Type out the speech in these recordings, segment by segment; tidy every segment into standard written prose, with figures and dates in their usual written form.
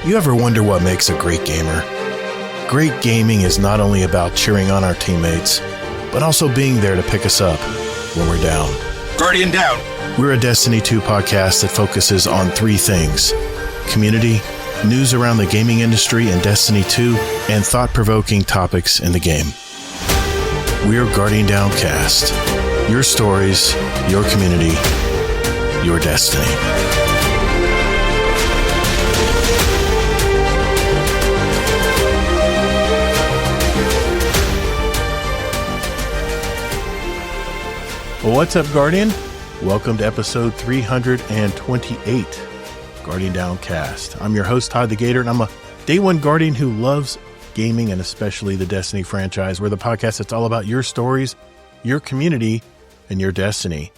You ever wonder what makes a great gamer? Great gaming is not only about cheering on our teammates, but also being there to pick us up when we're down. Guardian down! We're a Destiny 2 podcast that focuses on three things: community, news around the gaming industry and Destiny 2, and thought-provoking topics in the game. We're Guardian Down Cast. Your stories, your community, your destiny. Well, what's up, Guardian? Welcome to episode 328, Guardian Down Cast. I'm your host, ToddtheGatr, and I'm a Day One Guardian who loves gaming and especially the Destiny franchise. We're the podcast that's all about your stories, your community, and your destiny.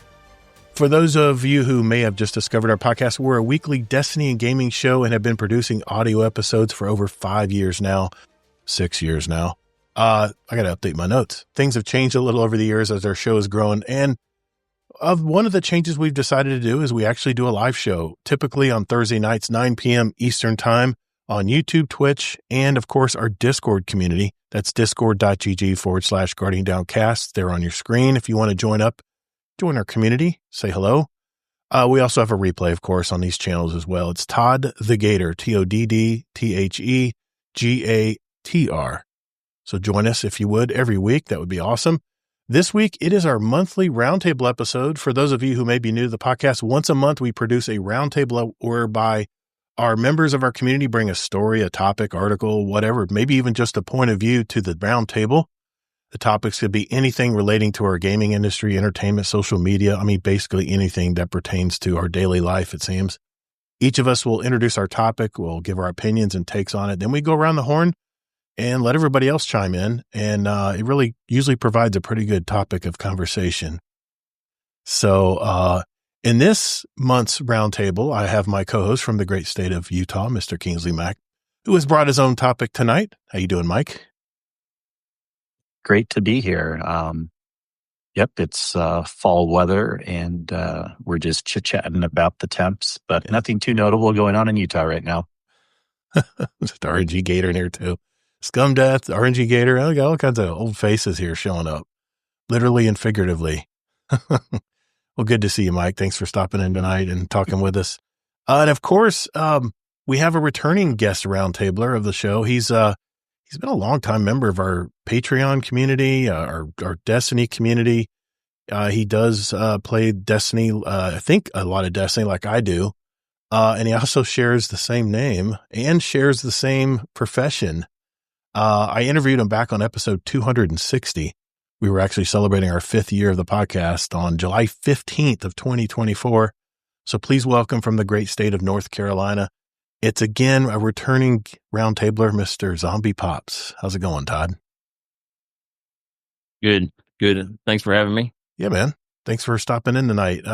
For those of you who may have just discovered our podcast, we're a weekly Destiny and gaming show and have been producing audio episodes for over 5 years now, 6 years now. I got to update my notes. Things have changed a little over the years as our show has grown. And one of the changes we've decided to do is we actually do a live show, typically on Thursday nights, 9 p.m. Eastern time on YouTube, Twitch, and of course our Discord community. That's discord.gg/Guardian Downcast. They're on your screen. If you want to join our community, say hello. We also have a replay, of course, on these channels as well. It's ToddtheGatr, ToddtheGatr. So join us if you would every week. That would be awesome. This week, it is our monthly roundtable episode. For those of you who may be new to the podcast, once a month, we produce a roundtable whereby our members of our community bring a story, a topic, article, whatever, maybe even just a point of view to the roundtable. The topics could be anything relating to our gaming industry, entertainment, social media. I mean, basically anything that pertains to our daily life, it seems. Each of us will introduce our topic. We'll give our opinions and takes on it. Then we go around the horn and let everybody else chime in. And it really usually provides a pretty good topic of conversation. So in this month's roundtable, I have my co-host from the great state of Utah, Mr. Kingsleymac, who has brought his own topic tonight. How you doing, Mike? Great to be here. Yep, it's fall weather, and we're just chit-chatting about the temps, but nothing too notable going on in Utah right now. There's the RNG Gator in here, too. Scum Death, RNG Gator. I got all kinds of old faces here showing up, literally and figuratively. Well, good to see you, Mike. Thanks for stopping in tonight and talking with us. And of course, we have a returning guest roundtabler of the show. He's been a longtime member of our Patreon community, our Destiny community. He does play Destiny, I think a lot of Destiny like I do. And he also shares the same name and shares the same profession. I interviewed him back on episode 260. We were actually celebrating our 5th year of the podcast on July 15th of 2024. So please welcome from the great state of North Carolina. It's again a returning roundtabler, Mr. Z0mb1eP0ps. How's it going, Todd? Good. Thanks for having me. Yeah, man. Thanks for stopping in tonight.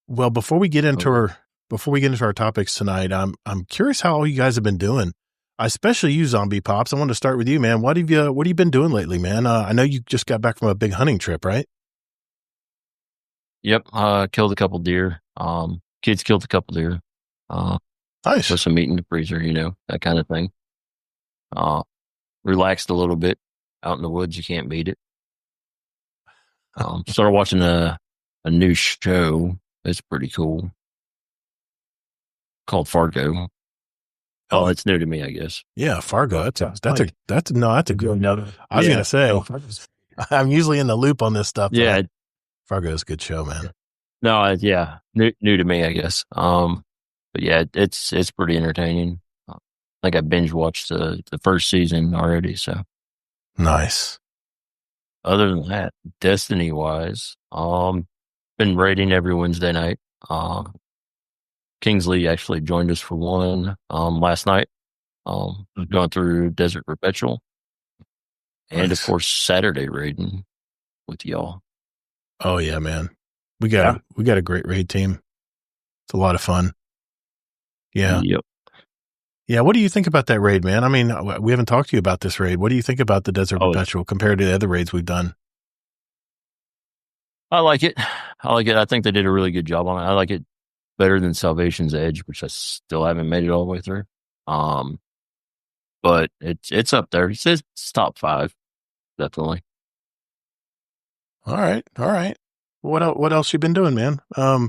Well, before we get into our topics tonight, I'm curious how all you guys have been doing. I especially you, Z0mb1eP0ps. I want to start with you, man. What have you been doing lately, man? I know you just got back from a big hunting trip, right? Yep. Killed a couple deer. Kids killed a couple deer. Nice. Put some meat in the freezer, that kind of thing. Relaxed a little bit out in the woods. You can't beat it. Started watching a new show. It's pretty cool. Called Fargo. Oh, it's new to me, I guess. Yeah, Fargo. That's a good. I was gonna say, I'm usually in the loop on this stuff. Yeah, Fargo is a good show, man. No, new to me, I guess. But yeah, it's pretty entertaining. I think I binge watched the first season already. So nice. Other than that, Destiny wise, been raiding every Wednesday night. Kingsley actually joined us for one last night. Going through Desert Perpetual, and of course Saturday raiding with y'all. Oh yeah, man, we got a great raid team. It's a lot of fun. Yeah. Yep. Yeah. What do you think about that raid, man? I mean, we haven't talked to you about this raid. What do you think about the Desert Perpetual compared to the other raids we've done? I like it. I think they did a really good job on it. I like it better than Salvation's Edge, which I still haven't made it all the way through. But it's up there. It's top 5, definitely. All right. What else you been doing, man? How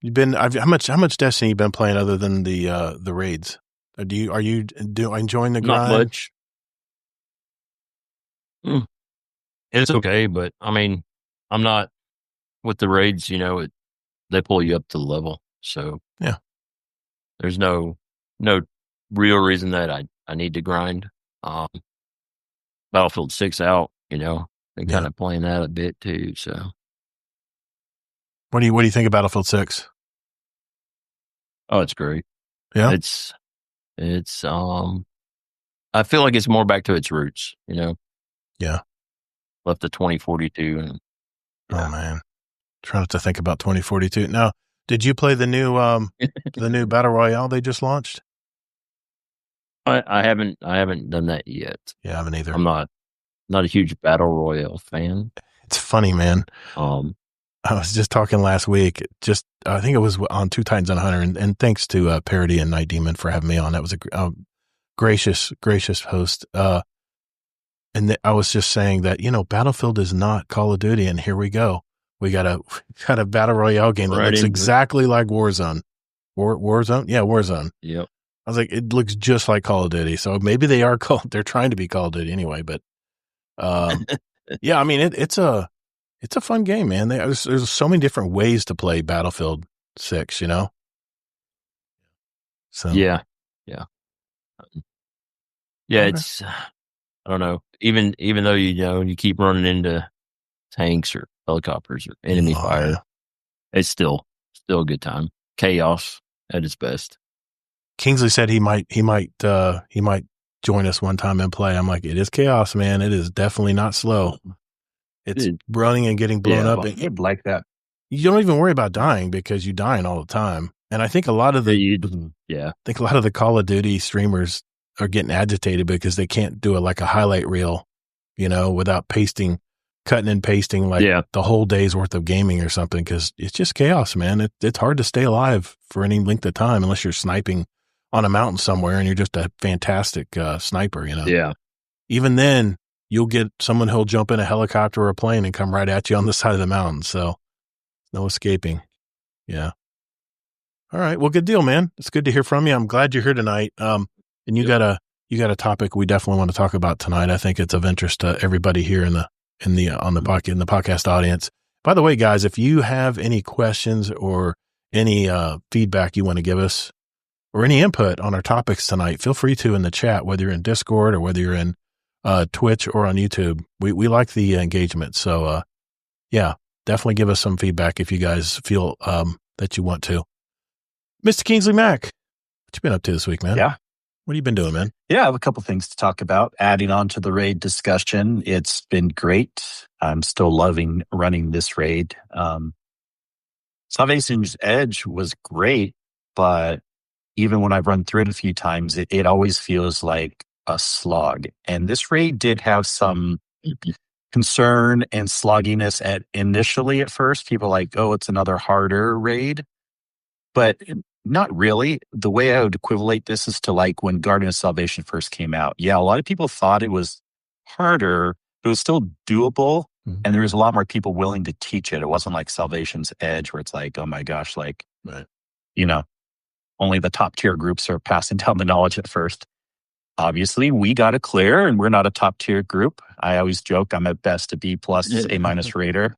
much Destiny you been playing other than the raids? Are you enjoying the grind? Not much. It's okay, but I mean, I'm not with the raids. They pull you up to the level, so yeah. There's no real reason that I need to grind. Battlefield 6 out, and kind of playing that a bit too. So, what do you think of Battlefield 6? Oh, it's great. Yeah, it's I feel like it's more back to its roots. Yeah. Left the 2042 and. Yeah. Oh man, trying not to think about 2042 now. Did you play the new Battle Royale they just launched? I haven't done that yet. Yeah, I haven't either. I'm not a huge Battle Royale fan. It's funny, man. I was just talking last week. I think it was on Two Titans on Hunter, and thanks to Parody and Night Demon for having me on. That was a gracious host. And I was just saying that Battlefield is not Call of Duty, and here we go. We got a Battle Royale game that looks exactly like Warzone. Warzone? Yeah, Warzone. Yep. I was like, it looks just like Call of Duty. So maybe they're trying to be Call of Duty anyway. But yeah, I mean, it's a fun game, man. There's so many different ways to play Battlefield 6, So yeah. It's I don't know. Even though you keep running into tanks or helicopters or enemy fire, yeah. It's still a good time. Chaos at its best. Kingsley said he might join us one time and play. I'm like, it is chaos, man. It is definitely not slow. It's running and getting blown up. I'd like that. You don't even worry about dying because you're dying all the time. And I think a lot of the Call of Duty streamers are getting agitated because they can't do a highlight reel, without cutting and pasting the whole day's worth of gaming or something. Cause it's just chaos, man. It's hard to stay alive for any length of time unless you're sniping on a mountain somewhere and you're just a fantastic sniper, Yeah. Even then you'll get someone who'll jump in a helicopter or a plane and come right at you on the side of the mountain. So no escaping. Yeah. All right. Well, good deal, man. It's good to hear from you. I'm glad you're here tonight. And you got a topic we definitely want to talk about tonight. I think it's of interest to everybody here in the podcast audience. By the way, guys, if you have any questions or any feedback you want to give us or any input on our topics tonight, feel free to in the chat, whether you're in Discord or whether you're in Twitch or on YouTube. We like the engagement. So, yeah, definitely give us some feedback if you guys feel that you want to. Mr. Kingsleymac, what you been up to this week, man? Yeah. What have you been doing, man? Yeah, I have a couple things to talk about. Adding on to the raid discussion, it's been great. I'm still loving running this raid. Salvation's Edge was great, but even when I've run through it a few times, it always feels like a slog. And this raid did have some concern and slogginess initially at first. People like, oh, it's another harder raid. But not really. The way I would equivalent this is to when Guardian of Salvation first came out. Yeah, a lot of people thought it was harder, but it was still doable. Mm-hmm. And there was a lot more people willing to teach it. It wasn't like Salvation's Edge where it's like, oh my gosh, right. Only the top tier groups are passing down the knowledge at first. Obviously, we got it clear and we're not a top tier group. I always joke I'm at best a B+, A- raider.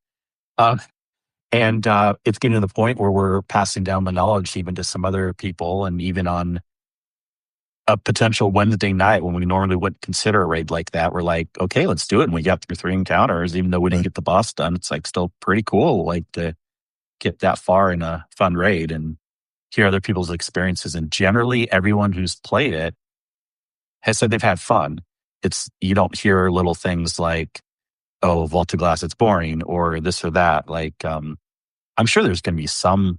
And it's getting to the point where we're passing down the knowledge even to some other people, and even on a potential Wednesday night when we normally wouldn't consider a raid like that, we're like, okay, let's do it. And we got through 3 encounters, even though we didn't get the boss done. It's still pretty cool, to get that far in a fun raid and hear other people's experiences. And generally, everyone who's played it has said they've had fun. You don't hear little things like, oh, Vault to Glass, it's boring, or this or that. I'm sure there's going to be some,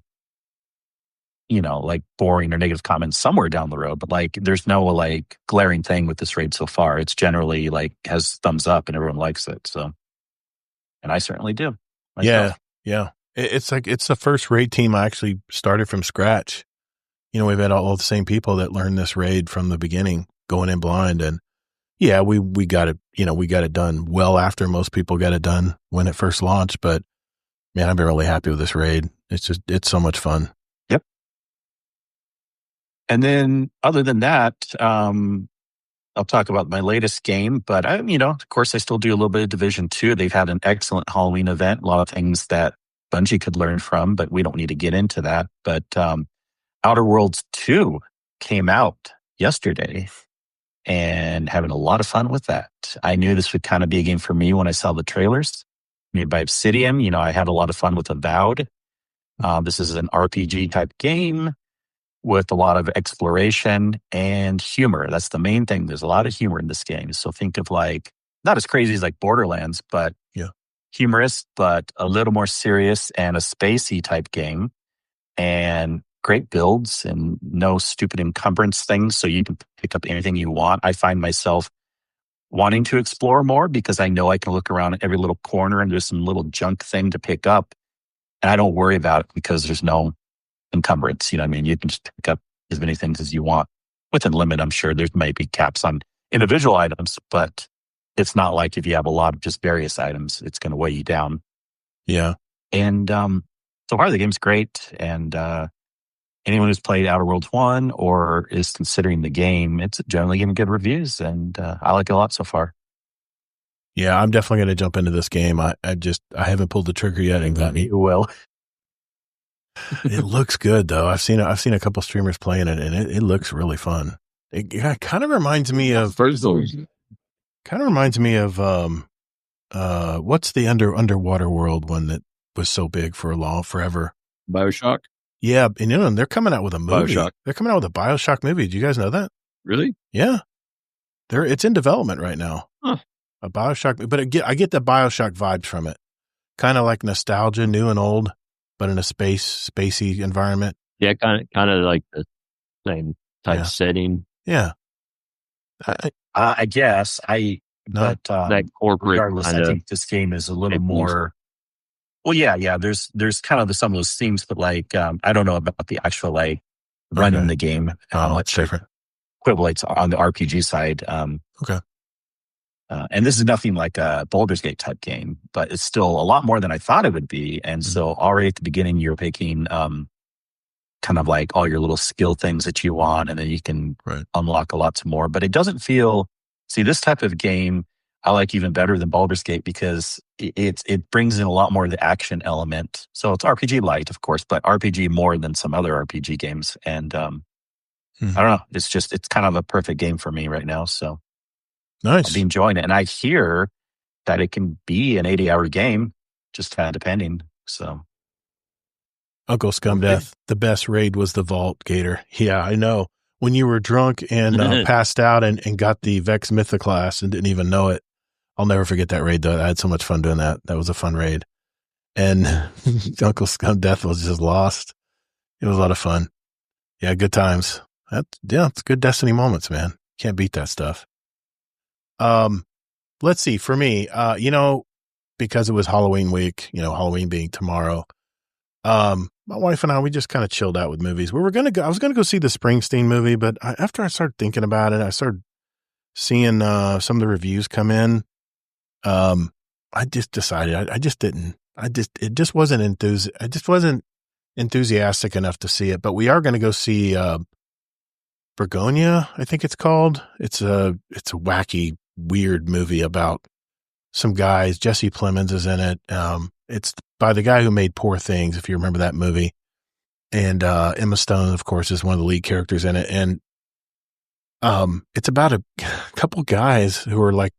boring or negative comments somewhere down the road, but there's no glaring thing with this raid so far. It's generally has thumbs up and everyone likes it. So, and I certainly do. Myself. Yeah. It's the first raid team I actually started from scratch. we've had all the same people that learned this raid from the beginning, going in blind. And yeah, we got it, we got it done well after most people got it done when it first launched. But man, I've been really happy with this raid. It's so much fun. Yep. And then other than that, I'll talk about my latest game, but of course I still do a little bit of Division 2. They've had an excellent Halloween event, a lot of things that Bungie could learn from, but we don't need to get into that. But Outer Worlds 2 came out yesterday and having a lot of fun with that. I knew this would kind of be a game for me when I saw the trailers. Made by Obsidian, I had a lot of fun with Avowed. This is an RPG type game with a lot of exploration and humor. That's the main thing. There's a lot of humor in this game. So think of not as crazy as Borderlands, but humorous, but a little more serious and a spacey type game. And great builds and no stupid encumbrance things. So you can pick up anything you want. I find myself wanting to explore more because I know I can look around at every little corner and there's some little junk thing to pick up. And I don't worry about it because there's no encumbrance. You know what I mean? You can just pick up as many things as you want within limit. I'm sure there might be caps on individual items, but it's not like if you have a lot of just various items, it's going to weigh you down. Yeah. And so far the game's great. And anyone who's played Outer Worlds 1 or is considering the game, it's generally getting good reviews. And I like it a lot so far. Yeah, I'm definitely going to jump into this game. I haven't pulled the trigger yet. And got me. Well, it looks good though. I've seen a couple streamers playing it, and it looks really fun. It kind of reminds me of what's the underwater world one that was so big for forever? BioShock. Yeah, and they're coming out with a movie. BioShock. They're coming out with a BioShock movie. Did you guys know that? Really? Yeah, it's in development right now. Huh. A BioShock, but I get the BioShock vibes from it. Kind of like nostalgia, new and old, but in a spacey environment. Yeah, kind of like the same type setting. Yeah. I guess but that corporate regardless, I think this game is a little more. Well, yeah. There's kind of some of those themes, but I don't know about the actual running the game. It's different. Equivalents on the RPG side. Okay. And this is nothing like a Baldur's Gate type game, but it's still a lot more than I thought it would be. And so already at the beginning, you're picking kind of like all your little skill things that you want, and then you can unlock a lot more. But it doesn't feel, this type of game I like even better than Baldur's Gate because it brings in a lot more of the action element. So it's RPG light, of course, but RPG more than some other RPG games. And I don't know, it's kind of a perfect game for me right now. So nice. I'll be enjoying it. And I hear that it can be an 80-hour game, just kind of depending. So Uncle Scumdeath, the best raid was the Vault, Gator. Yeah, I know. When you were drunk and passed out and got the Vex Mythoclast and didn't even know it. I'll never forget that raid, though. I had so much fun doing that. That was a fun raid. And Uncle Scumdeath was just lost. It was a lot of fun. Yeah, good times. It's good Destiny moments, man. Can't beat that stuff. Let's see. For me, because it was Halloween week, Halloween being tomorrow, my wife and I, we just kind of chilled out with movies. I was going to go see the Springsteen movie, but after I started thinking about it, I started seeing some of the reviews come in. I just decided I just wasn't enthusiastic enough to see it, but we are going to go see Begonia, I think it's called. It's a wacky, weird movie about some guys. Jesse Plemons is in it. It's by the guy who made Poor Things, if you remember that movie. And Emma Stone, of course, is one of the lead characters in it. And it's about a couple guys who are like,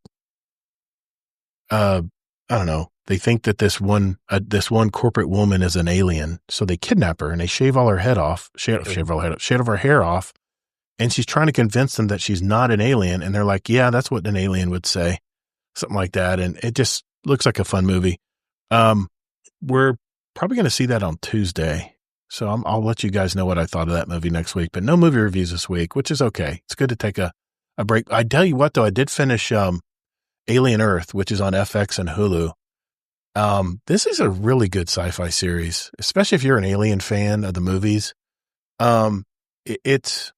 I don't know. They think that this one corporate woman is an alien, so they kidnap her and they shave all her head off, shave her hair off, and she's trying to convince them that she's not an alien. And they're like, "Yeah, that's what an alien would say," something like that. And it just looks like a fun movie. We're probably going to see that on Tuesday, so I'll let you guys know what I thought of that movie next week. But no movie reviews this week, which is okay. It's good to take a break. I tell you what, though, I did finish Alien Earth, which is on FX and Hulu. This is a really good sci-fi series, especially if you're an Alien fan of the movies. it's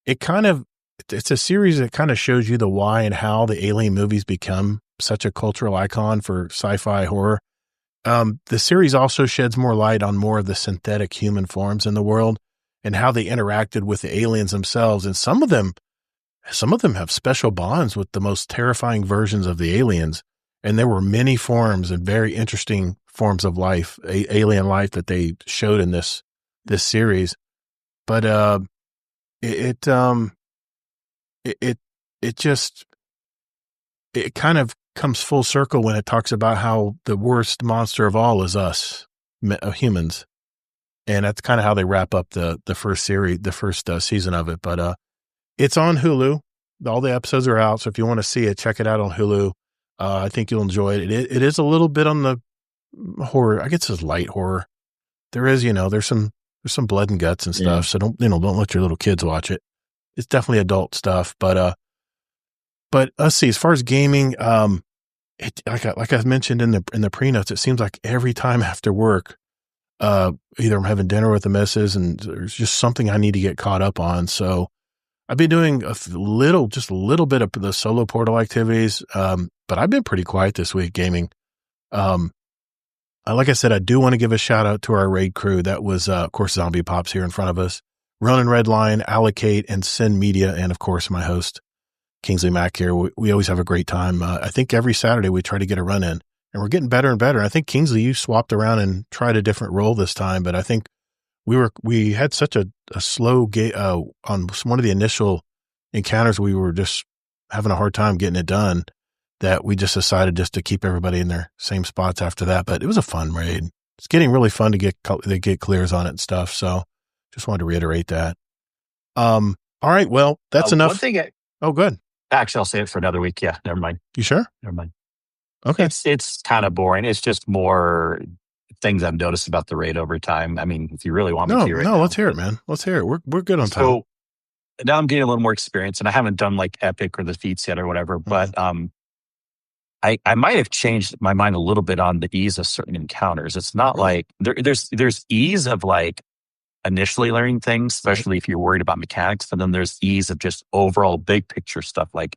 a series that kind of shows you the why and how the alien movies become such a cultural icon for sci-fi horror. The series also sheds more light on more of the synthetic human forms in the world and how they interacted with the aliens themselves. And some of them have special bonds with the most terrifying versions of the aliens. And there were many forms and very interesting forms of life, alien life that they showed in this series. But it kind of comes full circle when it talks about how the worst monster of all is us, humans. And that's kind of how they wrap up the first series, the first season of it. But it's on Hulu. All the episodes are out. So if you want to see it, check it out on Hulu. I think you'll enjoy it. It is a little bit on the horror. I guess it's light horror. There is, there's some blood and guts and stuff. So don't let your little kids watch it. It's definitely adult stuff. But let's see, as far as gaming, like I mentioned in the pre-notes, it seems like every time after work, either I'm having dinner with the missus and there's just something I need to get caught up on. So I've been doing just a little bit of the solo Portal activities. But I've been pretty quiet this week gaming. Like I said, I do want to give a shout out to our raid crew. That was, of course, Z0mb1eP0ps here in front of us. Ronan Redline, Allocate, and Send Media, and of course, my host, Kingsleymac here. We always have a great time. I think every Saturday we try to get a run in, and we're getting better and better. I think, Kingsley, you swapped around and tried a different role this time, but I think we had such a slow on one of the initial encounters. We were just having a hard time getting it done, that we just decided just to keep everybody in their same spots after that. But it was a fun raid. It's getting really fun to get clears on it and stuff. So just wanted to reiterate that. All right. Well, that's enough. One thing. Good. Actually, I'll save it for another week. Yeah. Never mind. You sure? Never mind. Okay. It's kind of boring. It's just more things I've noticed about the raid over time. I mean, if you really want me to hear it. No, let's hear it, man. Let's hear it. We're good on time. So now I'm getting a little more experience, and I haven't done like Epic or the feats yet or whatever, but I might have changed my mind a little bit on the ease of certain encounters. It's not like there's ease of like initially learning things, especially if you're worried about mechanics, and then there's ease of just overall big picture stuff, like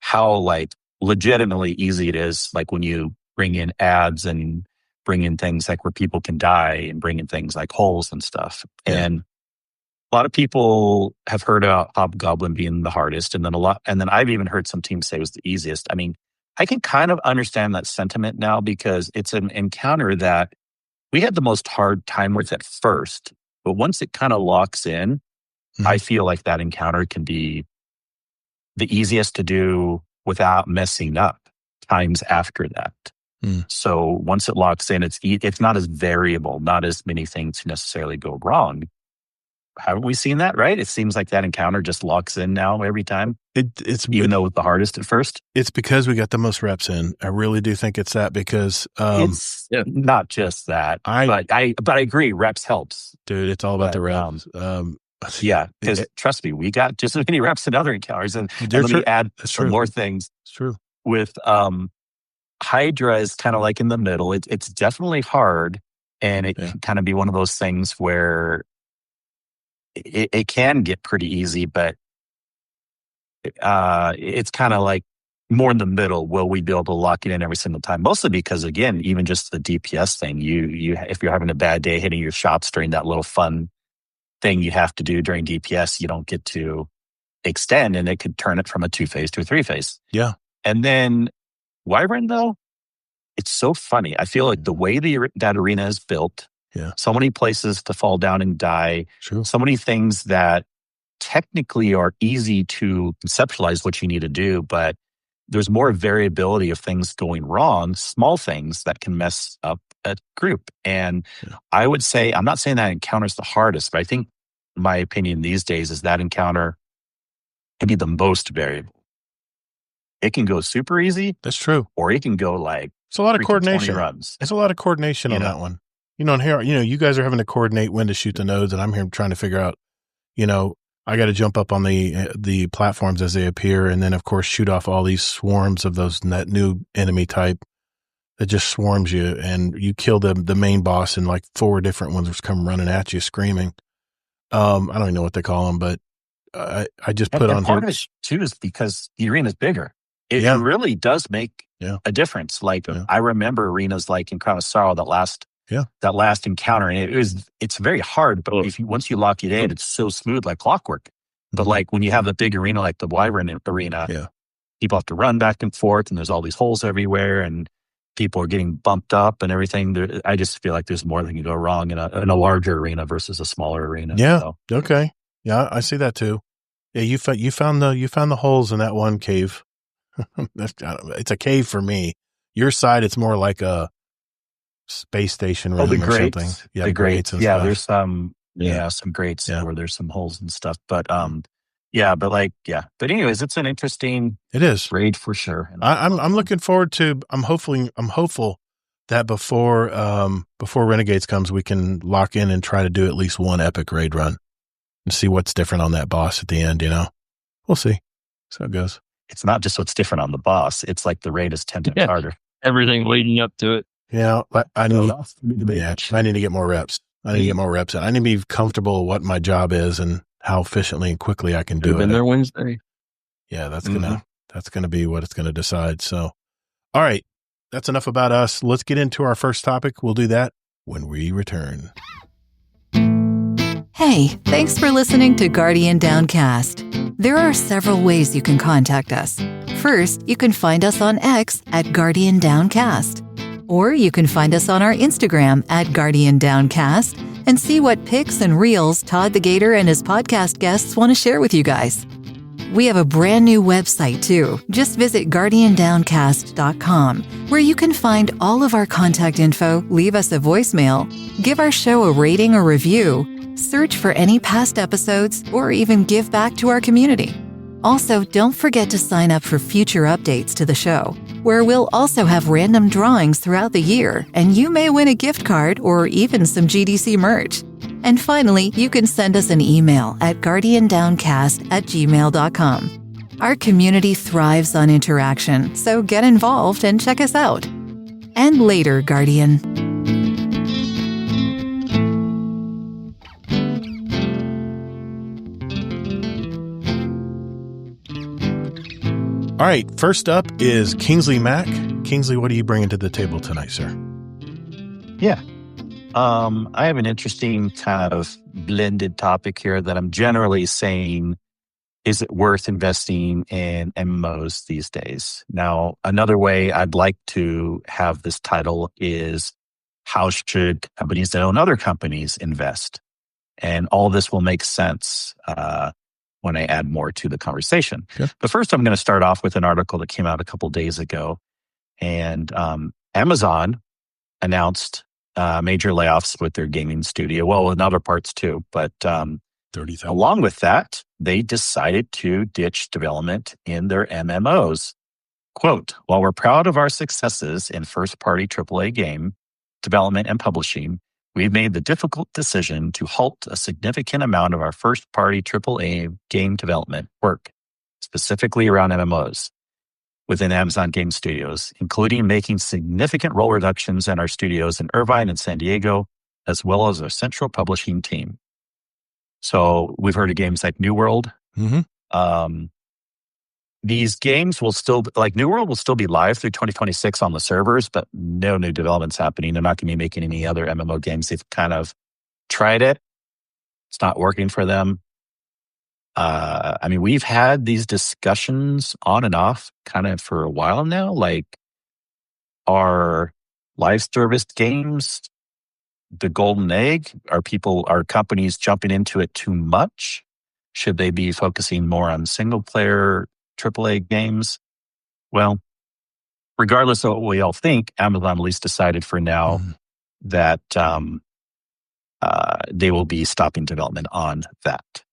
how like legitimately easy it is, like when you bring in ads and bring in things like where people can die and bring in things like holes and stuff. Yeah. And a lot of people have heard about Hobgoblin being the hardest, and then I've even heard some teams say it was the easiest. I mean, I can kind of understand that sentiment now, because it's an encounter that we had the most hard time with at first, but once it kind of locks in, I feel like that encounter can be the easiest to do without messing up times after that. So once it locks in, it's not as variable, not as many things necessarily go wrong. Haven't we seen that, right? It seems like that encounter just locks in now every time. Even though it's the hardest at first. It's because we got the most reps in. I really do think it's that, because it's not just that. But I agree, reps helps. Dude, it's all about the reps. Yeah, because trust me, we got just as many reps in other encounters, and let me add some more things. It's true. With Hydra is kind of like in the middle. It's definitely hard, and it can kind of be one of those things where it can get pretty easy, but it's kind of like more in the middle. Will we be able to lock it in every single time? Mostly because, again, even just the DPS thing, you if you're having a bad day hitting your shots during that little fun thing you have to do during DPS, you don't get to extend, and it could turn it from a 2-phase to a 3-phase. Yeah. And then Wyvern, though, it's so funny. I feel like the way that arena is built, so many places to fall down and die, so many things that technically are easy to conceptualize what you need to do, but there's more variability of things going wrong, small things that can mess up a group. And I would say, I'm not saying that encounter is the hardest, but I think my opinion these days is that encounter can be the most variable. It can go super easy. That's true. Or it can go like it's a lot of coordination. Runs. It's a lot of coordination on that one. And here, you guys are having to coordinate when to shoot the nodes, and I'm here trying to figure out, I got to jump up on the platforms as they appear, and then of course shoot off all these swarms of that new enemy type that just swarms you, and you kill the main boss, and like 4 different ones come running at you screaming. I don't even know what they call them, but I just put on part of it too is because the arena is bigger. It really does make a difference. Like I remember arenas like in Crown of Sorrow that last encounter, and it's very hard. But once you lock it in, it's so smooth like clockwork. But like when you have a big arena like the Wyvern Arena, people have to run back and forth, and there's all these holes everywhere, and people are getting bumped up and everything. I just feel like there's more that can go wrong in a larger arena versus a smaller arena. Yeah. So. Okay. Yeah, I see that too. Yeah, you found the holes in that one cave. It's a cave for me. Your side, it's more like a space station room or something. Yeah, the grates. And stuff. There's some grates where there's some holes and stuff. But But anyways, it's an interesting. It is raid for sure. I'm looking forward to. I'm hopeful that before Renegades comes, we can lock in and try to do at least one epic raid run and see what's different on that boss at the end. We'll see. So it goes. It's not just what's different on the boss. It's like the raid is 10 times harder. Everything leading up to it. Yeah, I need to get more reps. I need to be comfortable with what my job is and how efficiently and quickly I can do it. Been there Wednesday. Yeah, that's gonna be what it's gonna decide. So, all right, that's enough about us. Let's get into our first topic. We'll do that when we return. Hey, thanks for listening to Guardian Downcast. There are several ways you can contact us. First, you can find us on X at Guardian Downcast. Or you can find us on our Instagram at Guardian Downcast and see what pics and reels ToddtheGatr and his podcast guests want to share with you guys. We have a brand new website too. Just visit guardiandowncast.com, where you can find all of our contact info, leave us a voicemail, give our show a rating or review, search for any past episodes, or even give back to our community. Also, don't forget to sign up for future updates to the show, where we'll also have random drawings throughout the year, and you may win a gift card or even some GDC merch. And finally, you can send us an email at guardiandowncast@gmail.com. Our community thrives on interaction, so get involved and check us out. And later, Guardian. All right, first up is Kingsleymac. Kingsley, what are you bringing to the table tonight, sir? Yeah. I have an interesting kind of blended topic here that I'm generally saying, is it worth investing in MMOs these days? Now, another way I'd like to have this title is, how should companies that own other companies invest? And all this will make sense when I add more to the conversation. Sure. But first, I'm going to start off with an article that came out a couple days ago. And Amazon announced major layoffs with their gaming studio. Well, in other parts too. But 30,000. Along with that, they decided to ditch development in their MMOs. Quote, while we're proud of our successes in first-party AAA game development and publishing, we've made the difficult decision to halt a significant amount of our first-party AAA game development work, specifically around MMOs, within Amazon Game Studios, including making significant role reductions in our studios in Irvine and San Diego, as well as our central publishing team. So we've heard of games like New World. Mm-hmm. These games will still, like New World will still be live through 2026 on the servers, but no new developments happening. They're not going to be making any other MMO games. They've kind of tried it. It's not working for them. I mean, we've had these discussions on and off kind of for a while now. Like, are live service games the golden egg? Are companies jumping into it too much? Should they be focusing more on single player AAA games? Well, regardless of what we all think, Amazon at least decided for now that they will be stopping development on that.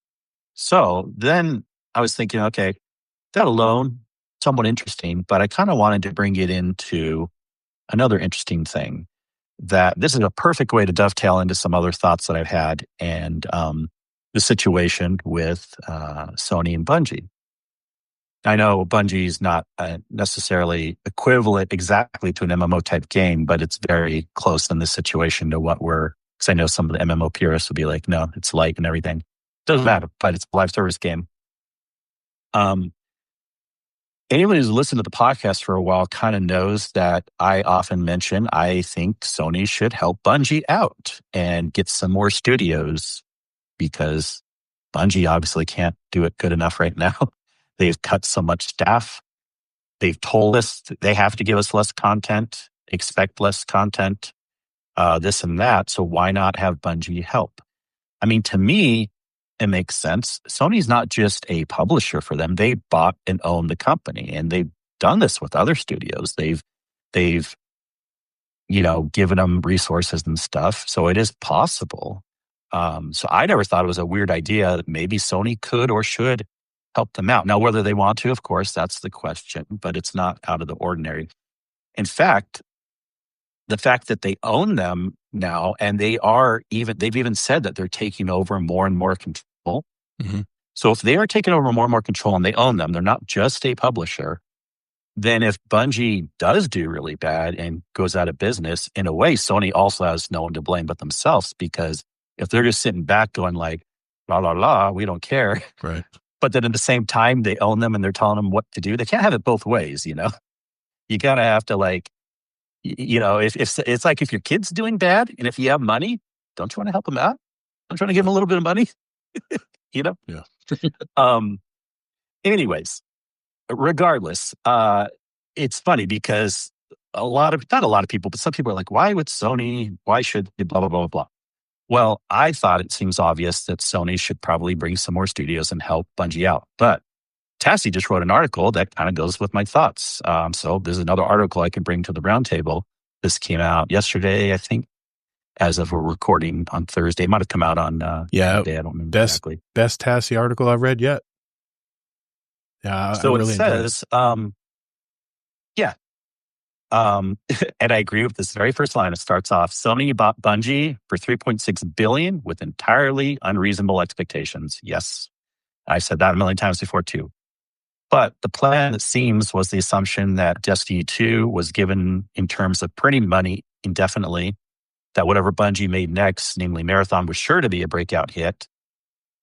So then I was thinking, okay, that alone, somewhat interesting, but I kind of wanted to bring it into another interesting thing, that this is a perfect way to dovetail into some other thoughts that I've had and the situation with Sony and Bungie. I know Bungie is not necessarily equivalent exactly to an MMO type game, but it's very close in this situation to what we're Because I know some of the MMO purists would be like, no, it's light and everything. Doesn't matter, but it's a live service game. Anyone who's listened to the podcast for a while kind of knows that I often mention I think Sony should help Bungie out and get some more studios, because Bungie obviously can't do it good enough right now. They've cut so much staff. They've told us they have to give us less content, expect less content, this and that. So why not have Bungie help? I mean, to me, it makes sense. Sony's not just a publisher for them. They bought and own the company, and they've done this with other studios. They've given them resources and stuff. So it is possible. So I never thought it was a weird idea that maybe Sony could or should help them out. Now, whether they want to, of course, that's the question, but it's not out of the ordinary. In fact, the fact that they own them now, and they've even said that they're taking over more and more control. Mm-hmm. So if they are taking over more and more control and they own them, they're not just a publisher, then if Bungie does do really bad and goes out of business, in a way, Sony also has no one to blame but themselves, because if they're just sitting back going like, la, la, la, we don't care. Right. But then at the same time, they own them and they're telling them what to do. They can't have it both ways, You got to have to if it's like if your kid's doing bad and if you have money, don't you want to help them out? Don't you want to give them a little bit of money? Yeah. Anyways, regardless, it's funny because not a lot of people, but some people are like, why would Sony, why should blah, blah, blah, blah, blah. Well, I thought it seems obvious that Sony should probably bring some more studios and help Bungie out. But Tassie just wrote an article that kind of goes with my thoughts. So there's another article I can bring to the roundtable. This came out yesterday, I think, as of we're recording on Thursday. It might have come out on Monday. I don't remember exactly. Best Tassie article I've read yet. Yeah, so I really it says, and I agree with this very first line. It starts off, Sony bought Bungie for $3.6 billion with entirely unreasonable expectations. Yes, I said that a million times before too. But the plan, it seems, was the assumption that Destiny 2 was given in terms of printing money indefinitely, that whatever Bungie made next, namely Marathon, was sure to be a breakout hit,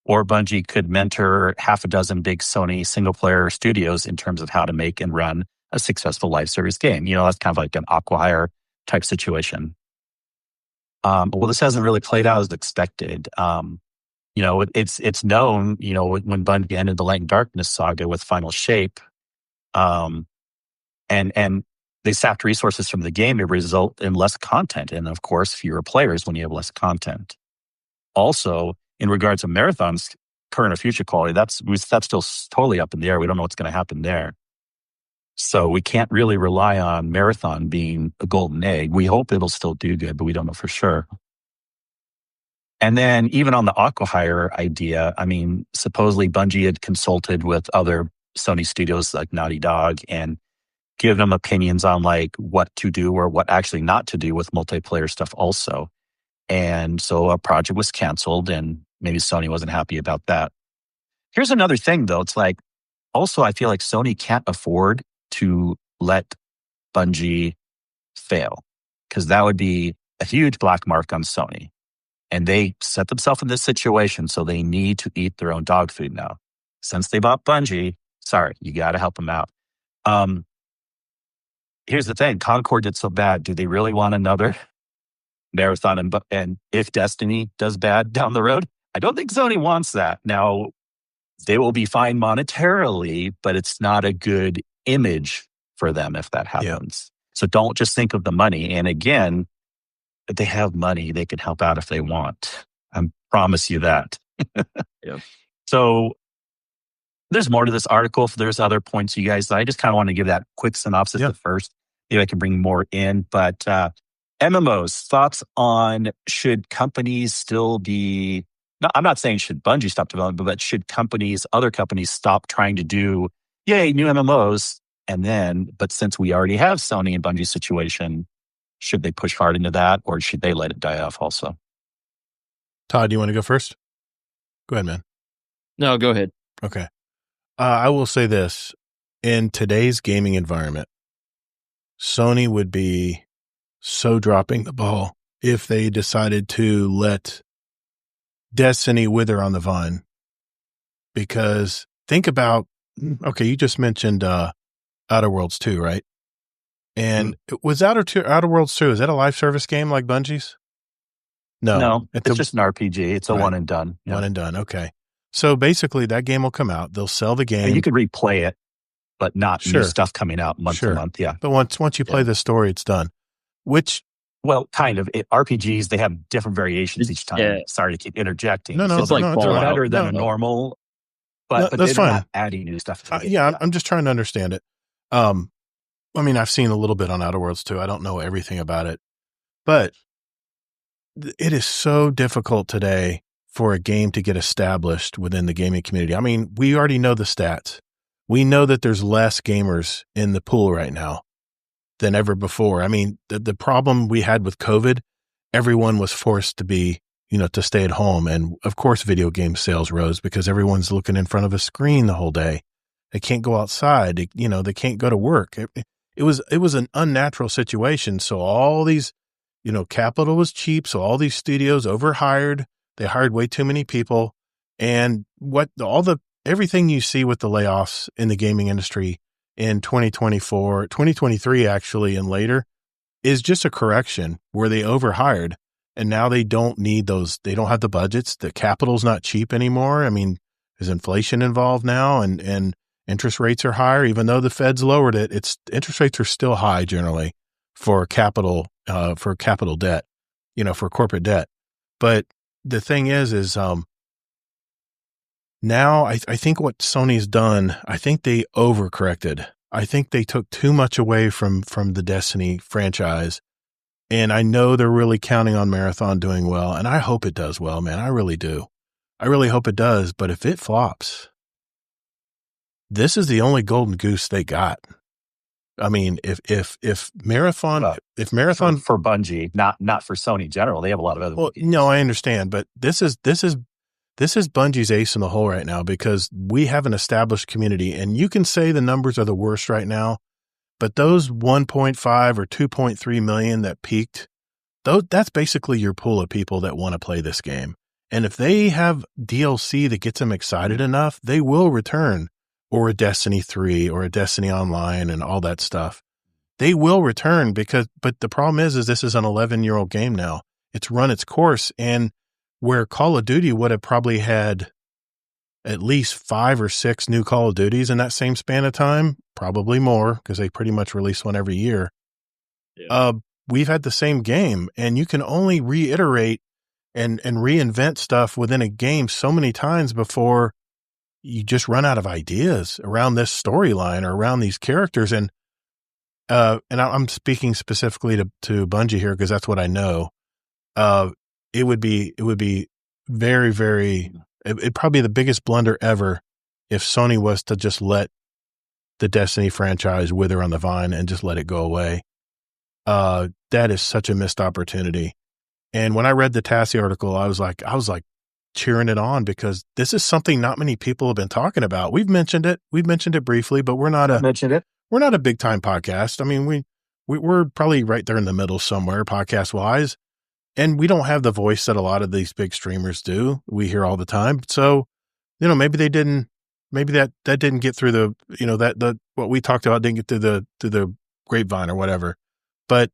or Bungie could mentor half a dozen big Sony single-player studios in terms of how to make and run a successful live service game. That's kind of like an acqui-hire type situation. Well, this hasn't really played out as expected. It's known, when Bungie ended the Light and Darkness saga with Final Shape, and they sapped resources from the game to result in less content. And of course, fewer players when you have less content. Also, in regards to Marathon's current or future quality, that's still totally up in the air. We don't know what's going to happen there. So we can't really rely on Marathon being a golden egg. We hope it'll still do good, but we don't know for sure. And then even on the acqui-hire idea, I mean, supposedly Bungie had consulted with other Sony studios like Naughty Dog and given them opinions on like what to do or what actually not to do with multiplayer stuff also. And so a project was canceled, and maybe Sony wasn't happy about that. Here's another thing though. It's like, also I feel like Sony can't afford to let Bungie fail, because that would be a huge black mark on Sony. And they set themselves in this situation, so they need to eat their own dog food now. Since they bought Bungie, sorry, you got to help them out. Here's the thing. Concord did so bad. Do they really want another Marathon? And if Destiny does bad down the road, I don't think Sony wants that. Now, they will be fine monetarily, but it's not a good image for them if that happens. Yeah. So don't just think of the money. And again, if they have money, they can help out if they want. I promise you that. Yeah. So there's more to this article. If there's other points, you guys, I just kind of want to give that quick synopsis at first. Maybe I can bring more in. But MMOs, thoughts on should companies still be... No, I'm not saying should Bungie stop developing, but should other companies stop trying to do, new MMOs? But since we already have Sony and Bungie situation, should they push hard into that, or should they let it die off also? Todd, do you want to go first? Go ahead, man. No, go ahead. Okay. I will say this. In today's gaming environment, Sony would be so dropping the ball if they decided to let Destiny wither on the vine. Because think about, okay, you just mentioned Outer Worlds 2, right? And was Outer Worlds 2, is that a live service game like Bungie's? No, it's just an RPG. It's a one and done. Yeah. One and done. Okay. So basically that game will come out. They'll sell the game. And you could replay it, but not new stuff coming out month to month. Yeah. But once you play the story, it's done. Well, kind of. RPGs, they have different variations each time. Yeah. Sorry to keep interjecting. No, it's like better than a normal, but that's fine. Not adding new stuff. I'm just trying to understand it. I mean, I've seen a little bit on Outer Worlds 2. I don't know everything about it, but it is so difficult today for a game to get established within the gaming community. I mean, we already know the stats. We know that there's less gamers in the pool right now than ever before. I mean, the problem we had with COVID, everyone was forced to be, to stay at home. And of course, video game sales rose because everyone's looking in front of a screen the whole day. They can't go outside. They can't go to work. It was an unnatural situation. So all these, capital was cheap. So all these studios overhired. They hired way too many people. And everything you see with the layoffs in the gaming industry in 2023 actually, and later is just a correction where they overhired and now they don't need those. They don't have the budgets. The capital's not cheap anymore. I mean, there's inflation involved now and interest rates are higher, even though the Fed's lowered it. Interest rates are still high generally for capital debt, for corporate debt. But the thing is now I think what Sony's done, I think they overcorrected. I think they took too much away from the Destiny franchise. And I know they're really counting on Marathon doing well. And I hope it does well, man. I really do. I really hope it does. But if it flops, this is the only golden goose they got. I mean, if Marathon for Bungie, not for Sony in general, they have a lot of other. Well, no, I understand, but this is Bungie's ace in the hole right now because we have an established community, and you can say the numbers are the worst right now, but those 1.5 or 2.3 million that peaked, that's basically your pool of people that want to play this game. And if they have DLC that gets them excited enough, they will return. Or a Destiny 3 or a Destiny Online and all that stuff. They will return but the problem is this is an 11-year-old game now. It's run its course, and where Call of Duty would have probably had at least 5 or 6 new Call of Duties in that same span of time, probably more because they pretty much release one every year. Yeah. We've had the same game, and you can only reiterate and reinvent stuff within a game so many times before you just run out of ideas around this storyline or around these characters. And I'm speaking specifically to Bungie here because that's what I know. It would be very, very, it'd probably be the biggest blunder ever if Sony was to just let the Destiny franchise wither on the vine and just let it go away. That is such a missed opportunity. And when I read the Tassie article, I was like cheering it on because this is something not many people have been talking about. We've mentioned it briefly, but we're not a big time podcast. I mean, we're probably right there in the middle somewhere podcast wise, and we don't have the voice that a lot of these big streamers do. We hear all the time. So, maybe that didn't get through the what we talked about didn't get through the grapevine or whatever. But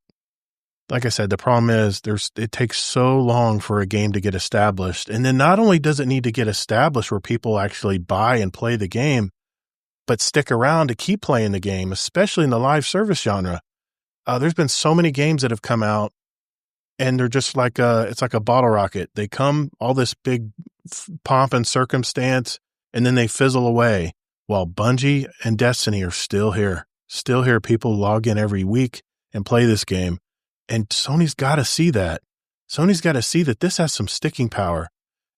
like I said, the problem is it takes so long for a game to get established. And then not only does it need to get established where people actually buy and play the game, but stick around to keep playing the game, especially in the live service genre. There's been so many games that have come out and they're just it's like a bottle rocket. They come all this big pomp and circumstance, and then they fizzle away while Bungie and Destiny are still here. Still here. People log in every week and play this game. And Sony's got to see that. Sony's got to see that this has some sticking power.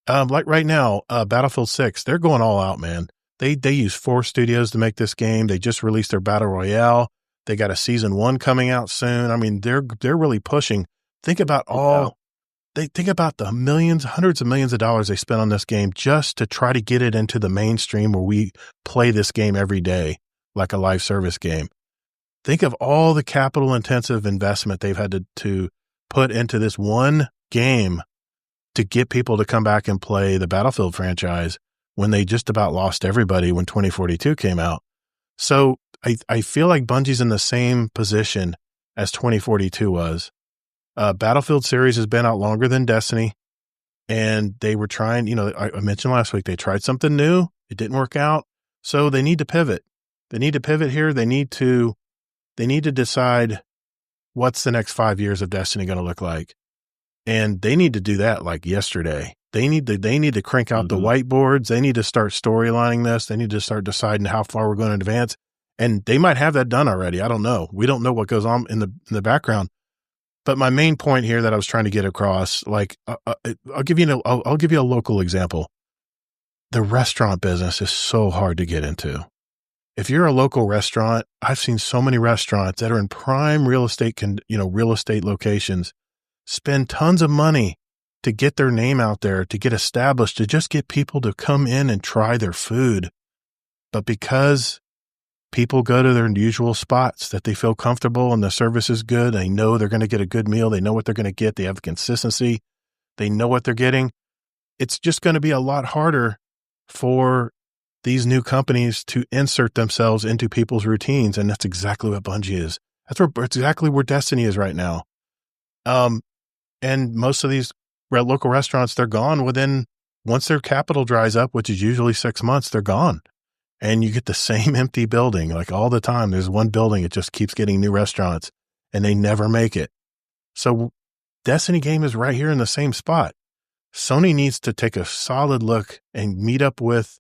Like right now, Battlefield 6, they're going all out, man. They use 4 studios to make this game. They just released their Battle Royale. They got a season 1 coming out soon. I mean, they're really pushing. Think about the millions, hundreds of millions of dollars they spent on this game just to try to get it into the mainstream where we play this game every day, like a live service game. Think of all the capital intensive investment they've had to put into this one game to get people to come back and play the Battlefield franchise when they just about lost everybody when 2042 came out. So I feel like Bungie's in the same position as 2042 was. Battlefield series has been out longer than Destiny, and they were trying, I mentioned last week, they tried something new. It didn't work out. So they need to pivot. They need to pivot here. They need to decide what's the next 5 years of Destiny going to look like. And they need to do that like yesterday. They need to crank out the whiteboards. They need to start storylining this. They need to start deciding how far we're going to advance. And they might have that done already. I don't know. We don't know what goes on in the background. But my main point here that I was trying to get across, like, I'll give you a local example. The restaurant business is so hard to get into. If you're a local restaurant, I've seen so many restaurants that are in prime real estate locations spend tons of money to get their name out there, to get established, to just get people to come in and try their food. But because people go to their usual spots that they feel comfortable and the service is good, they know they're going to get a good meal, they know what they're going to get, they have the consistency, they know what they're getting. It's just going to be a lot harder for these new companies to insert themselves into people's routines. And that's exactly what Bungie is. That's exactly where Destiny is right now. And most of these local restaurants, they're gone once their capital dries up, which is usually 6 months, they're gone. And you get the same empty building, like all the time. There's one building, it just keeps getting new restaurants and they never make it. So Destiny game is right here in the same spot. Sony needs to take a solid look and meet up with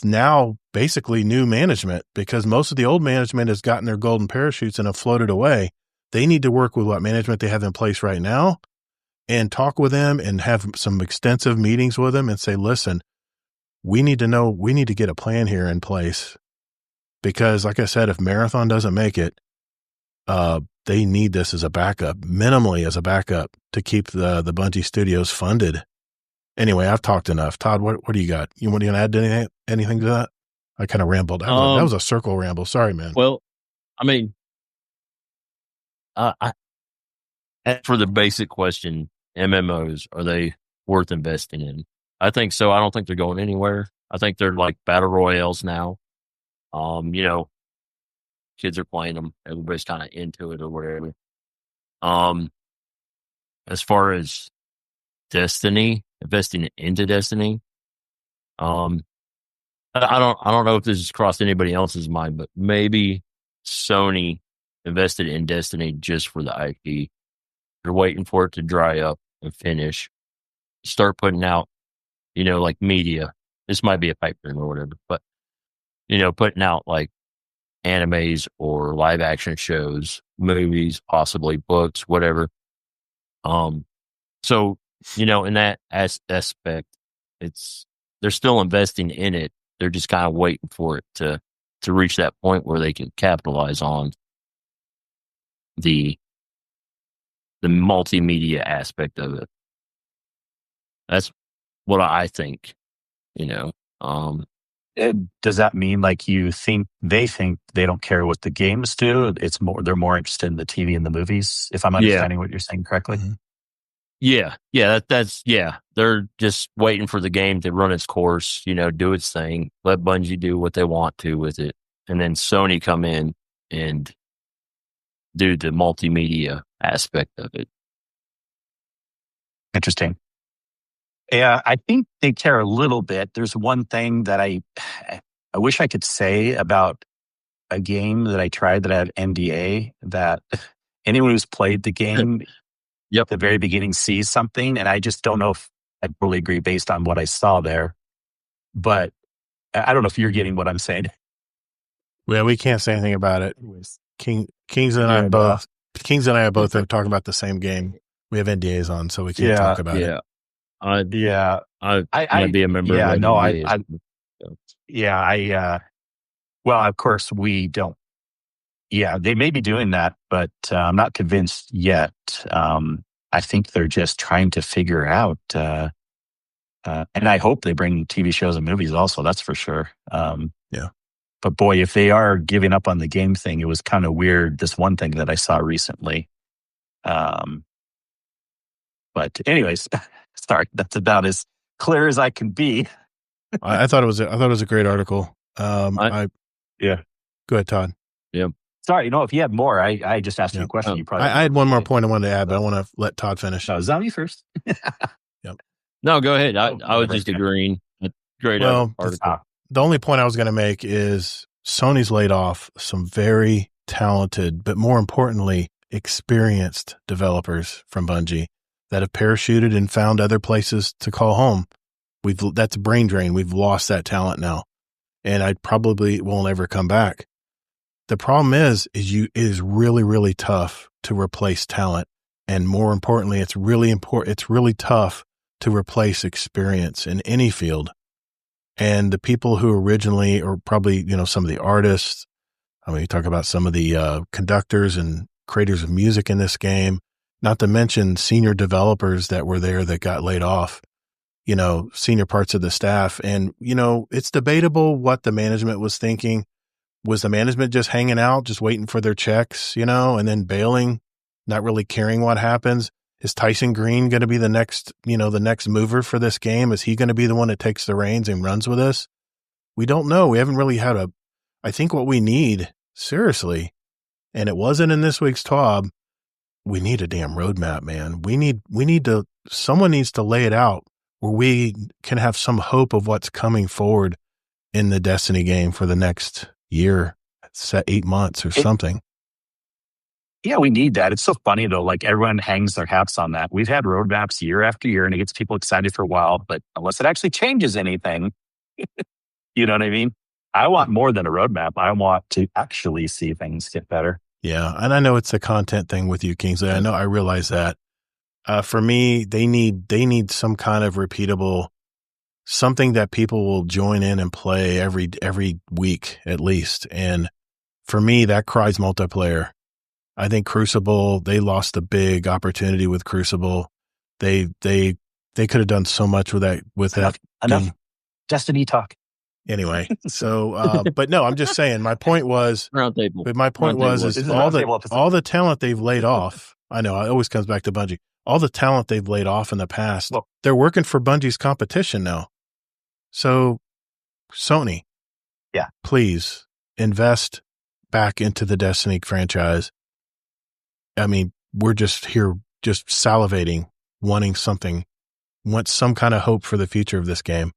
now basically new management, because most of the old management has gotten their golden parachutes and have floated away. They need to work with what management they have in place right now and talk with them and have some extensive meetings with them and say, listen, we need to get a plan here in place, because like I said, if Marathon doesn't make it, they need this as a backup, minimally as a backup, to keep the Bungie studios funded. Anyway, I've talked enough. Todd, what do you got? You want to add anything to that? I kind of rambled. That was a circle ramble. Sorry, man. Well, I mean, for the basic question, MMOs, are they worth investing in? I think so. I don't think they're going anywhere. I think they're like battle royales now. Kids are playing them. Everybody's kind of into it or whatever. As far as Destiny, investing into Destiny, I don't know if this has crossed anybody else's mind, but maybe Sony invested in Destiny just for the IP. They're waiting for it to dry up and finish. Start putting out, like media. This might be a pipe dream or whatever, but, putting out like animes or live action shows, movies, possibly books, whatever. So, in that aspect, they're still investing in it. They're just kind of waiting for it to reach that point where they can capitalize on the multimedia aspect of it. That's what I think, Does that mean like they think they don't care what the games do? They're more interested in the TV and the movies, if I'm understanding what you're saying correctly? Mm-hmm. Yeah. They're just waiting for the game to run its course, do its thing, let Bungie do what they want to with it, and then Sony come in and do the multimedia aspect of it. Interesting. Yeah, I think they care a little bit. There's one thing that I wish I could say about a game that I tried that I had NDA, that anyone who's played the game at the very beginning sees something, and I just don't know if I fully agree based on what I saw there. But I don't know if you're getting what I'm saying. Well, we can't say anything about it. Kings and I both are talking about the same game. We have NDAs on, so we can't talk about it. I might be a member. Yeah, of no, NDAs. Well, of course we don't. Yeah, they may be doing that, but I'm not convinced yet. I think they're just trying to figure out, and I hope they bring TV shows and movies also, that's for sure. Yeah. But boy, if they are giving up on the game thing, it was kind of weird. This one thing that I saw recently, But anyways, sorry, that's about as clear as I can be. I thought it was a great article. Yeah. Go ahead, Todd. Yeah. Sorry, if you had more, I just asked you a question. You probably I had one more point I wanted to add, but I want to let Todd finish. No, Zombie first. No, go ahead. I was just agreeing. Great article. The only point I was going to make is Sony's laid off some very talented, but more importantly, experienced developers from Bungie that have parachuted and found other places to call home. That's a brain drain. We've lost that talent now, and I probably won't ever come back. The problem is it is really, really tough to replace talent. And more importantly, it's really tough to replace experience in any field. And the people who originally, or probably, some of the artists, you talk about some of the conductors and creators of music in this game, not to mention senior developers that were there that got laid off, senior parts of the staff. And, it's debatable what the management was thinking. Was the management just hanging out, just waiting for their checks, and then bailing, not really caring what happens? Is Tyson Green going to be the next mover for this game? Is he going to be the one that takes the reins and runs with us? We don't know. We haven't really had I think what we need, seriously, and it wasn't in this week's TOB, we need a damn roadmap, man. Someone needs to lay it out where we can have some hope of what's coming forward in the Destiny game for the next year, set 8 months or something. Yeah, we need that. It's so funny though, like everyone hangs their hats on that. We've had roadmaps year after year and it gets people excited for a while, but unless it actually changes anything, you know what I mean? I want more than a roadmap. I want to actually see things get better. Yeah, and I know it's a content thing with you, Kingsley. I realize that. For me, they need some kind of repeatable, something that people will join in and play every week at least. And for me, that cries multiplayer. I think Crucible, they lost a big opportunity with Crucible. They could have done so much with that. Enough Destiny talk. Anyway, so but no, I'm just saying. My point was Roundtable. But my point was all the talent they've laid off. I know it always comes back to Bungie. All the talent they've laid off in the past, they're working for Bungie's competition now. So, Sony, please invest back into the Destiny franchise. We're just here, just salivating, wanting something, want some kind of hope for the future of this game.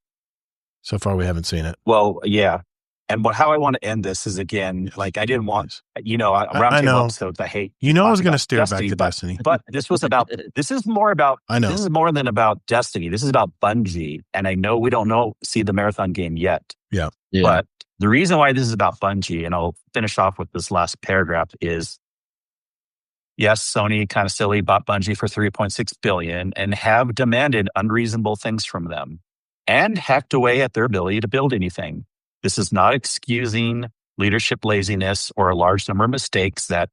So far, we haven't seen it. Well, yeah. And how I want to end this is, again, like I didn't want, roundtable episodes I hate. I was going to steer back to Destiny. But this is more than about Destiny. This is about Bungie. And I know we don't see the marathon game yet. Yeah. But the reason why this is about Bungie, and I'll finish off with this last paragraph, is yes, Sony kind of silly bought Bungie for $3.6 billion and have demanded unreasonable things from them and hacked away at their ability to build anything. This is not excusing leadership laziness or a large number of mistakes that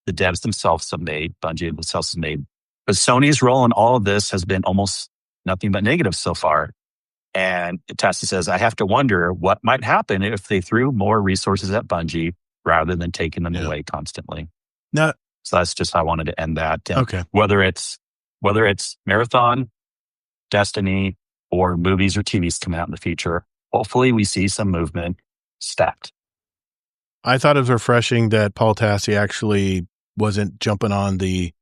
the devs themselves have made, Bungie themselves has made. But Sony's role in all of this has been almost nothing but negative so far. And Tassi says, I have to wonder what might happen if they threw more resources at Bungie rather than taking them away constantly. No. So that's just how I wanted to end that. And okay. Whether it's Marathon, Destiny, or movies or TVs come out in the future, hopefully we see some movement stacked. I thought it was refreshing that Paul Tassi actually wasn't jumping on the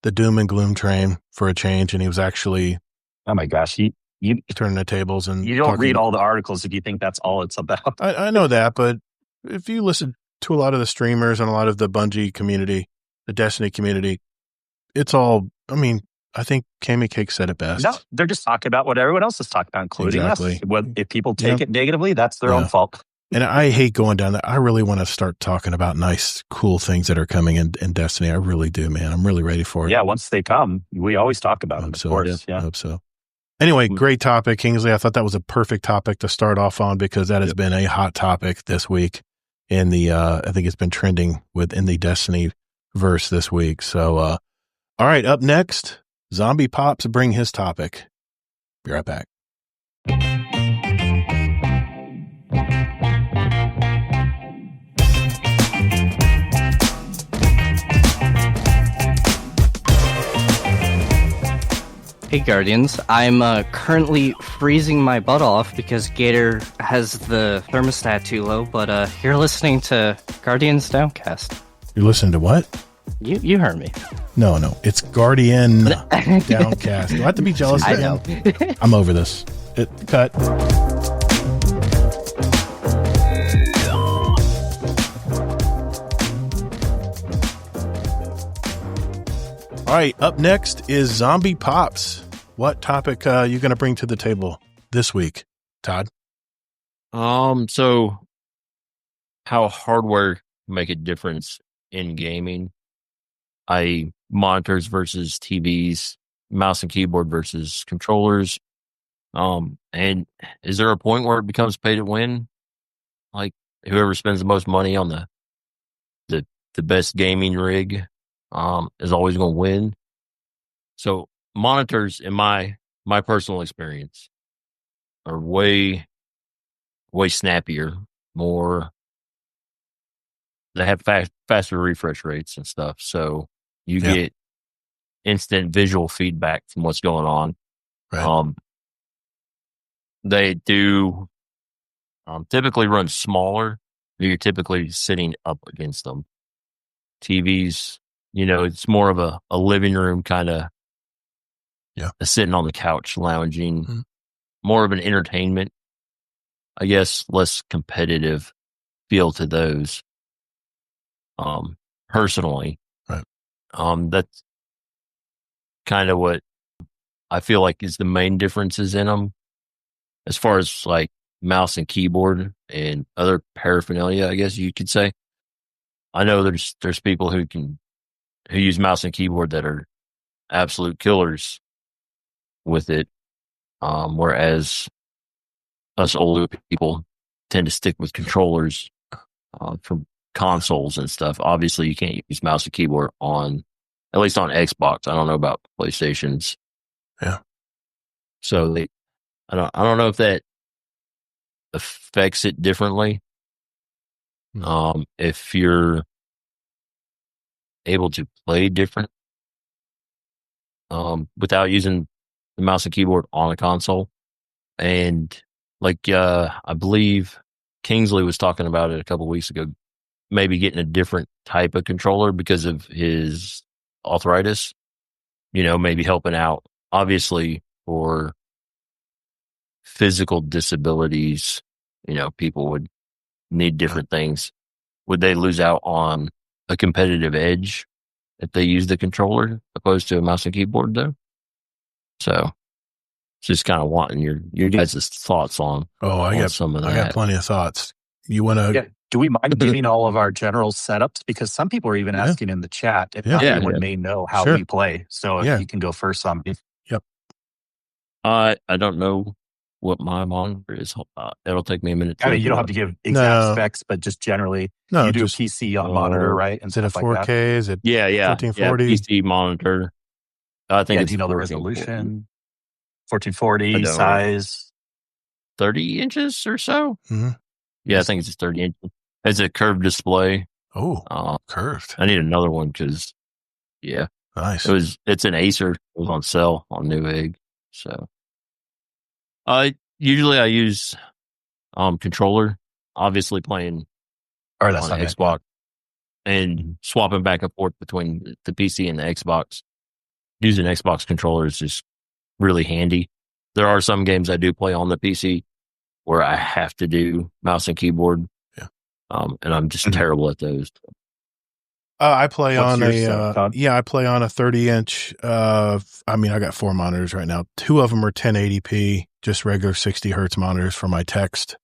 doom and gloom train for a change, and he was actually, oh my gosh, you turning the tables. And you don't read all the articles if you think that's all it's about. I know that, but if you listen to a lot of the streamers and a lot of the Bungie community, the Destiny community, it's all, I think Kami Cake said it best. No, they're just talking about what everyone else is talking about, including us. If people take it negatively, that's their own fault. And I hate going down that. I really want to start talking about nice, cool things that are coming in Destiny. I really do, man. I'm really ready for it. Yeah, once they come, we always talk about them, of course. I hope so. Anyway, great topic, Kingsley. I thought that was a perfect topic to start off on because that has been a hot topic this week in the, I think it's been trending in the Destiny verse this week. So, all right, up next, Z0mb1eP0ps bring his topic. Be right back. Hey Guardians, I'm currently freezing my butt off because Gator has the thermostat too low, but you're listening to Guardians Downcast. You're listening to what? You heard me. No, it's Guardian Downcast. Do I have to be jealous I again? know. I'm over this. Cut. All right, up next is Z0mb1eP0ps. What topic you going to bring to the table this week, Todd? So how hardware make a difference in gaming? Monitors versus TVs, mouse and keyboard versus controllers. And is there a point where it becomes pay to win? Like whoever spends the most money on the best gaming rig is always going to win. So monitors, in my personal experience, are way snappier, more. They have faster refresh rates and stuff, so you get instant visual feedback from what's going on. Right. They do typically run smaller. You're typically sitting up against them. TVs, it's more of a living room kind of, sitting on the couch, lounging, more of an entertainment, I guess, less competitive feel to those. Personally, right. That's kind of what I feel like is the main differences in them, as far as like mouse and keyboard and other paraphernalia, I guess you could say. I know there's people who use mouse and keyboard that are absolute killers with it, whereas us older people tend to stick with controllers for consoles and stuff. Obviously, you can't use mouse and keyboard at least on Xbox. I don't know about PlayStations. Yeah. So I don't know if that affects it differently. If you're able to play different, without using the mouse and keyboard on a console. And like, I believe Kingsley was talking about it a couple weeks ago, maybe getting a different type of controller because of his arthritis, maybe helping out. Obviously, for physical disabilities, people would need different things. Would they lose out on a competitive edge if they use the controller opposed to a mouse and keyboard, though? So, just kind of wanting your guys' thoughts on. I got some of that. I got plenty of thoughts. You want to? Yeah. Do we mind giving all of our general setups? Because some people are even asking in the chat if anyone may know how we play. So if you can go first on. Yep. I don't know what my monitor is. It'll take me a minute. I mean, you don't have to give exact specs, but just generally, you do just, PC on monitor, right? And is it a 4K? Like is it 1440? PC monitor. I think. Do you know the resolution? 1440 size, 30 inches or so. Mm-hmm. Yeah, I think it's just 30 inches. It's a curved display. Oh, curved. I need another one because, nice. It's an Acer. It was on sale on Newegg. So, usually I use controller. Obviously playing on Xbox and swapping back and forth between the PC and the Xbox. Using Xbox controller is just really handy. There are some games I do play on the PC where I have to do mouse and keyboard. Yeah. And I'm just terrible at those. I play on I play on a 30-inch. I got 4 monitors right now. 2 of them are 1080p, just regular 60 hertz monitors for my text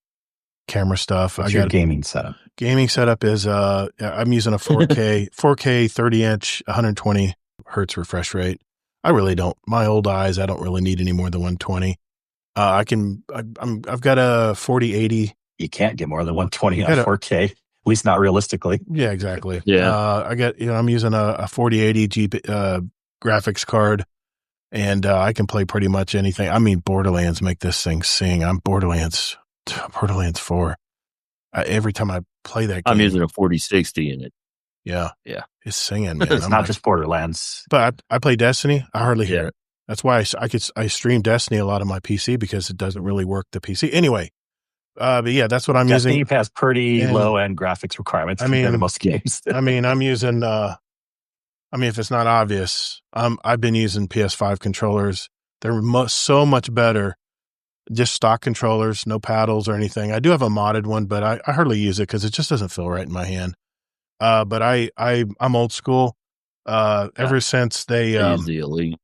camera stuff. What's your gaming setup? Gaming setup is I'm using a 4K 30-inch, 120 hertz refresh rate. I really don't. My old eyes, I don't really need any more than 120. I've got a 4080. You can't get more than 120 on 4K, at least not realistically. Yeah, exactly. Yeah. I'm using a 4080 graphics card, and I can play pretty much anything. I mean, Borderlands make this thing sing. I'm Borderlands 4. Every time I play that game. I'm using a 4060 in it. Yeah. It's singing, man. It's not just Borderlands. But I play Destiny. I hardly hear it. That's why I stream Destiny a lot on my PC because it doesn't really work the PC. Anyway, but yeah, that's what I'm Destiny using. has pretty And, low end graphics requirements I compared to mean, most games. I'm using. If it's not obvious, I've been using PS5 controllers. They're so much better. Just stock controllers, no paddles or anything. I do have a modded one, but I hardly use it because it just doesn't feel right in my hand. But I'm old school. Ever since they use the Elite.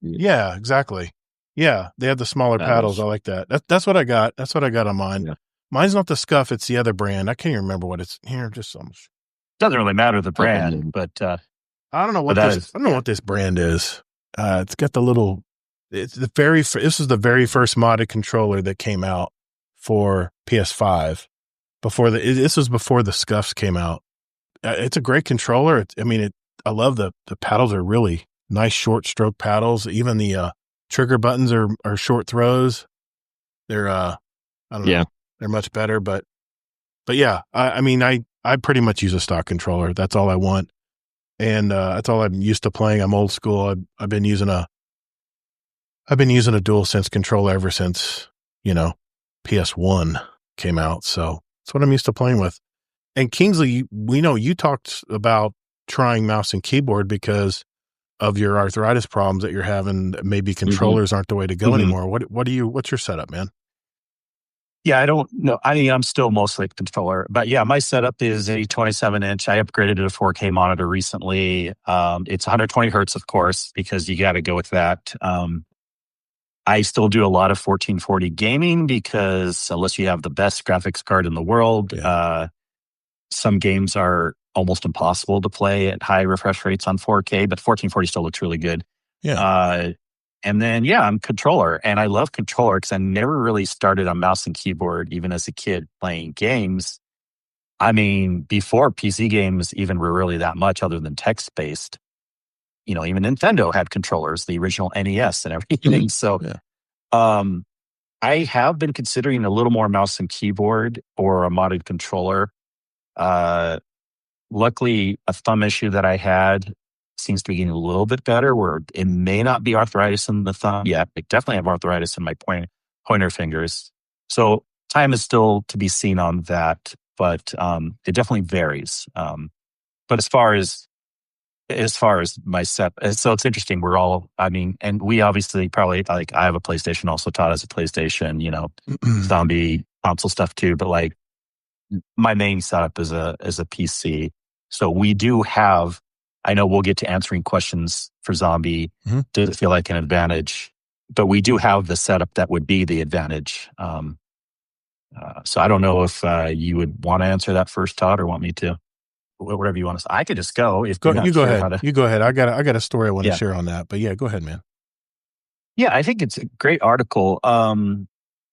yeah, exactly. Yeah, they have the smaller paddles. I like that. That's what I got. That's what I got on mine. Yeah. Mine's not the Scuff. It's the other brand. I can't even remember what it's here. Just so much. Doesn't really matter the brand, but I don't know what this. I don't know what this brand is. It's got the little. It's the very. This is the very first modded controller that came out for PS5. This was before the Scuffs came out. It's a great controller. I love the paddles are really nice short stroke paddles. Even the trigger buttons are short throws. They're I don't know. They're much better. But yeah, I pretty much use a stock controller. That's all I want. And that's all I'm used to playing. I'm old school. I've been using a DualSense controller ever since, PS1 came out. So that's what I'm used to playing with. And Kingsley, we know you talked about trying mouse and keyboard because of your arthritis problems that you're having. Maybe controllers aren't the way to go anymore. What's your setup, man? Yeah, I don't know. I'm still mostly a controller, but yeah, my setup is a 27-inch. I upgraded to a 4K monitor recently. It's 120 hertz, of course, because you got to go with that. I still do a lot of 1440 gaming because unless you have the best graphics card in the world, some games are almost impossible to play at high refresh rates on 4K, but 1440 still looks really good. Yeah. And then, I'm controller, and I love controller because I never really started on mouse and keyboard, even as a kid playing games. Before PC games even were really that much other than text-based, even Nintendo had controllers, the original NES and everything. So I have been considering a little more mouse and keyboard or a modded controller. Luckily, a thumb issue that I had seems to be getting a little bit better, where it may not be arthritis in the thumb yet. I definitely have arthritis in my pointer fingers. So time is still to be seen on that, but it definitely varies. But as far as my set, so it's interesting. We're all, and we obviously probably, like, I have a PlayStation, also Todd has a PlayStation, zombie console stuff too, but my main setup is a PC. So we do have, I know we'll get to answering questions for Zombie. Does it feel like an advantage? But we do have the setup that would be the advantage. So I don't know if you would want to answer that first, Todd, or want me to. Whatever you want to say. I could just go. You go ahead. You go ahead. I got a story I want to share on that. But yeah, go ahead, man. Yeah, I think it's a great article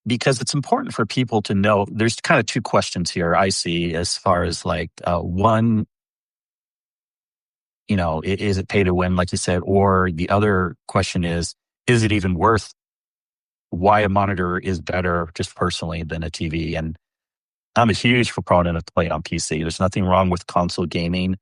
because it's important for people to know. There's kind of two questions here I see as far as one, is it pay to win, like you said? Or the other question is it even worth why a monitor is better just personally than a TV? And I'm a huge proponent of playing on PC. There's nothing wrong with console gaming.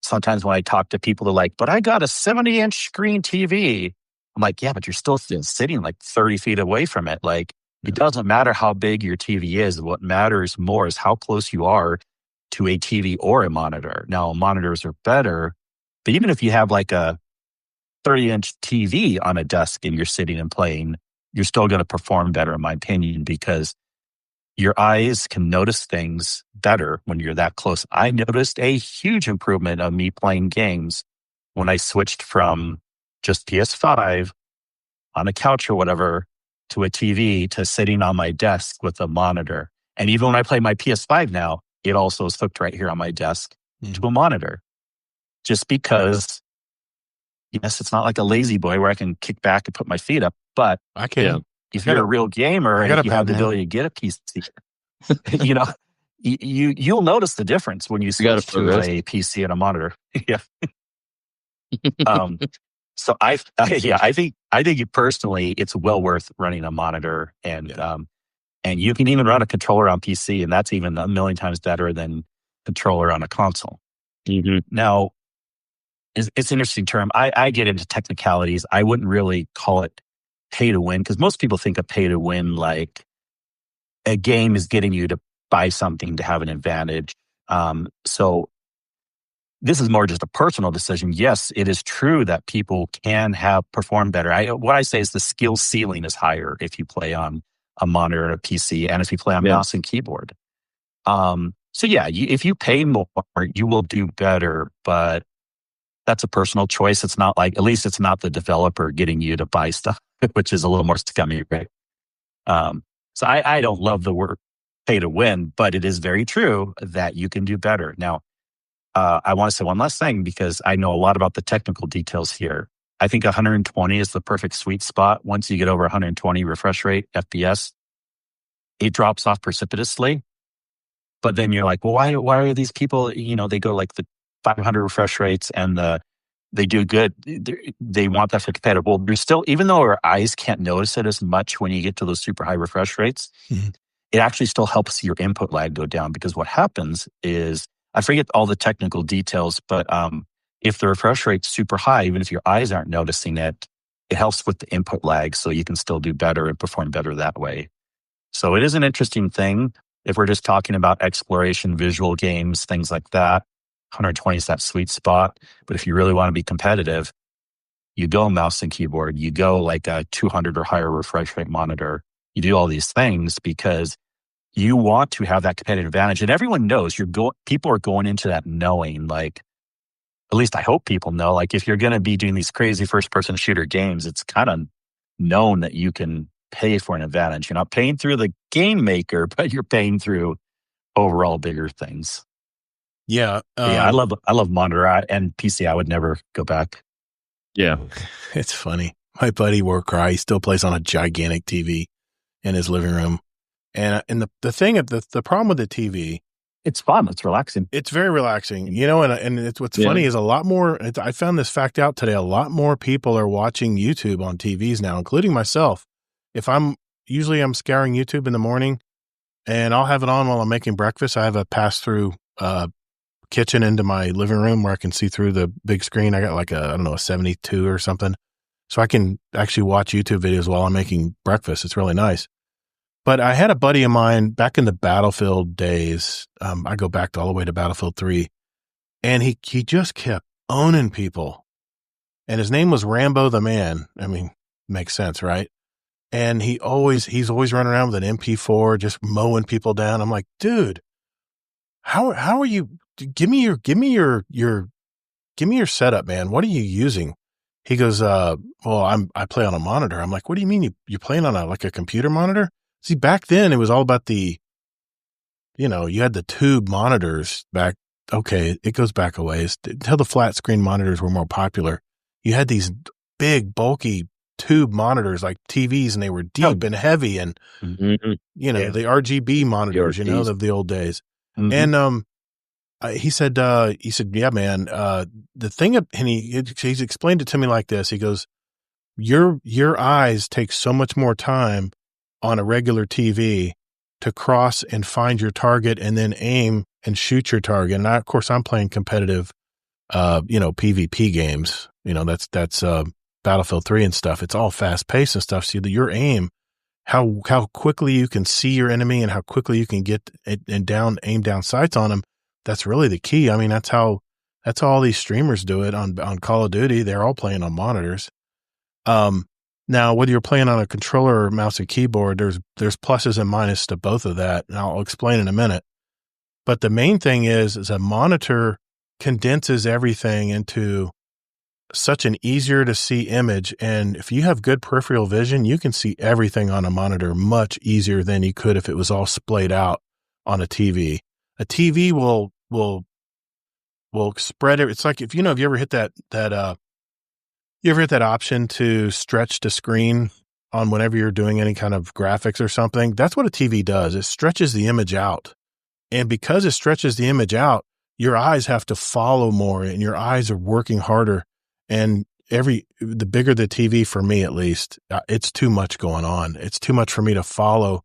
Sometimes when I talk to people, they're like, but I got a 70-inch screen TV. I'm like, yeah, but you're still sitting 30 feet away from it. It doesn't matter how big your TV is. What matters more is how close you are to a TV or a monitor. Now, monitors are better, but even if you have a 30-inch TV on a desk and you're sitting and playing, you're still going to perform better, in my opinion, because your eyes can notice things better when you're that close. I noticed a huge improvement of me playing games when I switched from just PS5 on a couch or whatever to a TV to sitting on my desk with a monitor. And even when I play my PS5 now, it also is hooked right here on my desk to a monitor. Just because, yes, it's not like a lazy boy where I can kick back and put my feet up, but I can. If you're a real gamer and if you have the ability to get a PC, you'll notice the difference when you switch to a PC and a monitor. Yeah. So I think personally, it's well worth running a monitor, and you can even run a controller on PC, and that's even a million times better than controller on a console. Now, it's an interesting term. I get into technicalities. I wouldn't really call it pay to win, because most people think of pay to win like a game is getting you to buy something to have an advantage. So this is more just a personal decision. Yes, it is true that people can perform better. What I say is the skill ceiling is higher if you play on a monitor or a PC, and if you play on mouse and keyboard. So yeah, if you pay more, you will do better, but that's a personal choice. It's not like, at least it's not the developer getting you to buy stuff, which is a little more scummy, right? So I don't love the word pay to win, but it is very true that you can do better. Now, I want to say one last thing, because I know a lot about the technical details here. I think 120 is the perfect sweet spot. Once you get over 120 refresh rate FPS, it drops off precipitously. But then you're like, well, why are these people, they go like the 500 refresh rates and they do good. They want that for competitive. Well, there's still, even though our eyes can't notice it as much when you get to those super high refresh rates, it actually still helps your input lag go down, because what happens is, I forget all the technical details, but if the refresh rate's super high, even if your eyes aren't noticing it, it helps with the input lag, so you can still do better and perform better that way. So it is an interesting thing. If we're just talking about exploration, visual games, things like that, 120 is that sweet spot. But if you really want to be competitive, you go mouse and keyboard, you go like a 200 or higher refresh rate monitor. You do all these things because you want to have that competitive advantage. And everyone knows people are going into that knowing, like, at least I hope people know, like, if you're going to be doing these crazy first person shooter games, it's kind of known that you can pay for an advantage. You're not paying through the game maker, but you're paying through overall bigger things. Yeah. I love monitor and PC. I would never go back. Yeah. It's funny. My buddy Warcry, he still plays on a gigantic TV in his living room. And the problem with the TV, it's fun. It's relaxing. It's very relaxing, and it's what's funny is a lot more. I found this fact out today. A lot more people are watching YouTube on TVs now, including myself. If I'm scouring YouTube in the morning, and I'll have it on while I'm making breakfast. I have a pass through kitchen into my living room where I can see through the big screen. I got like a 72 or something, so I can actually watch YouTube videos while I'm making breakfast. It's really nice. But I had a buddy of mine back in the Battlefield days. I go back all the way to Battlefield 3, and he just kept owning people. And his name was Rambo the Man. I mean, makes sense, right? And he's always running around with an MP4, just mowing people down. I'm like, dude, how are you? Give me your setup, man. What are you using? He goes, well, I play on a monitor. I'm like, what do you mean you're playing on a computer monitor? See, back then it was all about you had the tube monitors back. Okay, it goes back a ways until the flat screen monitors were more popular. You had these big, bulky tube monitors like TVs, and they were deep and heavy, and the RGB monitors, of the old days. And he said, yeah, man. The thing, and he's explained it to me like this. He goes, your eyes take so much more time on a regular TV to cross and find your target and then aim and shoot your target. And of course, I'm playing competitive, PvP games. That's Battlefield 3 and stuff. It's all fast paced and stuff. So that your aim, how quickly you can see your enemy and how quickly you can get it and aim down sights on them. That's really the key. I mean, that's how all these streamers do it on Call of Duty. They're all playing on monitors. Now, whether you're playing on a controller or mouse and keyboard, there's pluses and minuses to both of that, and I'll explain in a minute. But the main thing is a monitor condenses everything into such an easier to see image, and if you have good peripheral vision, you can see everything on a monitor much easier than you could if it was all splayed out on a TV. A TV will spread it. It's like if you ever hit that you ever hit that option to stretch the screen on whenever you're doing any kind of graphics or something? That's what a TV does. It stretches the image out. And because it stretches the image out, your eyes have to follow more and your eyes are working harder. And the bigger the TV, for me at least, it's too much going on. It's too much for me to follow.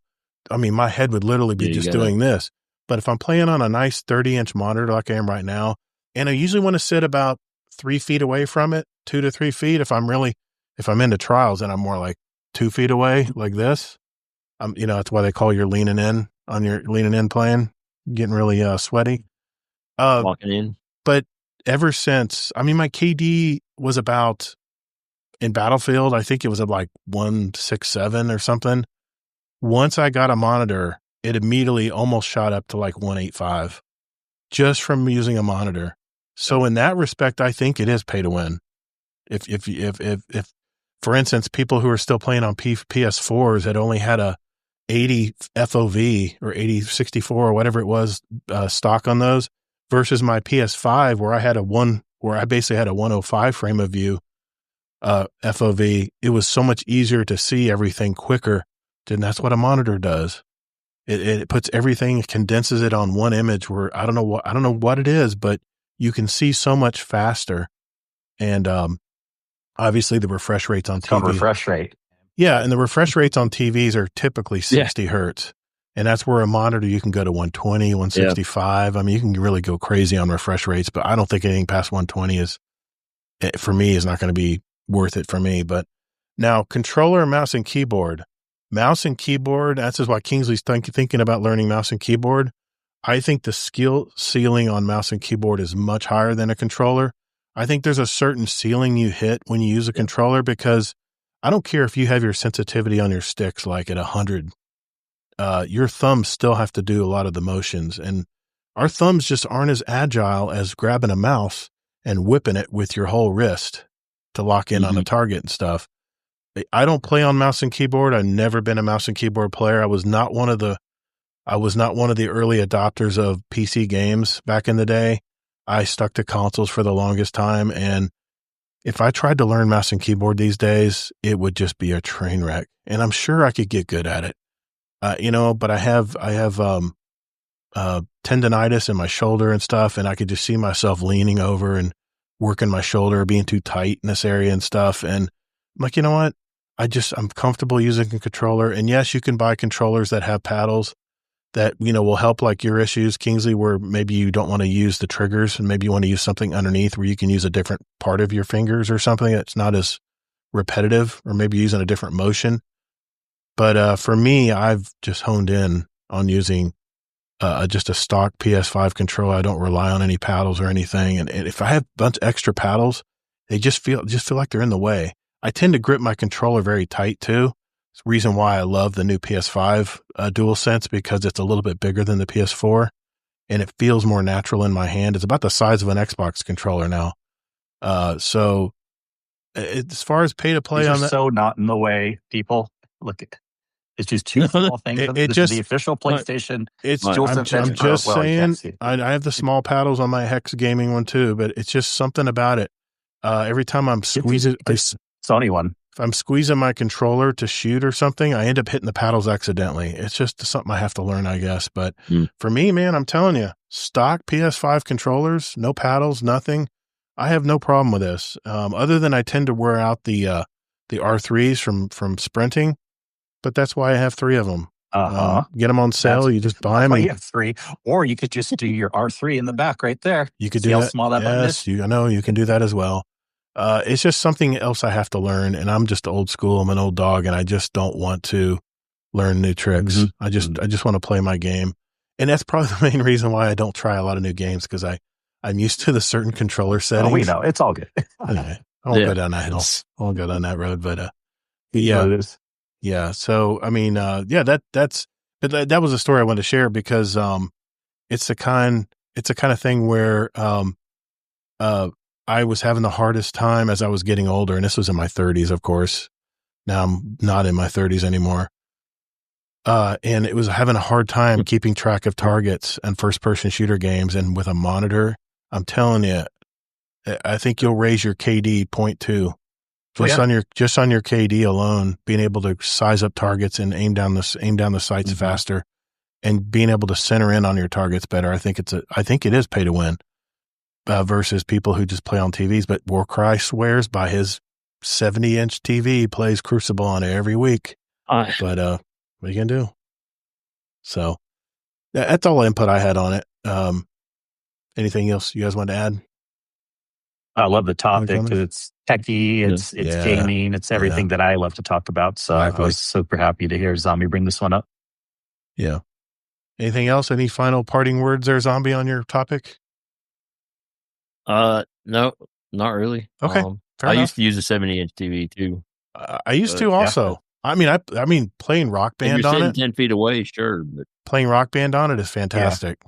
I mean, my head would literally be just doing this. But if I'm playing on a nice 30-inch monitor like I am right now, and I usually want to sit about 3 feet away from it, 2 to 3 feet. If I'm into trials, and I'm more like 2 feet away, like this. That's why they call you leaning in playing, getting really sweaty. Walking in. But ever since, my KD was about, in Battlefield, I think it was at like 167 or something. Once I got a monitor, it immediately almost shot up to like 185 just from using a monitor. So in that respect, I think it is pay to win. If for instance, people who are still playing on PS4s that only had a 80 FOV or 8064 or whatever it was stock on those versus my PS5 where I basically had a 105 frame of view FOV, it was so much easier to see everything quicker. And that's what a monitor does. It puts everything, condenses it on one image where I don't know what it is, but you can see so much faster. And obviously the refresh rates on TV. Refresh rate. Yeah, and the refresh rates on TVs are typically 60 hertz. And that's where a monitor, you can go to 120, 165. You can really go crazy on refresh rates, but I don't think anything past 120 is not going to be worth it for me. But now controller, mouse and keyboard, that's just why Kingsley's thinking about learning mouse and keyboard. I think the skill ceiling on mouse and keyboard is much higher than a controller. I think there's a certain ceiling you hit when you use a controller, because I don't care if you have your sensitivity on your sticks like at 100, your thumbs still have to do a lot of the motions, and our thumbs just aren't as agile as grabbing a mouse and whipping it with your whole wrist to lock in on a target and stuff. I don't play on mouse and keyboard. I've never been a mouse and keyboard player. I was not one of the early adopters of PC games back in the day. I stuck to consoles for the longest time. And if I tried to learn mouse and keyboard these days, it would just be a train wreck. And I'm sure I could get good at it. But I have tendonitis in my shoulder and stuff. And I could just see myself leaning over and working my shoulder, being too tight in this area and stuff. And I'm like, you know what? I'm comfortable using a controller. And yes, you can buy controllers that have paddles that, will help like your issues, Kingsley, where maybe you don't want to use the triggers and maybe you want to use something underneath where you can use a different part of your fingers or something that's not as repetitive, or maybe using a different motion. But for me, I've just honed in on using just a stock PS5 controller. I don't rely on any paddles or anything. And if I have a bunch of extra paddles, they just feel like they're in the way. I tend to grip my controller very tight too. It's the reason why I love the new PS5 DualSense, because it's a little bit bigger than the PS4 and it feels more natural in my hand. It's about the size of an Xbox controller now. So as far as pay to play on that, so not in the way, people. Look at it's just two small things. This is the official PlayStation. I'm just saying, I have the small paddles on my Hex Gaming one too, but it's just something about it. Every time I'm squeezing, Sony one. If I'm squeezing my controller to shoot or something, I end up hitting the paddles accidentally. It's just something I have to learn, I guess. But for me, man, I'm telling you, stock PS5 controllers, no paddles, nothing. I have no problem with this. Other than I tend to wear out the R3s from sprinting, but that's why I have 3 of them. Get them on sale. You just buy them. You have 3, or you could just do your R3 in the back right there. You could do that. Small that yes, I know you can do that as well. It's just something else I have to learn, and I'm just old school. I'm an old dog, and I just don't want to learn new tricks. I just want to play my game, and that's probably the main reason why I don't try a lot of new games, because I'm used to the certain controller settings. Oh, we know it's all good. Anyway, I won't go down that hill. I won't go down that road, but yeah. So I mean, that was a story I wanted to share, because it's the kind of thing where I was having the hardest time as I was getting older, and this was in my 30s, of course. Now I'm not in my 30s anymore. And it was having a hard time keeping track of targets and first-person shooter games. And with a monitor, I'm telling you, I think you'll raise your KD 0.2 just on your KD alone. Being able to size up targets and aim down the sights faster, and being able to center in on your targets better. I think it is pay to win. Versus people who just play on TVs. But Warcry swears by his 70-inch TV, plays Crucible on it every week. But what are you going to do? So that's all the input I had on it. Anything else you guys want to add? I love the topic comments? because it's techie, it's Yeah. gaming, it's everything that I love to talk about. So I Exactly. was super happy to hear Zombie bring this one up. Yeah. Anything else? Any final parting words there, Zombie, on your topic? No, not really. Okay, fair I enough. used to use a 70-inch TV too. I used to also. I mean, playing Rock If Band you're on sitting it. 10 feet away, sure, but Playing Rock Band on it is fantastic.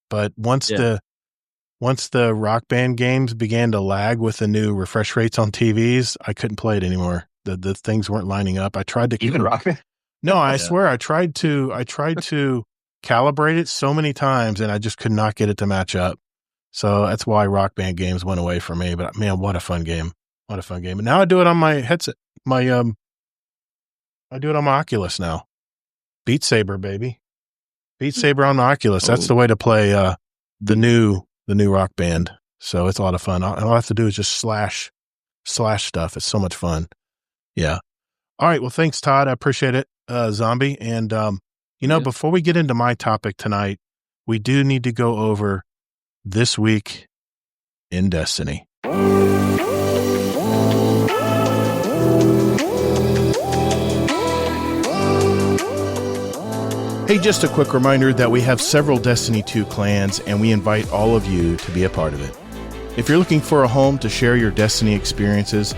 But once the Rock Band games began to lag with the new refresh rates on TVs, I couldn't play it anymore. The things weren't lining up. I tried to Even Rock Band? No, I swear I tried to calibrate it so many times and I just could not get it to match up. So that's why Rock Band games went away from me. But man, what a fun game. What a fun game. And now I do it on my headset. I do it on my Oculus now. Beat Saber, baby. Beat Saber on my Oculus. That's the way to play the new Rock Band. So it's a lot of fun. All I have to do is just slash stuff. It's so much fun. Yeah. All right. Well, thanks, Todd. I appreciate it, Zombie. And before we get into my topic tonight, we do need to go over this week in Destiny. Hey, just a quick reminder that we have several Destiny 2 clans, and we invite all of you to be a part of it. If you're looking for a home to share your Destiny experiences,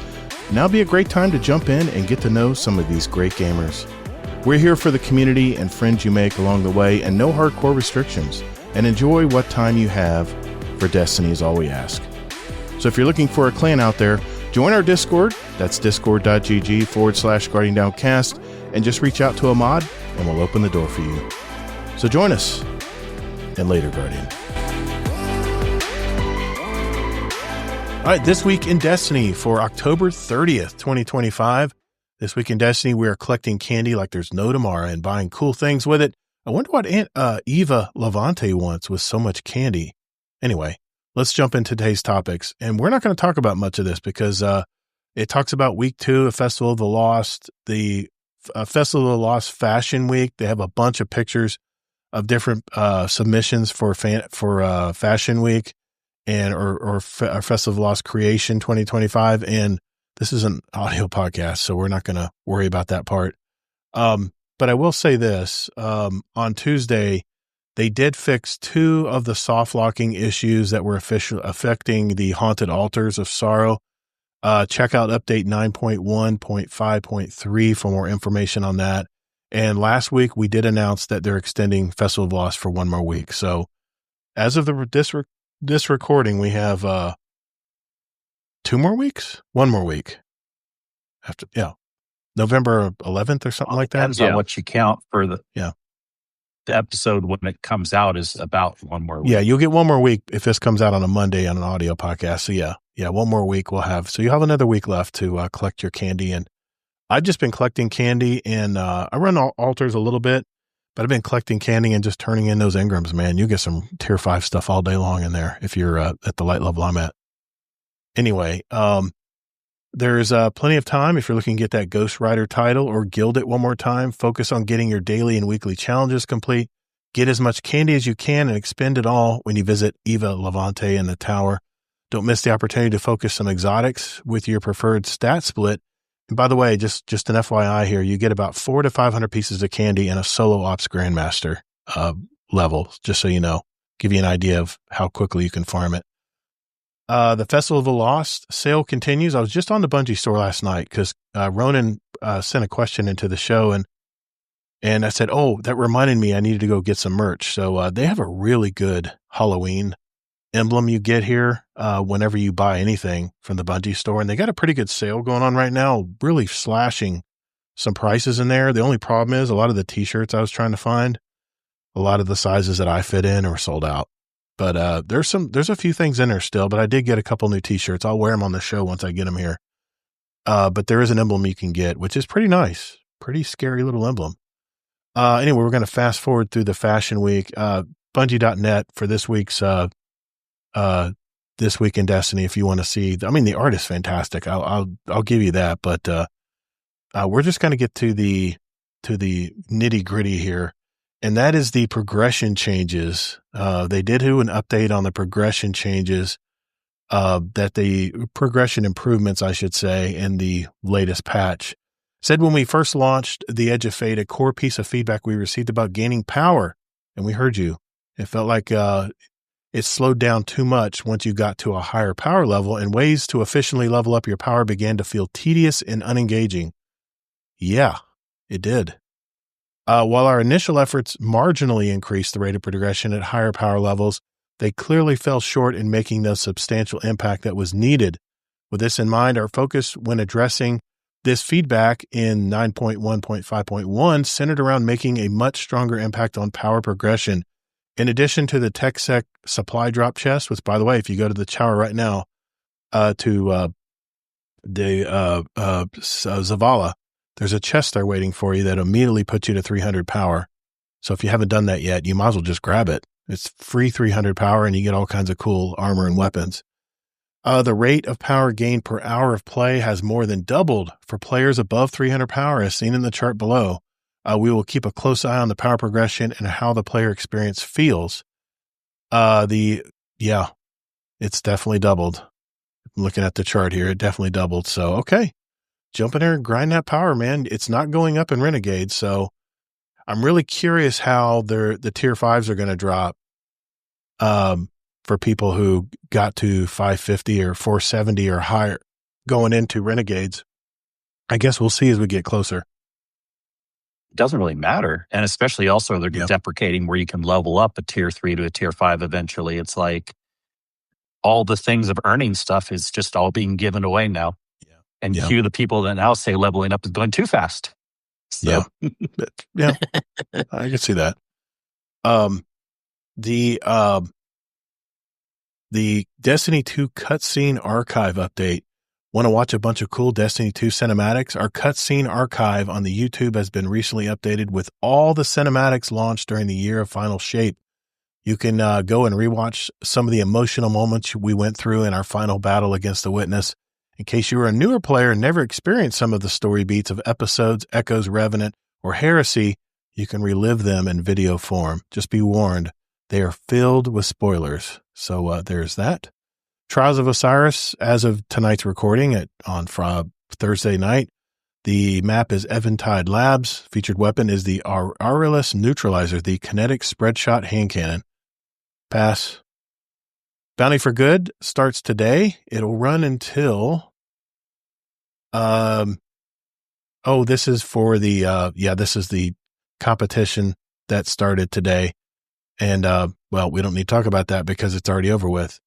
now would be a great time to jump in and get to know some of these great gamers. We're here for the community and friends you make along the way, and no hardcore restrictions. And enjoy what time you have for Destiny is all we ask. So if you're looking for a clan out there, join our Discord. That's discord.gg/GuardianDownCast, and just reach out to a mod and we'll open the door for you. So join us, and later, Guardian. All right, this week in Destiny for October 30th, 2025. This week in Destiny, we are collecting candy like there's no tomorrow and buying cool things with it. I wonder what Aunt Eva Levante wants with so much candy. Anyway, let's jump into today's topics. And we're not going to talk about much of this because it talks about week 2 of Festival of the Lost, the Festival of the Lost Fashion Week. They have a bunch of pictures of different submissions for Fashion Week and or Festival of the Lost Creation 2025. And this is an audio podcast, so we're not going to worry about that part. But I will say this, on Tuesday, they did fix 2 of the soft locking issues that were affecting the Haunted Altars of Sorrow. Check out update 9.1.5.3 for more information on that. And last week, we did announce that they're extending Festival of Lost for 1 more week. So as of this recording, we have 2 more weeks? 1 more week. November 11th or something like that. Depends on what you count for the episode when it comes out is about 1 more week. Yeah, you'll get 1 more week if this comes out on a Monday on an audio podcast. So yeah, 1 more week we'll have. So you'll have another week left to collect your candy. And I've just been collecting candy, and I run altars a little bit, but I've been collecting candy and just turning in those engrams, man. You get some tier 5 stuff all day long in there if you're at the light level I'm at. Anyway, there's plenty of time if you're looking to get that Ghost Rider title or guild it 1 more time. Focus on getting your daily and weekly challenges complete. Get as much candy as you can and expend it all when you visit Eva Levante in the tower. Don't miss the opportunity to focus some exotics with your preferred stat split. And by the way, just an FYI here, you get about 400 to 500 pieces of candy in a solo ops grandmaster level, just so you know. Give you an idea of how quickly you can farm it. The Festival of the Lost sale continues. I was just on the Bungie store last night because Ronan sent a question into the show, and I said, oh, that reminded me I needed to go get some merch. So they have a really good Halloween emblem you get here whenever you buy anything from the Bungie store, and they got a pretty good sale going on right now, really slashing some prices in there. The only problem is a lot of the t-shirts I was trying to find, a lot of the sizes that I fit in are sold out. But there's a few things in there still, but I did get a couple new t-shirts. I'll wear them on the show once I get them here. But there is an emblem you can get, which is pretty nice. Pretty scary little emblem. Anyway, we're going to fast forward through the Fashion Week. Bungie.net for this week's This Week in Destiny, if you want to see. I mean, the art is fantastic. I'll give you that. But we're just going to get to the nitty gritty here. And that is the progression changes. They did do an update on the progression changes that the progression improvements, I should say, in the latest patch. Said when we first launched the Edge of Fate, a core piece of feedback we received about gaining power, and we heard you. It felt like it slowed down too much once you got to a higher power level, and ways to efficiently level up your power began to feel tedious and unengaging. Yeah, it did. While our initial efforts marginally increased the rate of progression at higher power levels, they clearly fell short in making the substantial impact that was needed. With this in mind, our focus when addressing this feedback in 9.1.5.1 centered around making a much stronger impact on power progression. In addition to the TechSec supply drop chest, which, by the way, if you go to the tower right now to the Zavala, there's a chest there waiting for you that immediately puts you to 300 power. So if you haven't done that yet, you might as well just grab it. It's free 300 power, and you get all kinds of cool armor and weapons. The rate of power gained per hour of play has more than doubled for players above 300 power, as seen in the chart below. We will keep a close eye on the power progression and how the player experience feels. It's definitely doubled. I'm looking at the chart here, it definitely doubled. So, okay, jump in there and grind that power, man. It's not going up in Renegade, so I'm really curious how the tier 5s are going to drop for people who got to 550 or 470 or higher going into Renegades. I guess we'll see as we get closer. It doesn't really matter. And especially also they're deprecating where you can level up a tier 3 to a tier 5 eventually. It's like all the things of earning stuff is just all being given away now. Yeah. And cue the people that now say leveling up is going too fast. So. Yeah. I can see that. The Destiny 2 cutscene archive update. Want to watch a bunch of cool Destiny 2 cinematics? Our cutscene archive on the YouTube has been recently updated with all the cinematics launched during the year of Final Shape. You can go and rewatch some of the emotional moments we went through in our final battle against the Witness. In case you were a newer player and never experienced some of the story beats of episodes, Echoes, Revenant, or Heresy, you can relive them in video form. Just be warned, they are filled with spoilers. So there's that. Trials of Osiris, as of tonight's recording on Thursday night, the map is Eventide Labs. Featured weapon is the Aurelus Neutralizer, the kinetic spread shot hand cannon. Pass. Bounty for Good starts today. It'll run until this is for the this is the competition that started today. And we don't need to talk about that because it's already over with.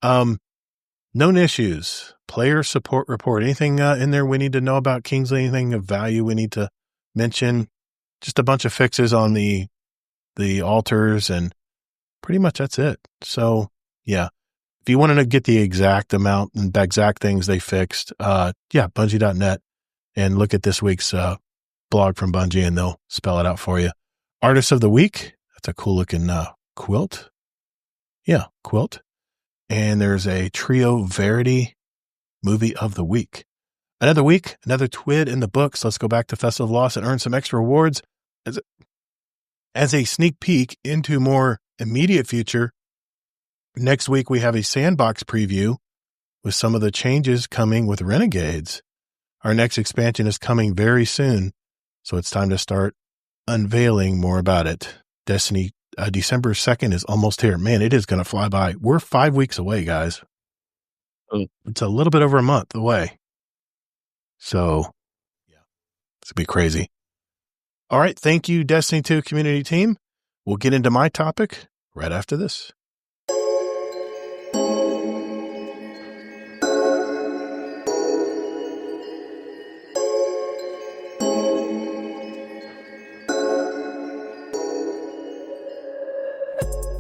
Known issues, player support report. Anything in there we need to know about Kingsley? Anything of value we need to mention? Just a bunch of fixes on the altars, and pretty much that's it. So yeah, if you wanted to get the exact amount and the exact things they fixed, Bungie.net, and look at this week's blog from Bungie, and they'll spell it out for you. Artist of the Week. That's a cool looking quilt. Yeah, quilt. And there's a Trio Verity Movie of the Week. Another week, another TWID in the books. Let's go back to Festival of Loss and earn some extra rewards. As a sneak peek into more immediate future, next week we have a sandbox preview with some of the changes coming with Renegades. Our next expansion is coming very soon, so it's time to start unveiling more about it. Destiny December 2nd is almost here. Man, it is going to fly by. We're 5 weeks away, guys. It's a little bit over a month away. So, yeah, it's going to be crazy. All right. Thank you, Destiny 2 community team. We'll get into my topic right after this.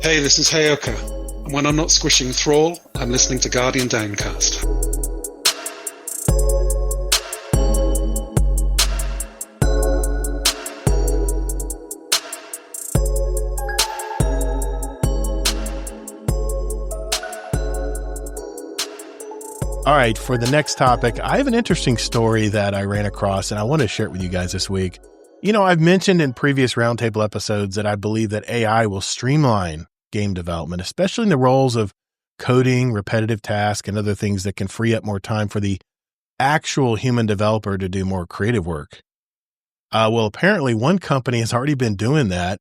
Hey, this is Heyoka, and when I'm not squishing Thrall, I'm listening to Guardian Downcast. All right, for the next topic, I have an interesting story that I ran across, and I want to share it with you guys this week. You know, I've mentioned in previous Roundtable episodes that I believe that AI will streamline game development, especially in the roles of coding, repetitive tasks, and other things that can free up more time for the actual human developer to do more creative work. Well, apparently one company has already been doing that.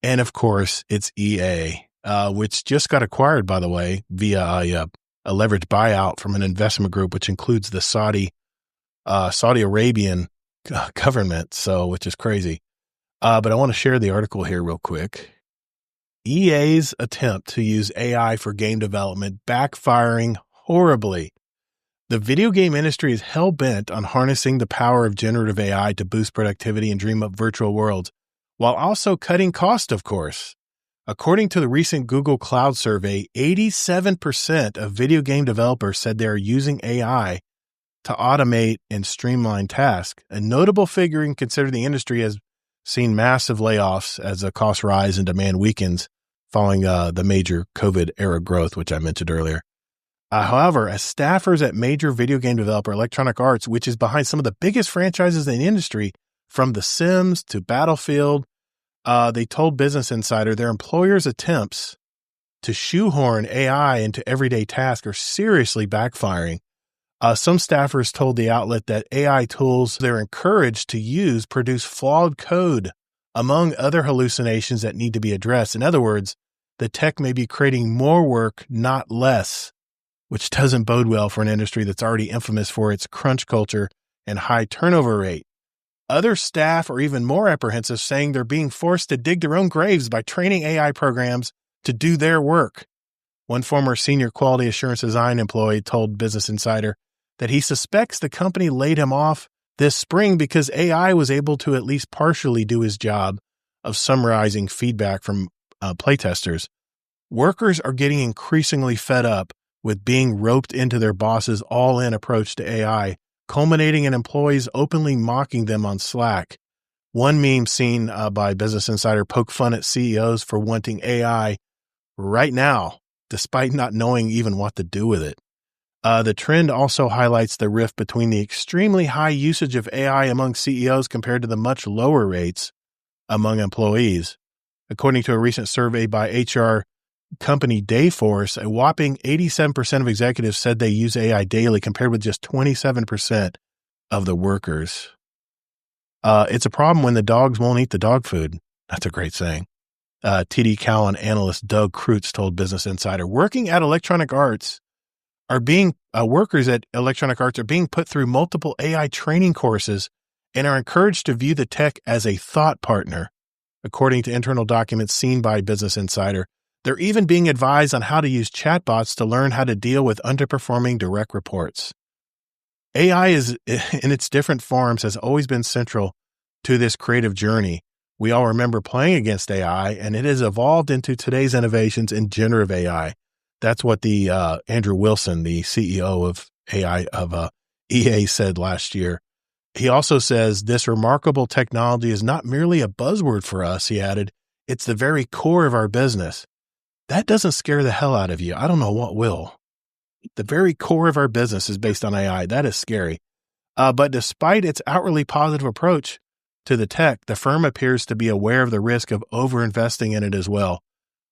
And of course, it's EA, which just got acquired, by the way, via a leveraged buyout from an investment group, which includes the Saudi Arabian government. So, which is crazy. But I want to share the article here real quick. EA's attempt to use AI for game development backfiring horribly. The video game industry is hell-bent on harnessing the power of generative AI to boost productivity and dream up virtual worlds, while also cutting cost, of course. According to the recent Google Cloud survey, 87% of video game developers said they are using AI to automate and streamline tasks, a notable figure in considering the industry has seen massive layoffs as the costs rise and demand weakens following the major COVID-era growth, which I mentioned earlier. However, as staffers at major video game developer Electronic Arts, which is behind some of the biggest franchises in the industry, from The Sims to Battlefield, they told Business Insider their employers' attempts to shoehorn AI into everyday tasks are seriously backfiring. Some staffers told the outlet that AI tools they're encouraged to use produce flawed code, among other hallucinations that need to be addressed. In other words, the tech may be creating more work, not less, which doesn't bode well for an industry that's already infamous for its crunch culture and high turnover rate. Other staff are even more apprehensive, saying they're being forced to dig their own graves by training AI programs to do their work. One former senior quality assurance design employee told Business Insider that he suspects the company laid him off this spring because AI was able to at least partially do his job of summarizing feedback from playtesters. Workers are getting increasingly fed up with being roped into their boss's all-in approach to AI, culminating in employees openly mocking them on Slack. One meme seen by Business Insider poked fun at CEOs for wanting AI right now, despite not knowing even what to do with it. The trend also highlights the rift between the extremely high usage of AI among CEOs compared to the much lower rates among employees. According to a recent survey by HR company Dayforce, a whopping 87% of executives said they use AI daily, compared with just 27% of the workers. It's a problem when the dogs won't eat the dog food. That's a great saying. TD Cowen analyst Doug Kreutz told Business Insider, workers at Electronic Arts are being put through multiple AI training courses and are encouraged to view the tech as a thought partner. According to internal documents seen by Business Insider, they're even being advised on how to use chatbots to learn how to deal with underperforming direct reports. AI is, in its different forms, has always been central to this creative journey. We all remember playing against AI, and it has evolved into today's innovations in generative AI. That's what the Andrew Wilson, the CEO of AI of EA, said last year. He also says this remarkable technology is not merely a buzzword for us, he added. It's the very core of our business. That doesn't scare the hell out of you. I don't know what will. The very core of our business is based on AI. That is scary. But despite its outwardly positive approach to the tech, the firm appears to be aware of the risk of overinvesting in it as well.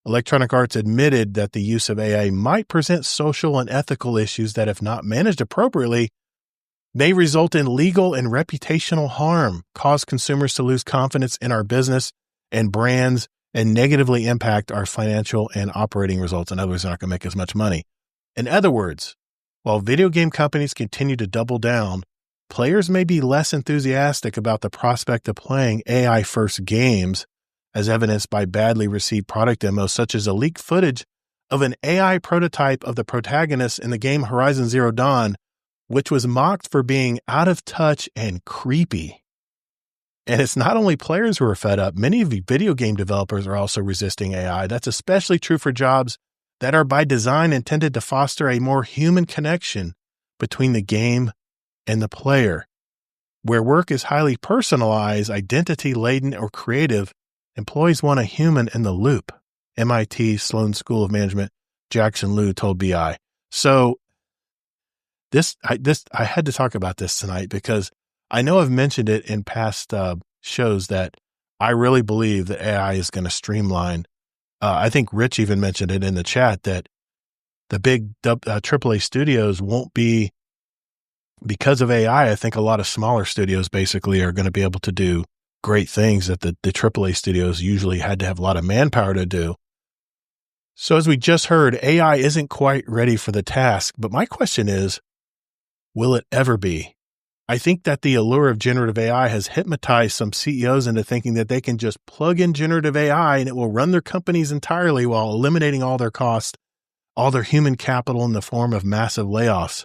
Electronic Arts admitted that the use of AI might present social and ethical issues that, if not managed appropriately, may result in legal and reputational harm, cause consumers to lose confidence in our business and brands, and negatively impact our financial and operating results. In other words, they're not going to make as much money. In other words, while video game companies continue to double down, players may be less enthusiastic about the prospect of playing AI-first games, as evidenced by badly received product demos, such as a leaked footage of an AI prototype of the protagonist in the game Horizon Zero Dawn, which was mocked for being out of touch and creepy. And it's not only players who are fed up. Many of the video game developers are also resisting AI. That's especially true for jobs that are by design intended to foster a more human connection between the game and the player. Where work is highly personalized, identity-laden, or creative, employees want a human in the loop. MIT Sloan School of Management, Jackson Liu told BI. So I had to talk about this tonight because I know I've mentioned it in past shows that I really believe that AI is going to streamline. I think Rich even mentioned it in the chat that the big AAA studios won't be, because of AI, I think a lot of smaller studios basically are going to be able to do great things that the AAA studios usually had to have a lot of manpower to do. So as we just heard, AI isn't quite ready for the task, but my question is, will it ever be? I think that the allure of generative AI has hypnotized some CEOs into thinking that they can just plug in generative AI and it will run their companies entirely while eliminating all their costs, all their human capital in the form of massive layoffs.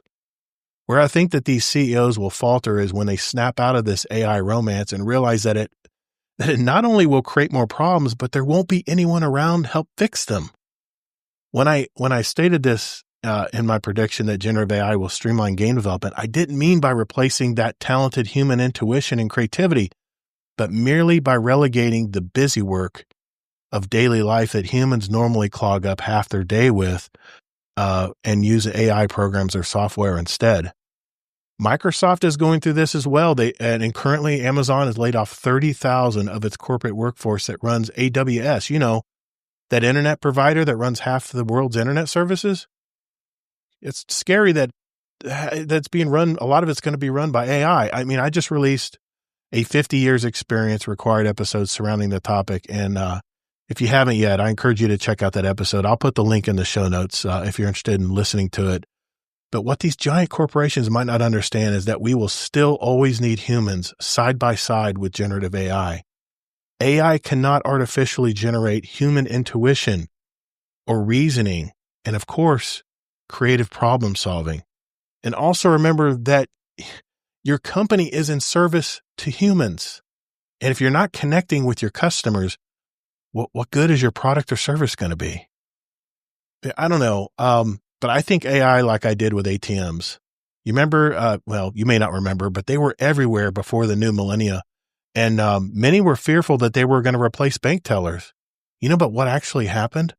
Where I think that these CEOs will falter is when they snap out of this AI romance and realize that it not only will create more problems, but there won't be anyone around to help fix them. When I stated this in my prediction that generative AI will streamline game development, I didn't mean by replacing that talented human intuition and creativity, but merely by relegating the busy work of daily life that humans normally clog up half their day with and use AI programs or software instead. Microsoft is going through this as well. And currently Amazon has laid off 30,000 of its corporate workforce that runs AWS. You know, that internet provider that runs half of the world's internet services. It's scary that that's being run. A lot of it's going to be run by AI. I mean, I just released a 50 years experience required episode surrounding the topic. And if you haven't yet, I encourage you to check out that episode. I'll put the link in the show notes if you're interested in listening to it. But what these giant corporations might not understand is that we will still always need humans side by side with generative AI. AI cannot artificially generate human intuition or reasoning, and of course, creative problem solving. And also remember that your company is in service to humans. And if you're not connecting with your customers, what good is your product or service going to be? I don't know. But I think AI, like I did with ATMs, you remember, well, you may not remember, but they were everywhere before the new millennia. And many were fearful that they were going to replace bank tellers. You know, but what actually happened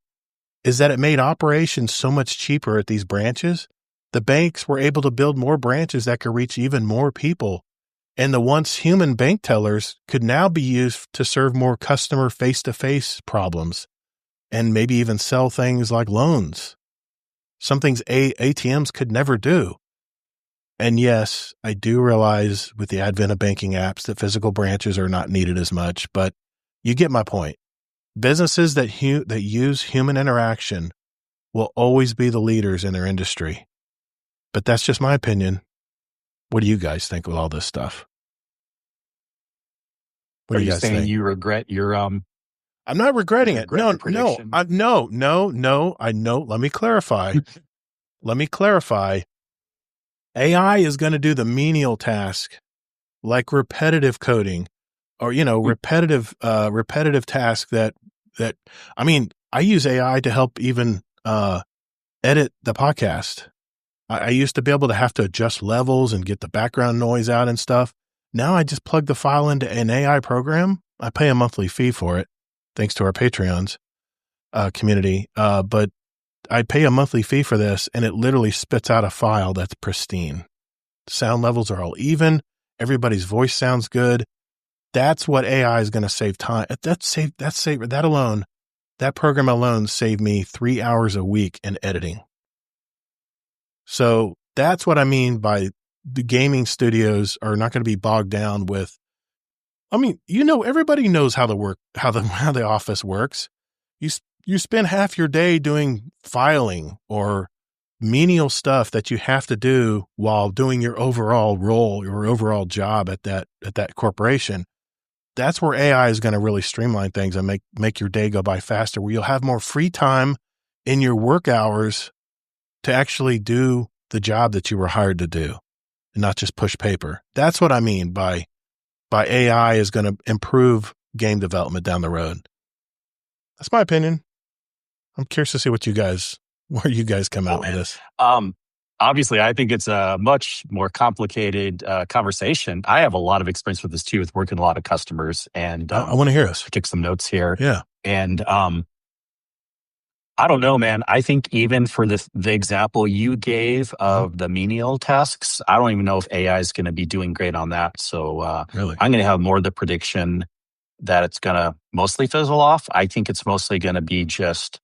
is that it made operations so much cheaper at these branches. The banks were able to build more branches that could reach even more people. And the once human bank tellers could now be used to serve more customer face-to-face problems and maybe even sell things like loans. Some things ATMs could never do. And yes, I do realize with the advent of banking apps that physical branches are not needed as much, but you get my point. Businesses that use human interaction will always be the leaders in their industry. But that's just my opinion. What do you guys think of all this stuff? What Are do you you guys saying think? you regret your I'm not regretting it. regret No, your prediction? no. I know. Let me clarify. AI is going to do the menial task, like repetitive coding, or repetitive task that I mean, I use AI to help even edit the podcast. I used to be able to have to adjust levels and get the background noise out and stuff. Now I just plug the file into an AI program. I pay a monthly fee for it, thanks to our Patreons community. But I pay a monthly fee for this, and it literally spits out a file that's pristine. Sound levels are all even. Everybody's voice sounds good. That's what AI is going to save time. That program alone saved me 3 hours a week in editing. So that's what I mean by the gaming studios are not going to be bogged down with. I mean, everybody knows how the office works. You spend half your day doing filing or menial stuff that you have to do while doing your overall role, your overall job at that corporation. That's where AI is going to really streamline things and make your day go by faster, where you'll have more free time in your work hours to actually do the job that you were hired to do and not just push paper. That's what I mean by AI is going to improve game development down the road. That's my opinion. I'm curious to see where you guys come out with this. Obviously, I think it's a much more complicated conversation. I have a lot of experience with this too, with working with a lot of customers, and I want to hear this. I took some notes here. Yeah, and I don't know, man. I think even for the example you gave of the menial tasks, I don't even know if AI is going to be doing great on that. So really, I'm going to have more of the prediction that it's going to mostly fizzle off. I think it's mostly going to be just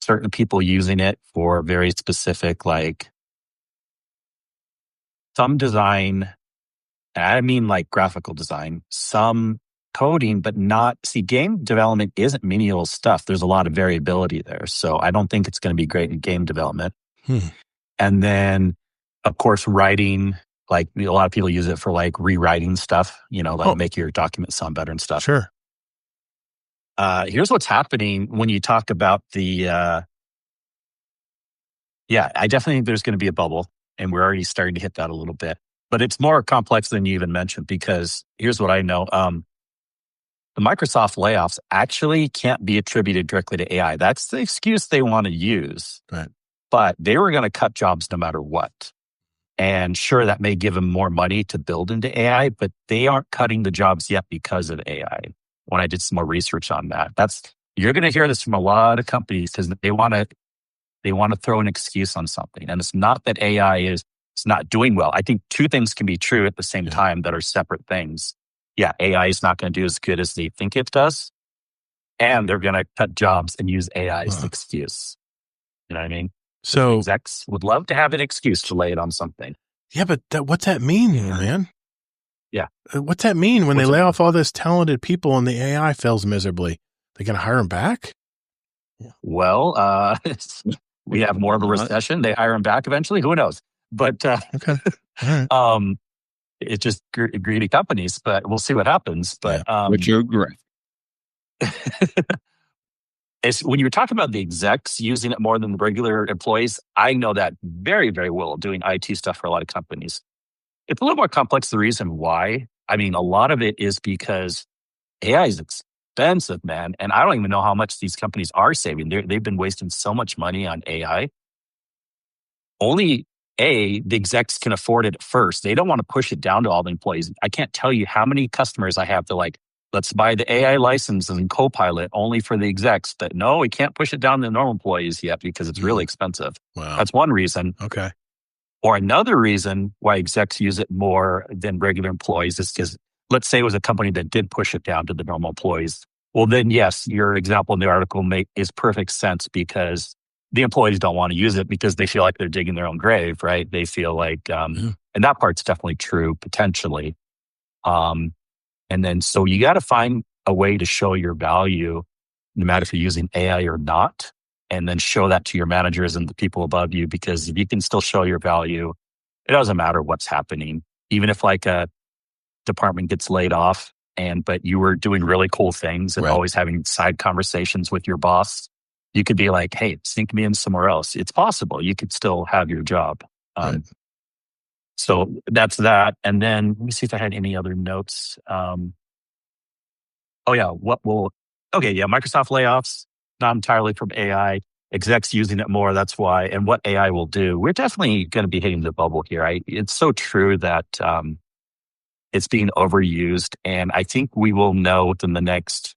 certain people using it for very specific, like some design. I mean, like graphical design, some coding, but not. See, game development isn't menial stuff. There's a lot of variability there. So I don't think it's going to be great in game development. And then, of course, writing, like a lot of people use it for like rewriting stuff, like make your document sound better and stuff. Sure. Here's what's happening when you talk about the, I definitely think there's going to be a bubble, and we're already starting to hit that a little bit. But it's more complex than you even mentioned, because here's what I know. The Microsoft layoffs actually can't be attributed directly to AI. That's the excuse they want to use. Right. But they were going to cut jobs no matter what. And sure, that may give them more money to build into AI, but they aren't cutting the jobs yet because of AI. When I did some more research on that, you're going to hear this from a lot of companies, because they want to throw an excuse on something. And it's not that AI is not doing well. I think two things can be true at the same time that are separate things. Yeah, AI is not going to do as good as they think it does. And they're going to cut jobs and use AI as an excuse. You know what I mean? So execs would love to have an excuse to lay it on something. Yeah, but what's that mean, man? Yeah. What's that mean when they lay off all this talented people and the AI fails miserably? They going to hire them back? Well, we have more of a recession. They hire them back eventually. Who knows? But okay. All right. It's just greedy companies, but we'll see what happens. But which you're correct. When you were talking about the execs using it more than the regular employees, I know that very, very well, doing IT stuff for a lot of companies. It's a little more complex, the reason why. I mean, a lot of it is because AI is expensive, man. And I don't even know how much these companies are saving. They've been wasting so much money on AI. Only the execs can afford it first. They don't want to push it down to all the employees. I can't tell you how many customers I have to let's buy the AI license and Copilot only for the execs. But no, we can't push it down to the normal employees yet because it's really expensive. Wow. That's one reason. Okay. Or another reason why execs use it more than regular employees is because, let's say it was a company that did push it down to the normal employees. Well, then yes, your example in the article is perfect sense, because the employees don't want to use it because they feel like they're digging their own grave, right? They feel like, and that part's definitely true potentially. And then, so you got to find a way to show your value, no matter if you're using AI or not, and then show that to your managers and the people above you, because if you can still show your value, it doesn't matter what's happening. Even if like a department gets laid off, but you were doing really cool things and always having side conversations with your boss, you could be like, hey, sink me in somewhere else. It's possible. You could still have your job. So that's that. And then let me see if I had any other notes. Microsoft layoffs, not entirely from AI. Execs using it more, that's why. And what AI will do. We're definitely going to be hitting the bubble here. It's so true that it's being overused. And I think we will know within the next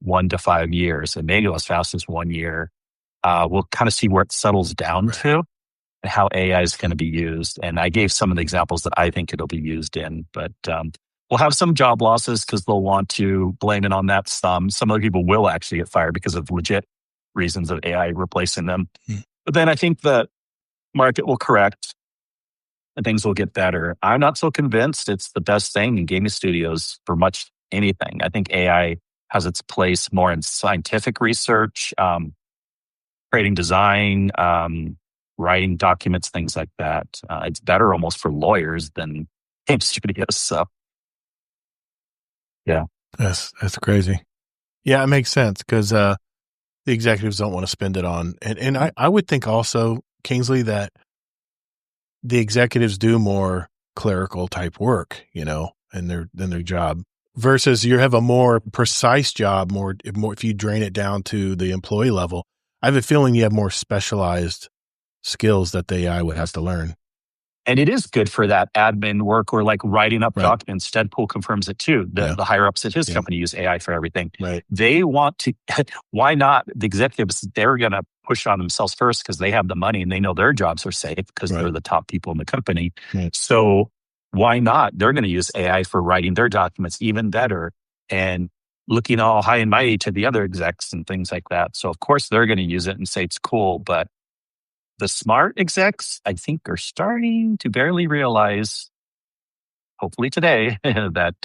1 to 5 years, and maybe as fast as 1 year, we'll kind of see where it settles down to and how AI is going to be used. And I gave some of the examples that I think it'll be used in, but we'll have some job losses because they'll want to blame it on that. Some other people will actually get fired because of legit reasons of AI replacing them. But then I think the market will correct and things will get better. I'm not so convinced it's the best thing in gaming studios for much anything. I think AI has its place more in scientific research, creating design, writing documents, things like that. It's better almost for lawyers than game studios. So, yeah. That's crazy. Yeah, it makes sense because the executives don't want to spend it on. And I would think also, Kingsley, that the executives do more clerical type work, in their job. Versus you have a more precise job, more if you drain it down to the employee level. I have a feeling you have more specialized skills that the AI would have to learn. And it is good for that admin work or like writing up documents. Deadpool confirms it too. The higher ups at his company use AI for everything. Right. They want to, why not? The executives, they're going to push on themselves first because they have the money and they know their jobs are safe because they're the top people in the company. Right. So why not? They're going to use AI for writing their documents even better. And looking all high and mighty to the other execs and things like that. So of course they're going to use it and say it's cool, but the smart execs, I think, are starting to barely realize, hopefully today, that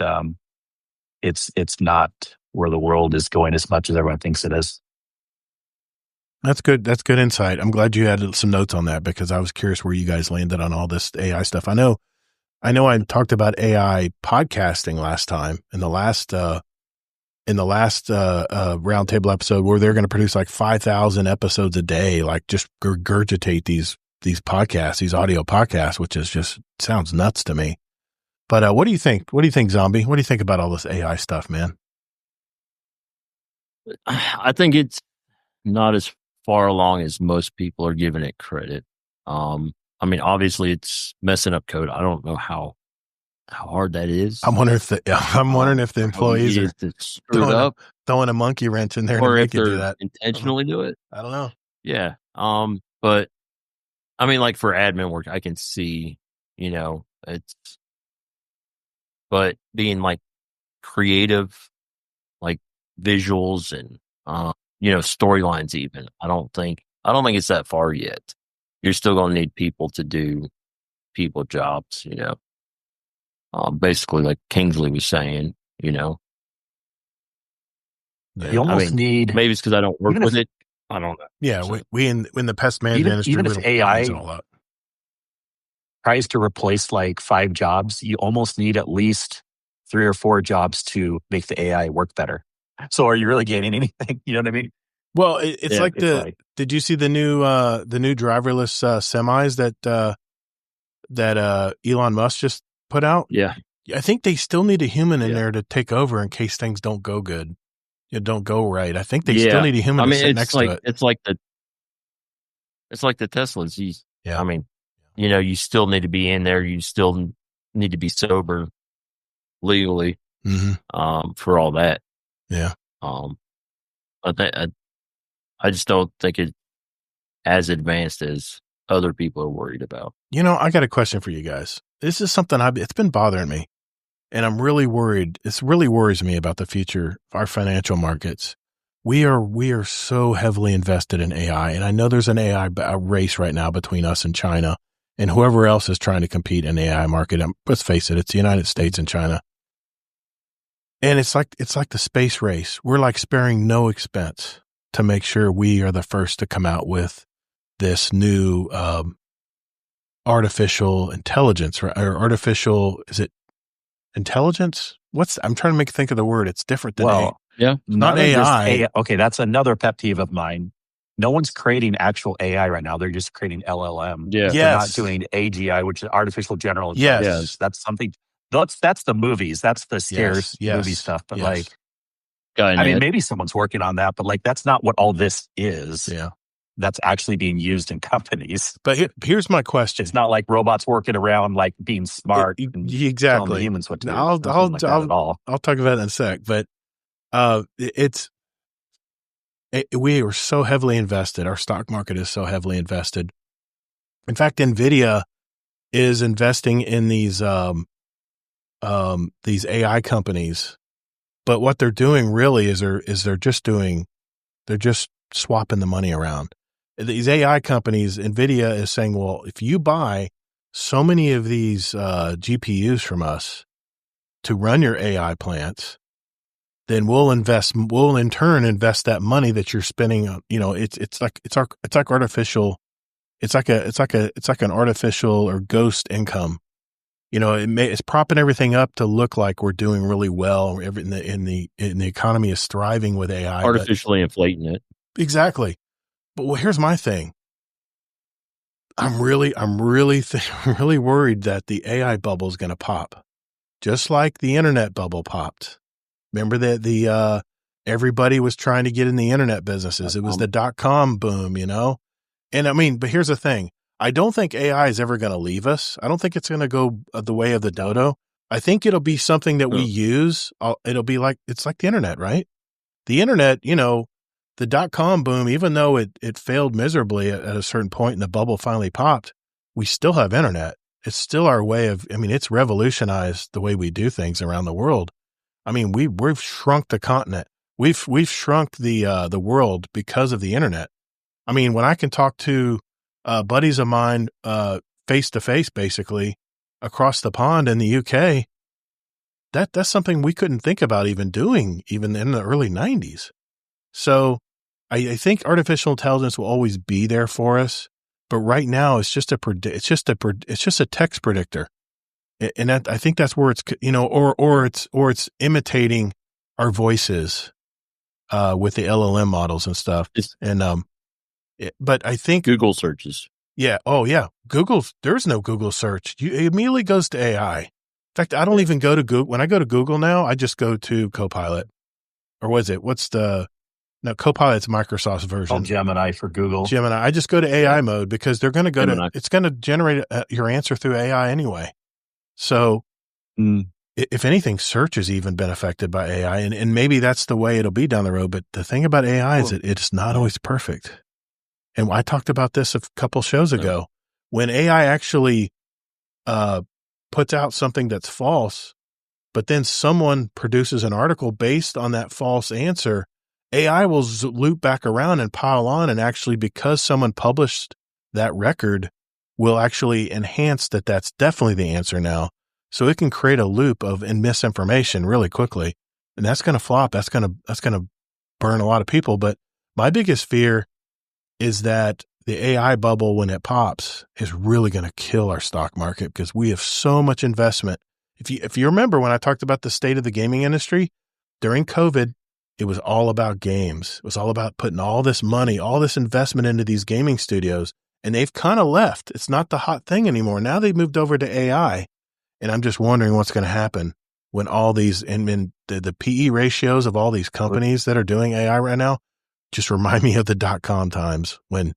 it's not where the world is going as much as everyone thinks it is. That's good. That's good insight. I'm glad you had some notes on that because I was curious where you guys landed on all this AI stuff. I know I talked about AI podcasting last time in the last roundtable episode where they're going to produce like 5,000 episodes a day, like just regurgitate these podcasts, these audio podcasts, which is just sounds nuts to me. But what do you think? What do you think, Zombie? What do you think about all this AI stuff, man? I think it's not as far along as most people are giving it credit. I mean, obviously it's messing up code. I don't know how hard that is. I'm wondering if the employees are throwing a monkey wrench in there or to if make it do they're that. intentionally do it. I don't know. Yeah. But I mean, like for admin work, I can see, but being like creative, like visuals and, storylines even, I don't think it's that far yet. You're still going to need people to do people jobs, basically like Kingsley was saying, You almost need, maybe it's because I don't work with it. I don't know. Yeah. So, we in the pest management industry, even if AI tries to replace like 5 jobs, you almost need at least 3 or 4 jobs to make the AI work better. So are you really gaining anything? You know what I mean? Well, it's did you see the new driverless semis that Elon Musk just put out? Yeah. I think they still need a human in there to take over in case things don't go good. Don't go right. I think they still need a human to sit next to it. It's like the Teslas. I mean, you still need to be in there. You still need to be sober legally for all that. Yeah. I just don't think it's as advanced as other people are worried about. I got a question for you guys. This is something it's been bothering me, and I'm really worried. It really worries me about the future of our financial markets. We are so heavily invested in AI, and I know there's an AI race right now between us and China and whoever else is trying to compete in the AI market. Let's face it, it's the United States and China. And it's like the space race. We're like sparing no expense to make sure we are the first to come out with this new artificial intelligence, or artificial, is it intelligence? I'm trying to think of the word. It's different than not AI. Okay, that's another pet peeve of mine. No one's creating actual AI right now. They're just creating LLM. Yeah. They're not doing AGI, which is artificial general intelligence. Yes. That's something. That's the movies. That's the scarce movie stuff. But maybe someone's working on that, but like that's not what all this is. Yeah. That's actually being used in companies. But here's my question. It's not like robots working around like being smart. Exactly. Telling the humans what to do. I'll talk about that in a sec. But we are so heavily invested. Our stock market is so heavily invested. In fact, NVIDIA is investing in these AI companies, but what they're doing really is they're just swapping the money around. These AI companies, NVIDIA is saying, well, if you buy so many of these GPUs from us to run your AI plants, then we'll in turn invest that money that you're spending on, it's like artificial. It's like an artificial or ghost income. It's propping everything up to look like we're doing really well. In the economy is thriving with AI, artificially inflating it. Exactly. But here's my thing. I'm really worried that the AI bubble is going to pop, just like the internet bubble popped. Remember that everybody was trying to get in the internet businesses. It was the .com boom, And I mean, but here's the thing. I don't think AI is ever going to leave us. I don't think it's going to go the way of the dodo. I think it'll be something that we use. It'll be it's like the internet, right? The internet, the .com boom, even though it failed miserably at a certain point and the bubble finally popped, we still have internet. It's still our way of, it's revolutionized the way we do things around the world. I mean, we've shrunk the continent. We've shrunk the world because of the internet. I mean, when I can talk to buddies of mine face to face, basically across the pond in the UK, that's something we couldn't think about even doing even in the early 90s. So I think artificial intelligence will always be there for us, but right now it's just a text predictor, and I think that's where it's, you know, or it's imitating our voices with the LLM models and stuff. But I think Google searches. Yeah. Oh, yeah. There's no Google search. It immediately goes to AI. In fact, I don't even go to Google. When I go to Google now, I just go to Copilot. Or Copilot's Microsoft's version. Called Gemini for Google. Gemini. I just go to AI mode because they're going to it's going to generate your answer through AI anyway. So if anything, search has even been affected by AI, and maybe that's the way it'll be down the road. But the thing about AI is that it's not always perfect. And I talked about this a couple shows ago. When AI actually puts out something that's false, but then someone produces an article based on that false answer, AI will loop back around and pile on, and actually, because someone published that record, will actually enhance that that's definitely the answer now. So it can create a loop of misinformation really quickly, and that's going to flop. That's going to burn a lot of people. But my biggest fear is that the AI bubble, when it pops, is really going to kill our stock market because we have so much investment. If you remember when I talked about the state of the gaming industry during COVID, it was all about games. It was all about putting all this money, all this investment into these gaming studios, and they've kind of left. It's not the hot thing anymore. Now they've moved over to AI, and I'm just wondering what's going to happen when all these, and the PE ratios of all these companies that are doing AI right now just remind me of the .com times when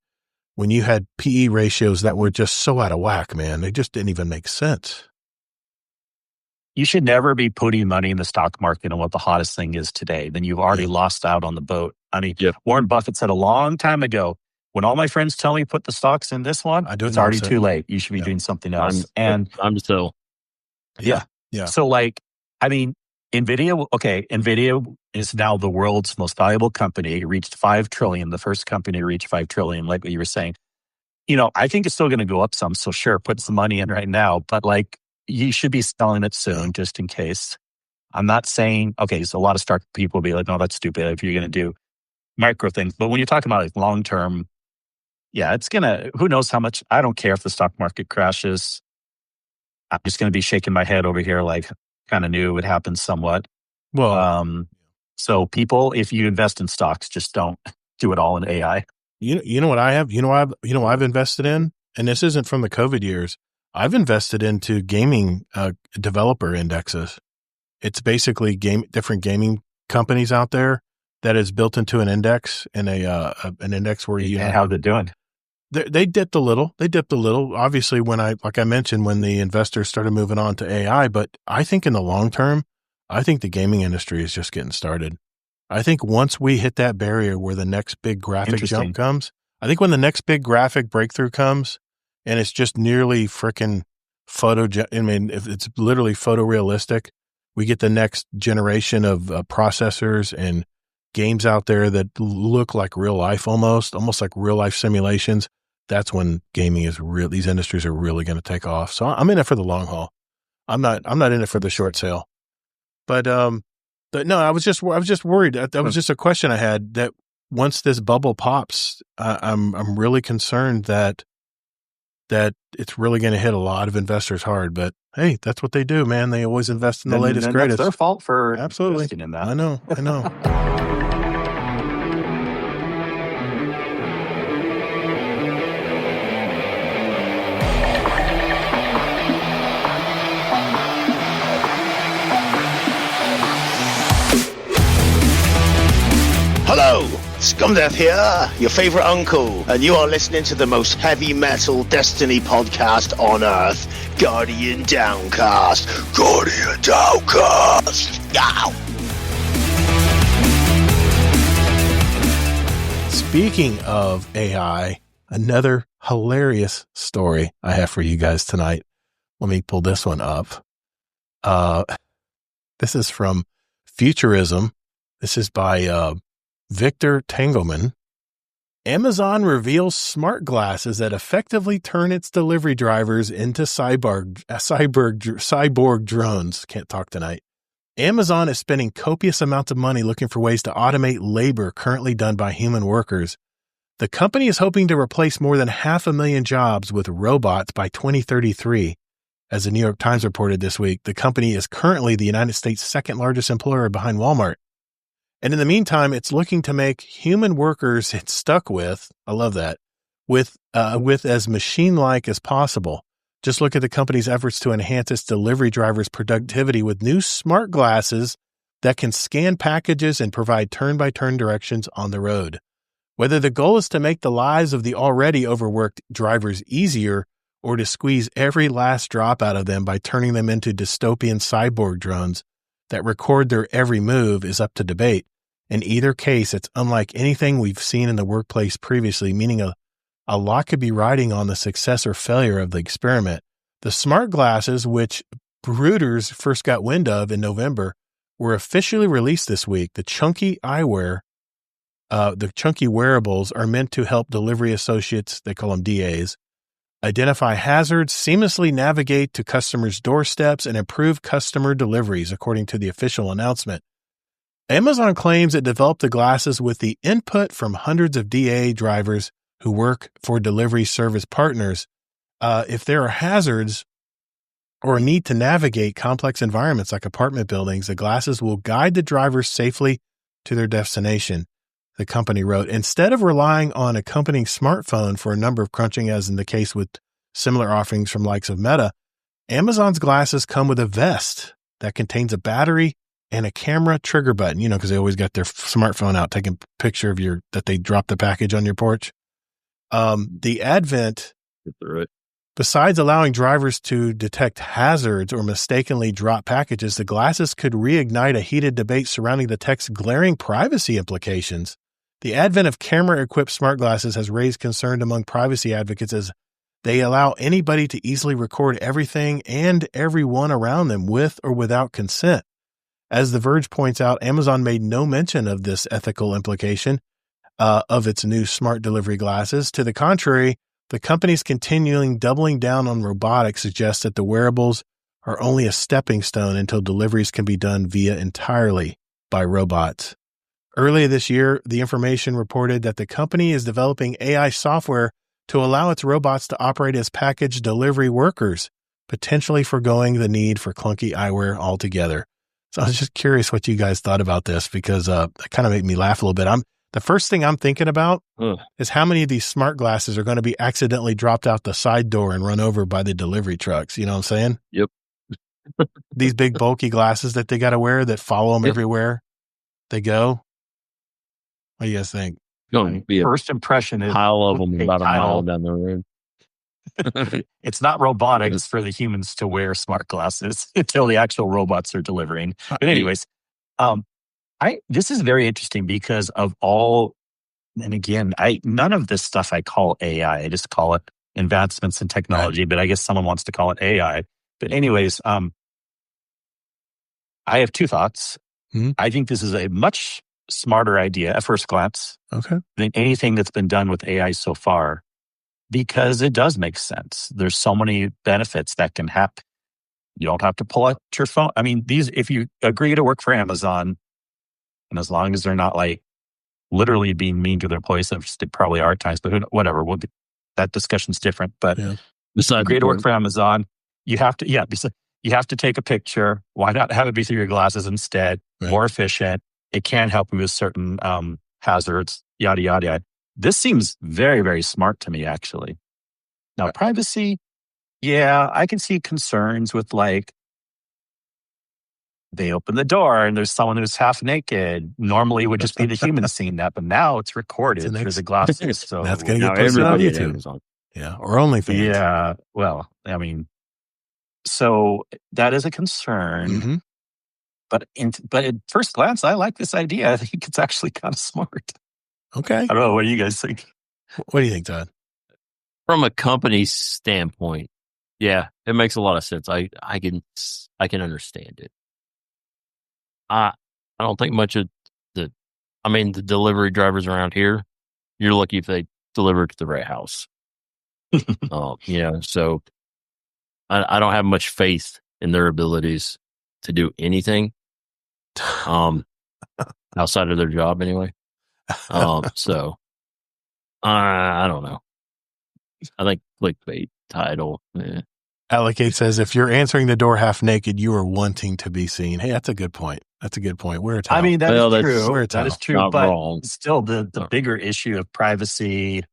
you had PE ratios that were just so out of whack, man. They just didn't even make sense. You should never be putting money in the stock market on what the hottest thing is today. Then you've already lost out on the boat. I mean, Warren Buffett said a long time ago, when all my friends tell me put the stocks in this one, it's already too late. You should be doing something else. I'm still. Yeah. So like, I mean, NVIDIA is now the world's most valuable company. It reached $5 trillion, the first company to reach $5 trillion, like what you were saying. You know, I think it's still going to go up some. So sure, put some money in right now, but like, you should be selling it soon, just in case. I'm not saying, so a lot of stock people will be like, no, that's stupid if you're going to do micro things. But when you're talking about like long-term, it's going to, who knows how much, I don't care if the stock market crashes. I'm just going to be shaking my head over here like kind of knew it would happen somewhat. Well, so people, if you invest in stocks, just don't do it all in AI. You know what I have? I've invested in, and this isn't from the COVID years. I've invested into gaming developer indexes. It's basically different gaming companies out there that is built into an index, and an index where you. And how's it doing? They dipped a little. Obviously, like I mentioned, when the investors started moving on to AI, but I think in the long term, I think the gaming industry is just getting started. I think once we hit that barrier where the next big graphic jump comes, I think when the next big graphic breakthrough comes, and it's just nearly freaking if it's literally photorealistic, we get the next generation of processors and games out there that look like real life, almost like real life simulations. That's when gaming is real. These industries are really going to take off. So I'm in it for the long haul. I'm not in it for the short sale. But no, I was just worried. That was just a question I had, that once this bubble pops, I'm really concerned that it's really going to hit a lot of investors hard. But hey, that's what they do, man. They always invest in the latest, greatest. That's their fault for absolutely investing in that. I know. Hello, Scumdeath here, your favorite uncle, and you are listening to the most heavy metal Destiny podcast on Earth, Guardian Downcast. Guardian Downcast! Yow! Speaking of AI, another hilarious story I have for you guys tonight. Let me pull this one up. This is from Futurism. This is by Victor Tangelman. Amazon reveals smart glasses that effectively turn its delivery drivers into cyborg drones. Can't talk tonight. Amazon is spending copious amounts of money looking for ways to automate labor currently done by human workers. The company is hoping to replace more than 500,000 jobs with robots by 2033. As the New York Times reported this week, the company is currently the United States' second largest employer behind Walmart. And in the meantime, it's looking to make human workers it's stuck with, I love that, with as machine-like as possible. Just look at the company's efforts to enhance its delivery drivers' productivity with new smart glasses that can scan packages and provide turn-by-turn directions on the road. Whether the goal is to make the lives of the already overworked drivers easier or to squeeze every last drop out of them by turning them into dystopian cyborg drones that record their every move is up to debate. In either case, it's unlike anything we've seen in the workplace previously, meaning a lot could be riding on the success or failure of the experiment. The smart glasses, which Reuters first got wind of in November, were officially released this week. The chunky wearables are meant to help delivery associates, they call them DAs, identify hazards, seamlessly navigate to customers' doorsteps, and improve customer deliveries, according to the official announcement. Amazon claims it developed the glasses with the input from hundreds of DA drivers who work for delivery service partners. If there are hazards or a need to navigate complex environments like apartment buildings, the glasses will guide the drivers safely to their destination, the company wrote. Instead of relying on accompanying smartphone for a number of crunching, as in the case with similar offerings from likes of Meta, Amazon's glasses come with a vest that contains a battery and a camera trigger button, because they always got their smartphone out, taking a picture of that they dropped the package on your porch. The advent, besides allowing drivers to detect hazards or mistakenly drop packages, the glasses could reignite a heated debate surrounding the tech's glaring privacy implications. The advent of camera-equipped smart glasses has raised concern among privacy advocates as they allow anybody to easily record everything and everyone around them with or without consent. As The Verge points out, Amazon made no mention of this ethical implication of its new smart delivery glasses. To the contrary, the company's continuing doubling down on robotics suggests that the wearables are only a stepping stone until deliveries can be done entirely by robots. Earlier this year, the information reported that the company is developing AI software to allow its robots to operate as package delivery workers, potentially foregoing the need for clunky eyewear altogether. So I was just curious what you guys thought about this, because it kind of made me laugh a little bit. The first thing I'm thinking about is how many of these smart glasses are going to be accidentally dropped out the side door and run over by the delivery trucks. You know what I'm saying? Yep. These big bulky glasses that they got to wear that follow them everywhere they go. What do you guys think? Going to be a First impression is pile of them about a mile down the road. It's not robotics for the humans to wear smart glasses until the actual robots are delivering. But anyways, this is very interesting because of all, and again, none of this stuff I call AI. I just call it advancements in technology, but I guess someone wants to call it AI. But anyways, I have two thoughts. Mm-hmm. I think this is a much smarter idea at first glance than anything that's been done with AI so far, because it does make sense. There's so many benefits that can happen. You don't have to pull out your phone. I mean, if you agree to work for Amazon, and as long as they're not like literally being mean to their employees, they probably are at times, but whatever. That discussion's different. But agree to work for Amazon, you have to, you have to take a picture. Why not have it be through your glasses instead? Right. More efficient. It can help you with certain hazards, yada, yada, yada. This seems very, very smart to me, actually. Now, privacy, I can see concerns with they open the door and there's someone who's half naked. Normally it would just be the human seeing that, but now it's recorded through the glasses. So that's going to get posted on YouTube. Yeah, or OnlyFans. Yeah, well, I mean, so that is a concern. Mm-hmm. But at first glance, I like this idea. I think it's actually kind of smart. Okay. I don't know. What do you guys think? What do you think, Todd? From a company standpoint, it makes a lot of sense. I can understand it. I don't think much of the delivery drivers around here, you're lucky if they deliver to the right house. So I don't have much faith in their abilities to do anything outside of their job anyway. So I don't know. I think clickbait title. Alec says, if you're answering the door half naked, you are wanting to be seen. Hey, that's a good point. Wear a towel. I mean, that is true. Wear a towel. That is true. Not but wrong. Still, the bigger issue of privacy.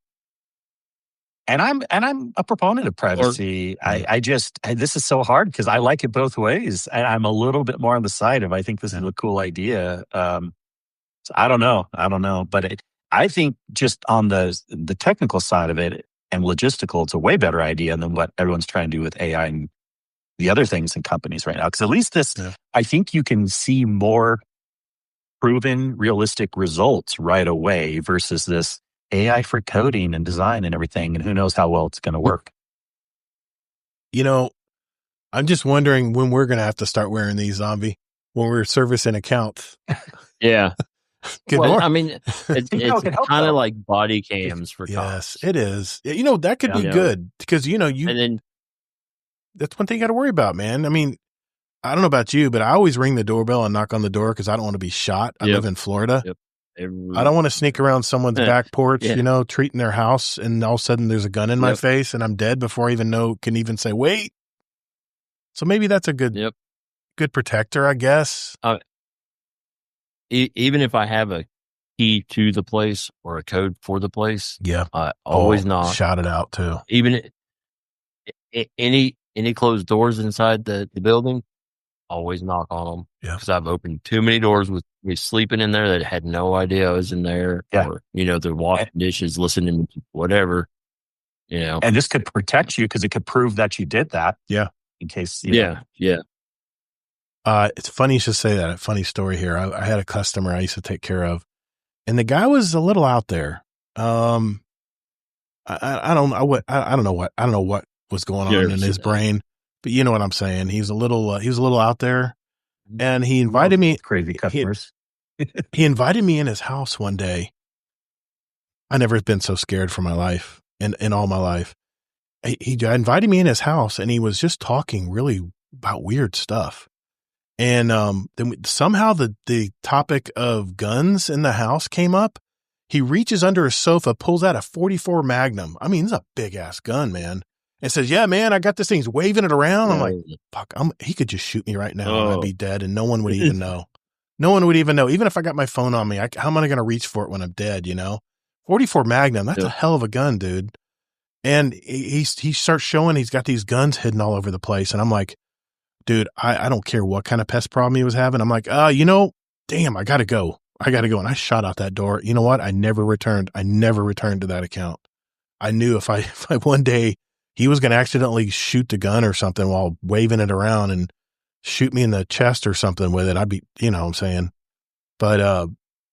And I'm a proponent of privacy. This is so hard because I like it both ways. And I'm a little bit more on the side of I think this is a cool idea. So I don't know. But I think just on the technical side of it and logistical, it's a way better idea than what everyone's trying to do with AI and the other things in companies right now. Because at least I think you can see more proven, realistic results right away versus this AI for coding and design and everything, and who knows how well it's going to work. I'm just wondering when we're going to have to start wearing these, Zombie, when we're servicing accounts. Yeah. Well, I mean, it's kind of like body cams for cops. Yes, it is. That could be good because, and then that's one thing you got to worry about, man. I mean, I don't know about you, but I always ring the doorbell and knock on the door because I don't want to be shot. I live in Florida. Yep. I don't want to sneak around someone's back porch, treating their house, and all of a sudden there's a gun in my face and I'm dead before I can even say, wait. So maybe that's a good protector, I guess. Even if I have a key to the place or a code for the place, I always knock. Shout it out too. Even any closed doors inside the building, always knock on them. Yeah, because I've opened too many doors with me sleeping in there that had no idea I was in there. Yeah. Or they're washing dishes, listening to whatever. And this could protect you because it could prove that you did that. Yeah, in case. Yeah. It's funny you should say that. A funny story here. I had a customer I used to take care of, and the guy was a little out there. I don't know what was going on in his brain, but you know what I'm saying. He was a little out there, and he invited me. Crazy customers. He invited me in his house one day. I never been so scared for my life in all my life. He invited me in his house, and he was just talking really about weird stuff. And then somehow the topic of guns in the house came up. He reaches under his sofa, pulls out a .44 Magnum. I mean, it's a big ass gun, man. And says, "Yeah, man, I got this thing." He's waving it around. I'm like, "Fuck, he could just shoot me right now, and I'd be dead, and no one would even know. No one would even know. Even if I got my phone on me, how am I going to reach for it when I'm dead? .44 Magnum. That's a hell of a gun, dude." And he starts showing he's got these guns hidden all over the place, and I'm like, dude, I don't care what kind of pest problem he was having. I'm like, damn, I got to go. And I shot out that door. You know what? I never returned to that account. I knew if I one day he was going to accidentally shoot the gun or something while waving it around and shoot me in the chest or something with it, I'd be, what I'm saying. But,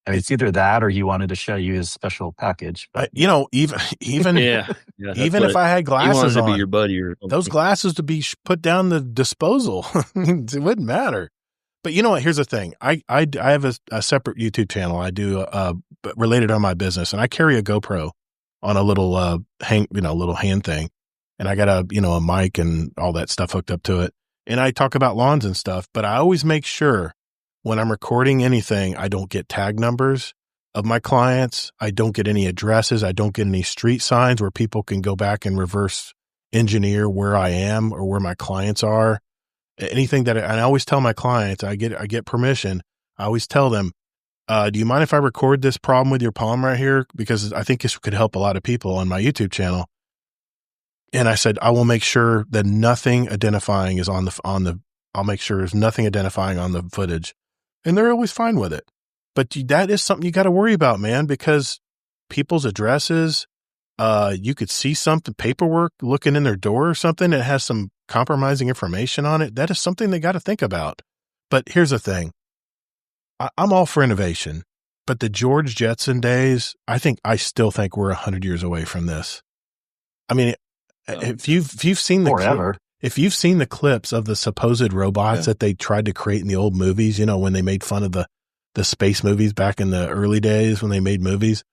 it's either that or he wanted to show you his special package. But. Even even if I had glasses to on, be your buddy or those glasses to be put down the disposal, it wouldn't matter. But you know what? Here's the thing. I have a separate YouTube channel. I do related on my business, and I carry a GoPro on a little hand thing, and I got a mic and all that stuff hooked up to it, and I talk about lawns and stuff. But I always make sure when I'm recording anything, I don't get tag numbers of my clients. I don't get any addresses. I don't get any street signs where people can go back and reverse engineer where I am or where my clients are. Anything and I always tell my clients, I get permission. I always tell them, do you mind if I record this problem with your palm right here? Because I think this could help a lot of people on my YouTube channel. And I said, I will make sure that nothing identifying is I'll make sure there's nothing identifying on the footage. And they're always fine with it. But that is something you got to worry about, man, because people's addresses, you could see something, paperwork looking in their door or something that has some compromising information on it. That is something they got to think about. But here's the thing. I'm all for innovation, but the George Jetson days, I still think we're 100 years away from this. I mean, if you've seen if you've seen the clips of the supposed robots that they tried to create in the old movies, when they made fun of the the space movies back in the early days when they made movies.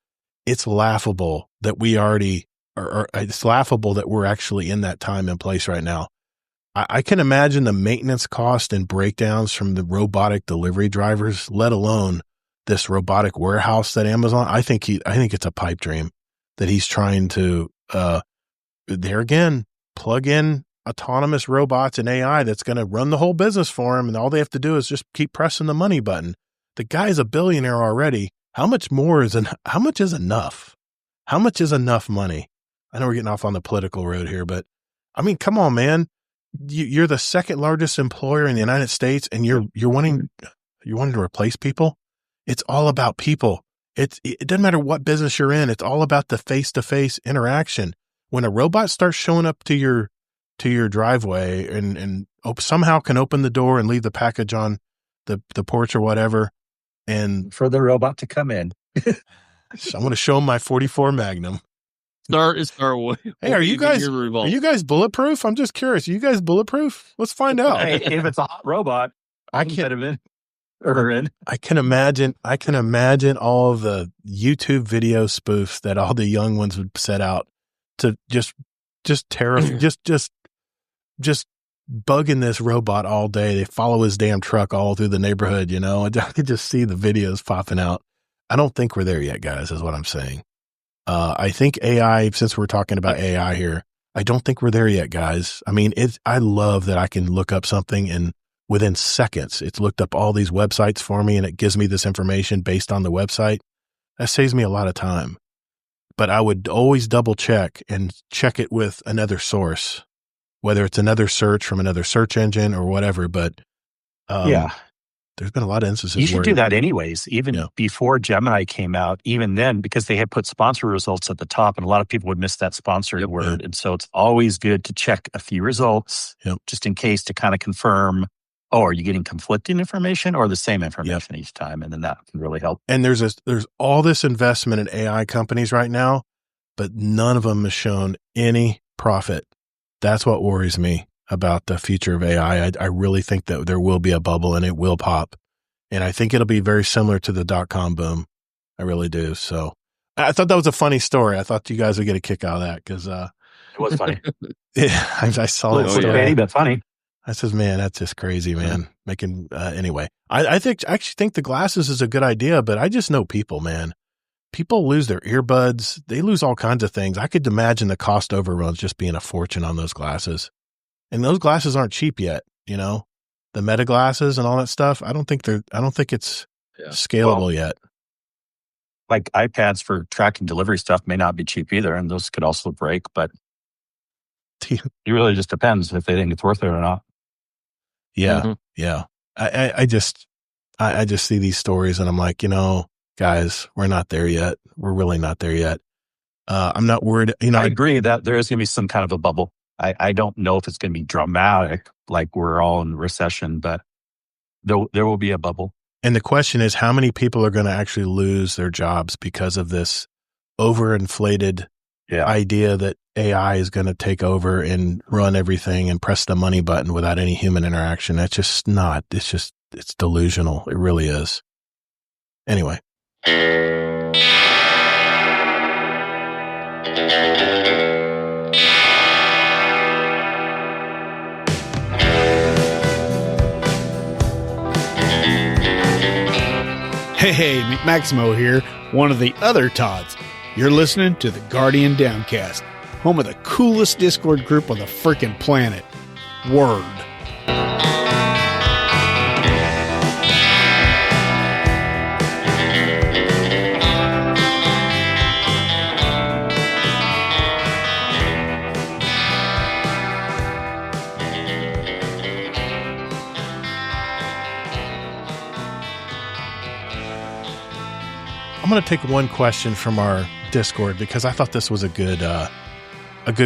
It's laughable that we already are. It's laughable that we're actually in that time and place right now. I can imagine the maintenance cost and breakdowns from the robotic delivery drivers, let alone this robotic warehouse that Amazon. I think it's a pipe dream that he's trying to, there again, plug in autonomous robots and AI that's going to run the whole business for him. And all they have to do is just keep pressing the money button. The guy's a billionaire already. How much is enough? How much is enough money? I know we're getting off on the political road here, but I mean, come on, man. You're the second largest employer in the United States, and you're wanting to replace people. It's all about people. It doesn't matter what business you're in. It's all about the face-to-face interaction. When a robot starts showing up to your driveway and somehow can open the door and leave the package on the porch or whatever, and For the robot to come in. I'm going to show him my 44 Magnum. Start. Hey, are you guys bulletproof? I'm just curious. Are you guys bulletproof? Let's find out. Hey, if it's a hot robot, I can imagine all of the YouTube video spoofs that all the young ones would set out to just bugging this robot all day. They follow his damn truck all through the neighborhood, you know. I could just see the videos popping out. I don't think we're there yet, guys, is what I'm saying. I think AI, since we're talking about AI here, I don't think we're there yet, guys. I mean, I love that I can look up something and within seconds, it's looked up all these websites for me and it gives me this information based on the website. That saves me a lot of time. But I would always double check and check it with another source, whether it's another search from another search engine or whatever. But there's been a lot of instances. You should do that anyways, even before Gemini came out, even then, because they had put sponsor results at the top and a lot of people would miss that sponsored word. And so it's always good to check a few results just in case to kind of confirm, are you getting conflicting information or the same information each time? And then that can really help. And there's all this investment in AI companies right now, but none of them has shown any profit. That's what worries me about the future of AI. I really think that there will be a bubble and it will pop. And I think it'll be very similar to the .com boom. I really do. So I thought that was a funny story. I thought you guys would get a kick out of that because it was funny. I saw that story. But funny. I says, man, that's just crazy, man. Making anyway. I actually think the glasses is a good idea, but I just know people, man. People lose their earbuds. They lose all kinds of things. I could imagine the cost overruns just being a fortune on those glasses. And those glasses aren't cheap yet, you know, the Meta glasses and all that stuff. I don't think it's scalable yet. Like iPads for tracking delivery stuff may not be cheap either. And those could also break, but it really just depends if they think it's worth it or not. Yeah. Mm-hmm. Yeah. I just see these stories and I'm like, you know, guys, we're not there yet. We're really not there yet. I'm not worried. You know, I agree that there is going to be some kind of a bubble. I don't know if it's going to be dramatic, like we're all in recession, but there will be a bubble. And the question is, how many people are going to actually lose their jobs because of this overinflated idea that AI is going to take over and run everything and press the money button without any human interaction? That's just not, it's delusional. It really is. Anyway. Hey, Maximo here, one of the other Todds. You're listening to the Guardian Downcast, home of the coolest Discord group on the frickin' planet. Word. I'm going to take one question from our Discord because I thought this was a good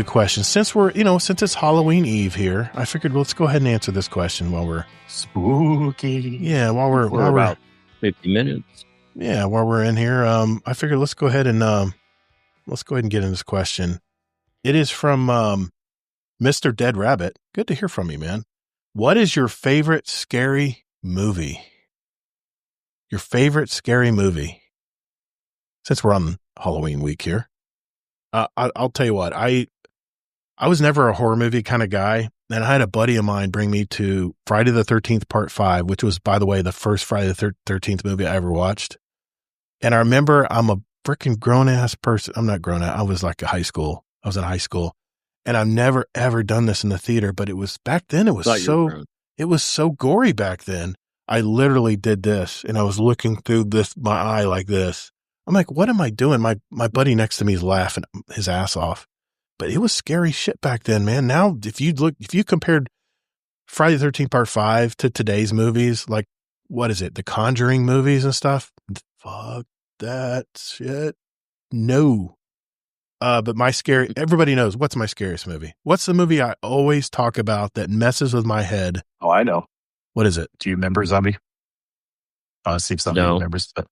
question. Since it's Halloween Eve here, I figured let's go ahead and answer this question while we're spooky. Yeah, while we're about 50 minutes. Yeah, while we're in here, I figured let's go ahead and get in this question. It is from Mr. Dead Rabbit. Good to hear from you, man. What is your favorite scary movie? Your favorite scary movie. Since we're on Halloween week here, I'll tell you what. I was never a horror movie kind of guy, and I had a buddy of mine bring me to Friday the 13th Part 5, which was, by the way, the first Friday the 13th movie I ever watched. And I remember I'm a freaking grown-ass person. I'm not grown-ass. I was like I was in high school, and I've never, ever done this in the theater, but it was back then. It was so gory back then. I literally did this, and I was looking through my eye like this. I'm like, what am I doing? My buddy next to me is laughing his ass off. But it was scary shit back then, man. Now, if you compared Friday the 13th Part 5 to today's movies, like, what is it? The Conjuring movies and stuff? Fuck that shit. No. But everybody knows what's my scariest movie. What's the movie I always talk about that messes with my head? Oh, I know. What is it? Do you remember Zombie? I'll see if somebody remembers. But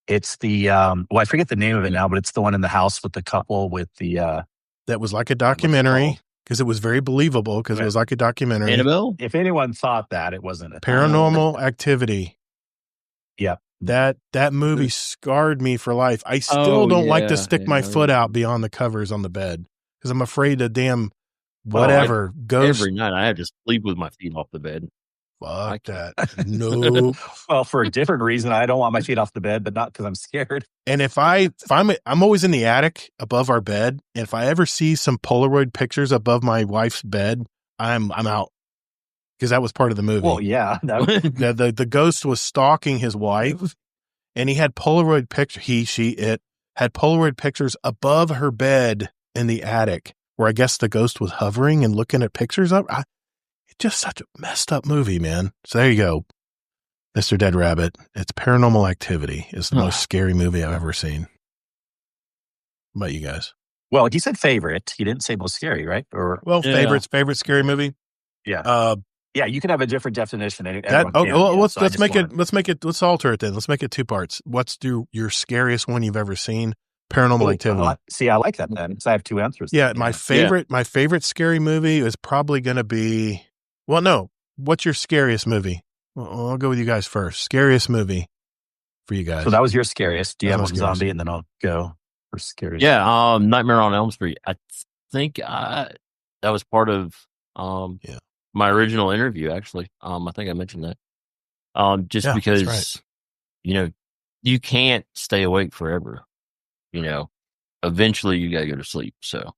it's the, I forget the name of it now, but it's the one in the house with the couple with the, that was like a documentary because it was very believable because it was like a documentary. Annabelle? If anyone thought that, it wasn't a Paranormal Activity. Yeah. That movie scarred me for life. I still don't like to stick my foot out beyond the covers on the bed because I'm afraid the damn whatever ghost. Every night I have to sleep with my feet off the bed. Fuck that. No. Well, for a different reason, I don't want my feet off the bed, but not because I'm scared. And if I'm always in the attic above our bed, and if I ever see some Polaroid pictures above my wife's bed, I'm out because that was part of the movie. Well, yeah, the ghost was stalking his wife, and he had Polaroid picture. It had Polaroid pictures above her bed in the attic, where I guess the ghost was hovering and looking at pictures of. Just such a messed up movie, man. So there you go, Mr. Dead Rabbit. It's Paranormal Activity. It's the most scary movie I've ever seen. What about you guys? Well, he said favorite. He didn't say most scary, right? Favorite scary movie. Yeah. Yeah, you can have a different definition. Let's alter it then. Let's make it two parts. What's your scariest one you've ever seen? Paranormal Activity. See, I like that then. So I have two answers. Yeah, my favorite scary movie is probably going to be. Well, no. What's your scariest movie? Well, I'll go with you guys first. Scariest movie for you guys. So that was your scariest. Do you have a zombie? And then I'll go for scariest. Yeah, Nightmare on Elm Street. I think that was part of my original interview, actually. I think I mentioned that. Because, right. You can't stay awake forever. Eventually you got to go to sleep. So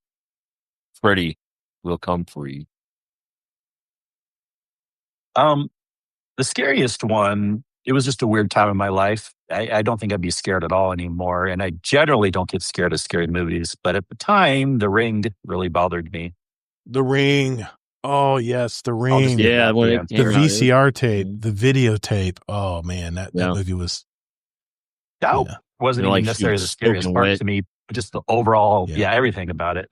Freddy will come for you. The scariest one, it was just a weird time in my life. I don't think I'd be scared at all anymore. And I generally don't get scared of scary movies. But at the time, The Ring really bothered me. The Ring. Oh, yes, The Ring. The VCR tape, the videotape. Oh, man, that movie was. That wasn't even necessarily the scariest part to me, but just the overall, everything about it.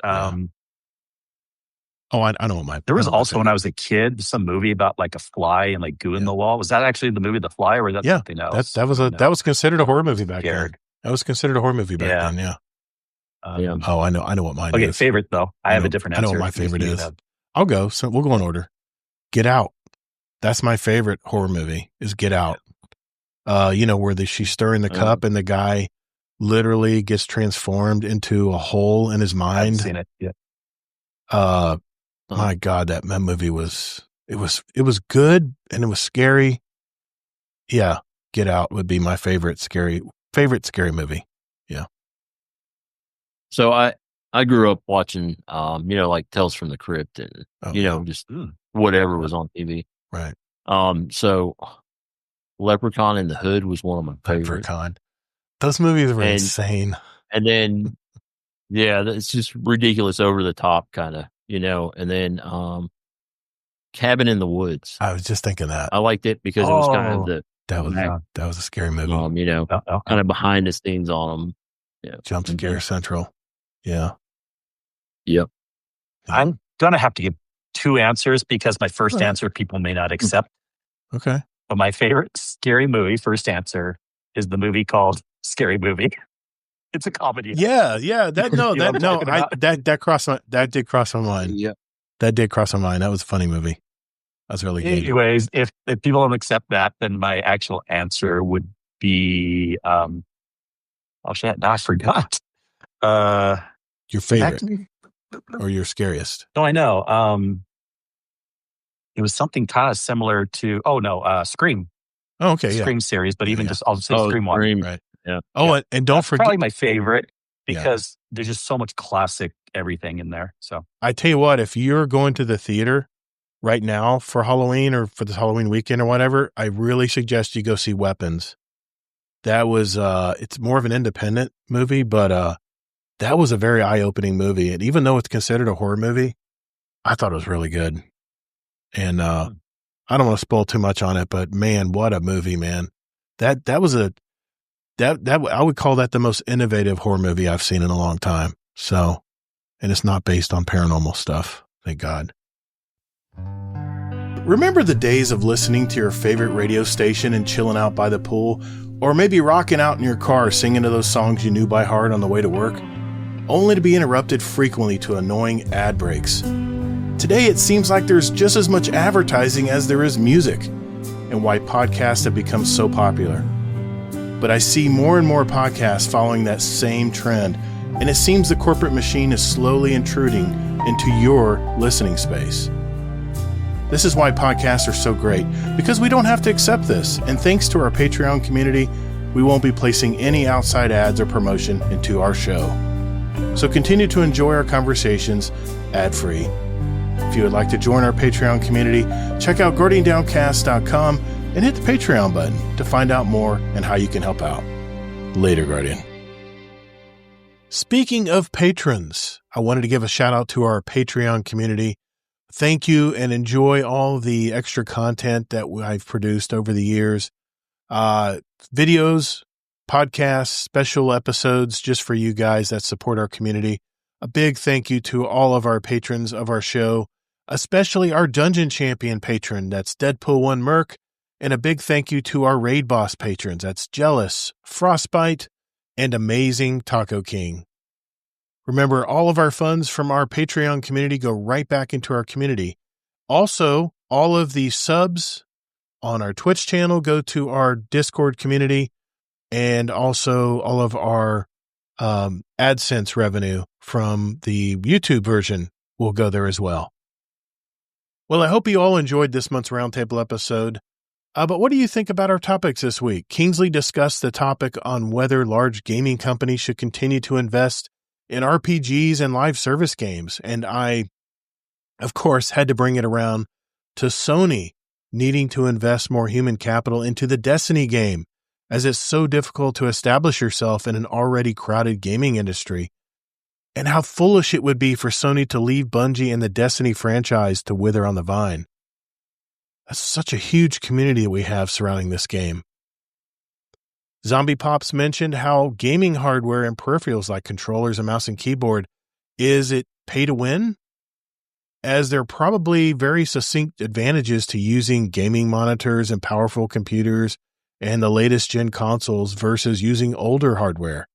I know what there was also when I was a kid, some movie about like a fly and like goo in the wall. Was that actually the movie The Fly, or was that something else? That was considered a horror movie back then. That was considered a horror movie back then. Yeah. I know what mine is. Okay, favorite though. I have a different answer. I know what my favorite is. I'll go. So we'll go in order. Get Out. That's my favorite horror movie. Is Get Out. Where she's stirring the cup and the guy literally gets transformed into a hole in his mind. I've seen it. Yeah. My God, that movie was good and it was scary. Yeah, Get Out would be my favorite scary movie. Yeah. So I grew up watching, like Tales from the Crypt and just whatever was on TV. Right. So Leprechaun in the Hood was one of my favorites. Leprechaun. Those movies were insane. And then, it's just ridiculous, over the top kind of. And then Cabin in the Woods. I was just thinking that. I liked it because it was kind of that was a scary movie. Kind of behind the scenes on them. Yeah. Jump Scare Central. Yeah. Yep. I'm going to have to give two answers because my first answer people may not accept. Okay. But my favorite scary movie, first answer, is the movie called Scary Movie. It's a comedy. Yeah. That did cross my mind. Yeah. That did cross my mind. That was a funny movie. That's really good. Anyways, if people don't accept that, then my actual answer would be, oh shit, now I forgot. Your favorite or your scariest? No, I know. It was something kind of similar to, Scream. Oh, okay, yeah. Scream series, but even Yeah. just, I'll say Scream 1. Scream. Right. Yeah. Oh, Yeah. and don't That's forget. probably my favorite because there's just so much classic everything in there. So I tell you what, if you're going to the theater right now for Halloween or for this Halloween weekend or whatever, I really suggest you go see Weapons. That was, it's more of an independent movie, but that was a very eye-opening movie. And even though it's considered a horror movie, I thought it was really good. And I don't want to spoil too much on it, but man, what a movie, man. That was I would call that the most innovative horror movie I've seen in a long time. So, and it's not based on paranormal stuff. Thank God. Remember the days of listening to your favorite radio station and chilling out by the pool, or maybe rocking out in your car singing to those songs you knew by heart on the way to work, only to be interrupted frequently to annoying ad breaks? Today, it seems like there's just as much advertising as there is music, and why podcasts have become so popular. But I see more and more podcasts following that same trend, and it seems the corporate machine is slowly intruding into your listening space. This is why podcasts are so great, because we don't have to accept this, and thanks to our Patreon community, we won't be placing any outside ads or promotion into our show. So continue to enjoy our conversations ad-free. If you would like to join our Patreon community, check out GuardianDowncast.com and hit the Patreon button to find out more and how you can help out. Later, Guardian. Speaking of patrons, I wanted to give a shout out to our Patreon community. Thank you and enjoy all the extra content that I've produced over the years. Videos, podcasts, special episodes just for you guys that support our community. A big thank you to all of our patrons of our show, especially our Dungeon Champion patron, that's Deadpool1 Merc, and a big thank you to our Raid Boss patrons, that's Jealous, Frostbite, and Amazing Taco King. Remember, all of our funds from our Patreon community go right back into our community. Also, all of the subs on our Twitch channel go to our Discord community, and also all of our AdSense revenue from the YouTube version will go there as well. Well, I hope you all enjoyed this month's Roundtable episode. But what do you think about our topics this week? Kingsley discussed the topic on whether large gaming companies should continue to invest in RPGs and live service games. And I, of course, had to bring it around to Sony needing to invest more human capital into the Destiny game, as it's so difficult to establish yourself in an already crowded gaming industry, and how foolish it would be for Sony to leave Bungie and the Destiny franchise to wither on the vine. That's such a huge community that we have surrounding this game. Z0mb1eP0ps mentioned how gaming hardware and peripherals like controllers and mouse and keyboard, is it pay to win? As there are probably very succinct advantages to using gaming monitors and powerful computers and the latest gen consoles versus using older hardware.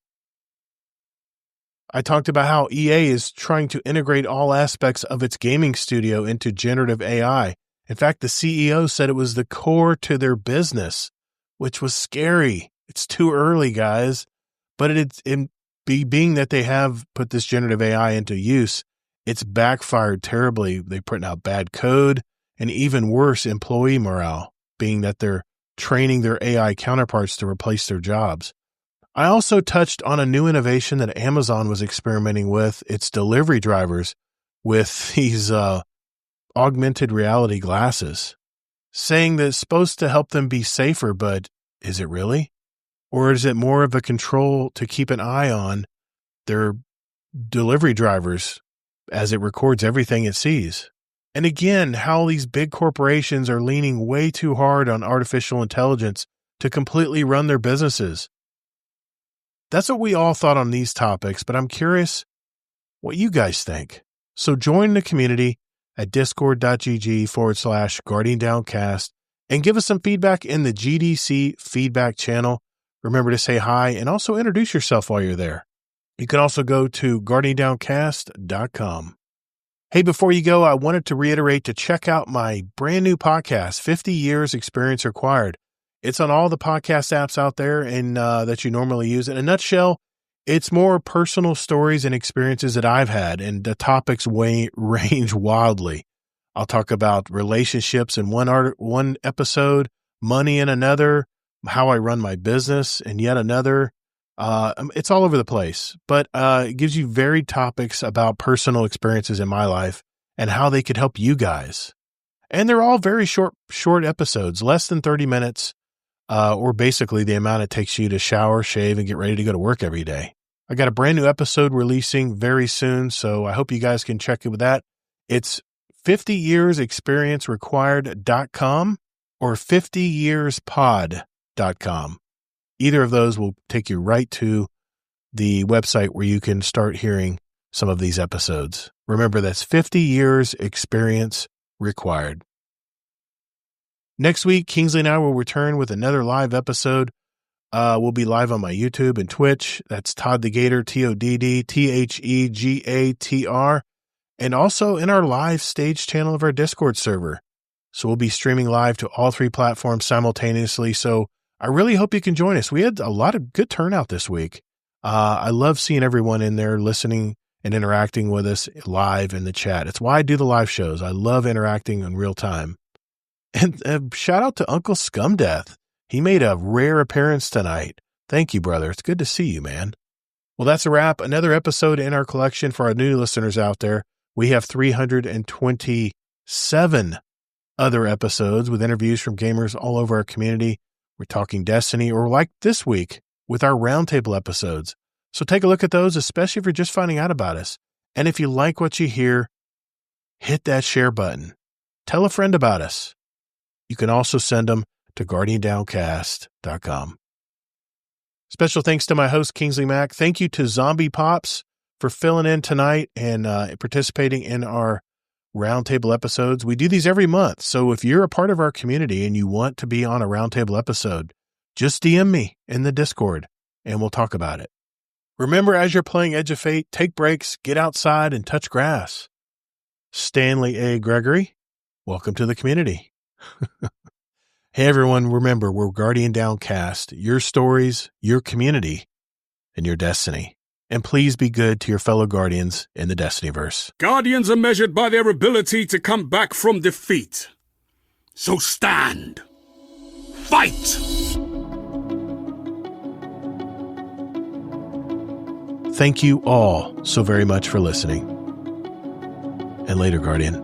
I talked about how EA is trying to integrate all aspects of its gaming studio into generative AI. In fact, the CEO said it was the core to their business, which was scary. It's too early, guys. But being that they have put this generative AI into use, it's backfired terribly. They're putting out bad code and even worse, employee morale, being that they're training their AI counterparts to replace their jobs. I also touched on a new innovation that Amazon was experimenting with, its delivery drivers, with these augmented reality glasses, saying that it's supposed to help them be safer, but is it really? Or is it more of a control to keep an eye on their delivery drivers as it records everything it sees? And again, how these big corporations are leaning way too hard on artificial intelligence to completely run their businesses. That's what we all thought on these topics, but I'm curious what you guys think. So join the community at discord.gg/GuardianDowncast and give us some feedback in the GDC feedback channel. Remember to say hi and also introduce yourself while you're there. You can also go to GuardianDowncast.com. Hey, before you go, I wanted to reiterate to check out my brand new podcast, 50 Years Experience Required. It's on all the podcast apps out there and that you normally use. In a nutshell, it's more personal stories and experiences that I've had, and the topics range wildly. I'll talk about relationships in one episode, money in another, how I run my business in yet another. It's all over the place, but it gives you varied topics about personal experiences in my life and how they could help you guys. And they're all very short episodes, less than 30 minutes, or basically the amount it takes you to shower, shave, and get ready to go to work every day. I got a brand new episode releasing very soon, so I hope you guys can check it with that. It's 50yearsexperiencerequired.com or 50yearspod.com. Either of those will take you right to the website where you can start hearing some of these episodes. Remember, that's 50 Years Experience Required. Next week, Kingsley and I will return with another live episode. We'll be live on my YouTube and Twitch. That's ToddtheGatr, ToddtheGatr, and also in our live stage channel of our Discord server. So we'll be streaming live to all three platforms simultaneously. So I really hope you can join us. We had a lot of good turnout this week. I love seeing everyone in there listening and interacting with us live in the chat. It's why I do the live shows. I love interacting in real time. And shout out to Uncle Scumdeath. He made a rare appearance tonight. Thank you, brother. It's good to see you, man. Well, that's a wrap. Another episode in our collection for our new listeners out there. We have 327 other episodes with interviews from gamers all over our community. We're talking Destiny, or like this week with our Roundtable episodes. So take a look at those, especially if you're just finding out about us. And if you like what you hear, hit that share button. Tell a friend about us. You can also send them to guardiandowncast.com. Special thanks to my host, Kingsleymac. Thank you to Z0mb1eP0ps for filling in tonight and participating in our Roundtable episodes. We do these every month. So if you're a part of our community and you want to be on a Roundtable episode, just DM me in the Discord and we'll talk about it. Remember, as you're playing Edge of Fate, take breaks, get outside and touch grass. Stanley A. Gregory, welcome to the community. Hey everyone, remember, we're Guardian Downcast, your stories, your community, and your destiny. And please be good to your fellow Guardians in the Destinyverse. Guardians are measured by their ability to come back from defeat. So stand. Fight! Thank you all so very much for listening. And later, Guardian.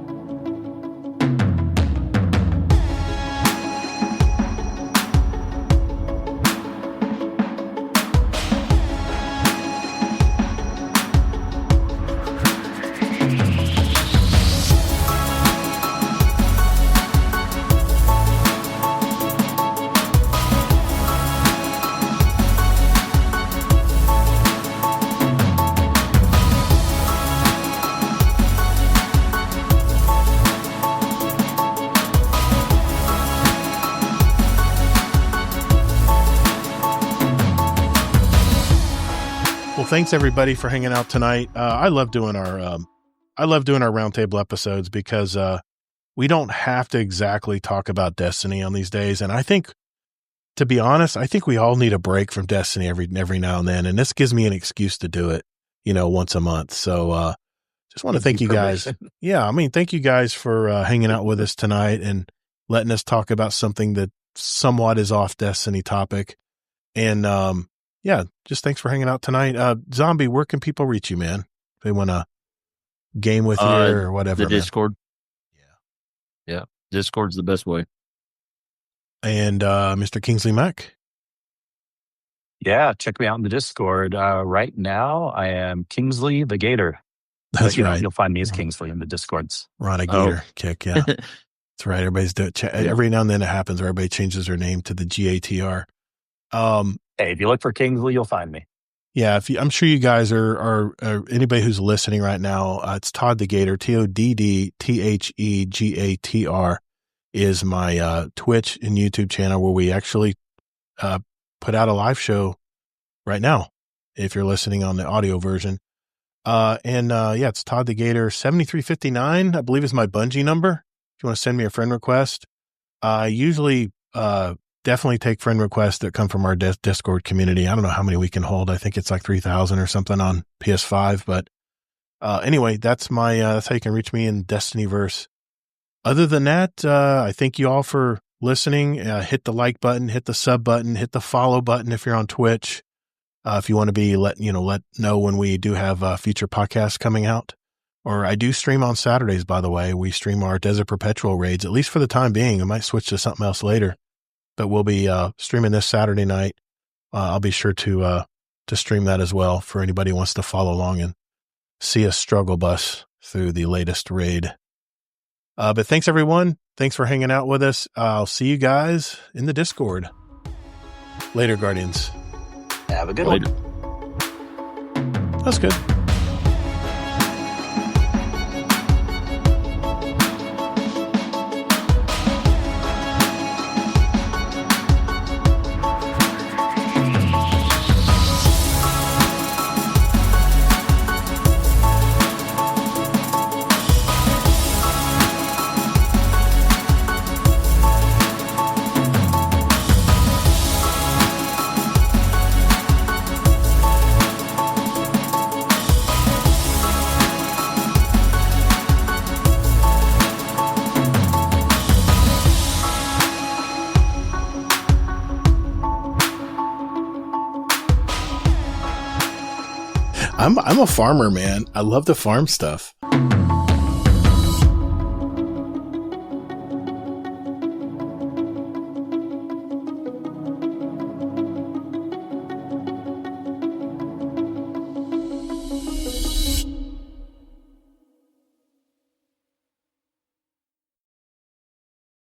Thanks everybody for hanging out tonight. I love doing our Roundtable episodes because we don't have to exactly talk about Destiny on these days. And I think, to be honest, I think we all need a break from Destiny every now and then. And this gives me an excuse to do it, once a month. So just want to thank you guys. Yeah, thank you guys for hanging out with us tonight and letting us talk about something that somewhat is off Destiny topic. And yeah, just thanks for hanging out tonight. Zombie, where can people reach you, man? If they want to game with you or whatever. The Discord. Yeah. Discord's the best way. And Mr. Kingsleymac? Yeah, check me out in the Discord. Right now, I am Kingsley the Gator. That's right. You'll find me as Kingsley in the Discords. Ron a Gator kick, yeah. That's right. Everybody's doing it. Every now and then it happens where everybody changes their name to the GATR. Hey, if you look for Kingsley, you'll find me. Yeah, I'm sure you guys are anybody who's listening right now. It's ToddtheGatr, ToddtheGatr is my Twitch and YouTube channel where we actually put out a live show right now. If you're listening on the audio version, It's ToddtheGatr 7359, I believe is my Bungie number. If you want to send me a friend request, I usually definitely take friend requests that come from our Discord community. I don't know how many we can hold. I think it's like 3,000 or something on PS5. But anyway, that's how you can reach me in Destinyverse. Other than that, I thank you all for listening. Hit the like button, hit the sub button, hit the follow button if you're on Twitch. If you want to be let know when we do have future podcasts coming out. Or I do stream on Saturdays, by the way. We stream our Desert Perpetual raids, at least for the time being. I might switch to something else later, but we'll be streaming this Saturday night. I'll be sure to stream that as well for anybody who wants to follow along and see us struggle bus through the latest raid. But thanks, everyone. Thanks for hanging out with us. I'll see you guys in the Discord. Later, Guardians. Have a good one. That's good. I'm a farmer, man. I love to farm stuff.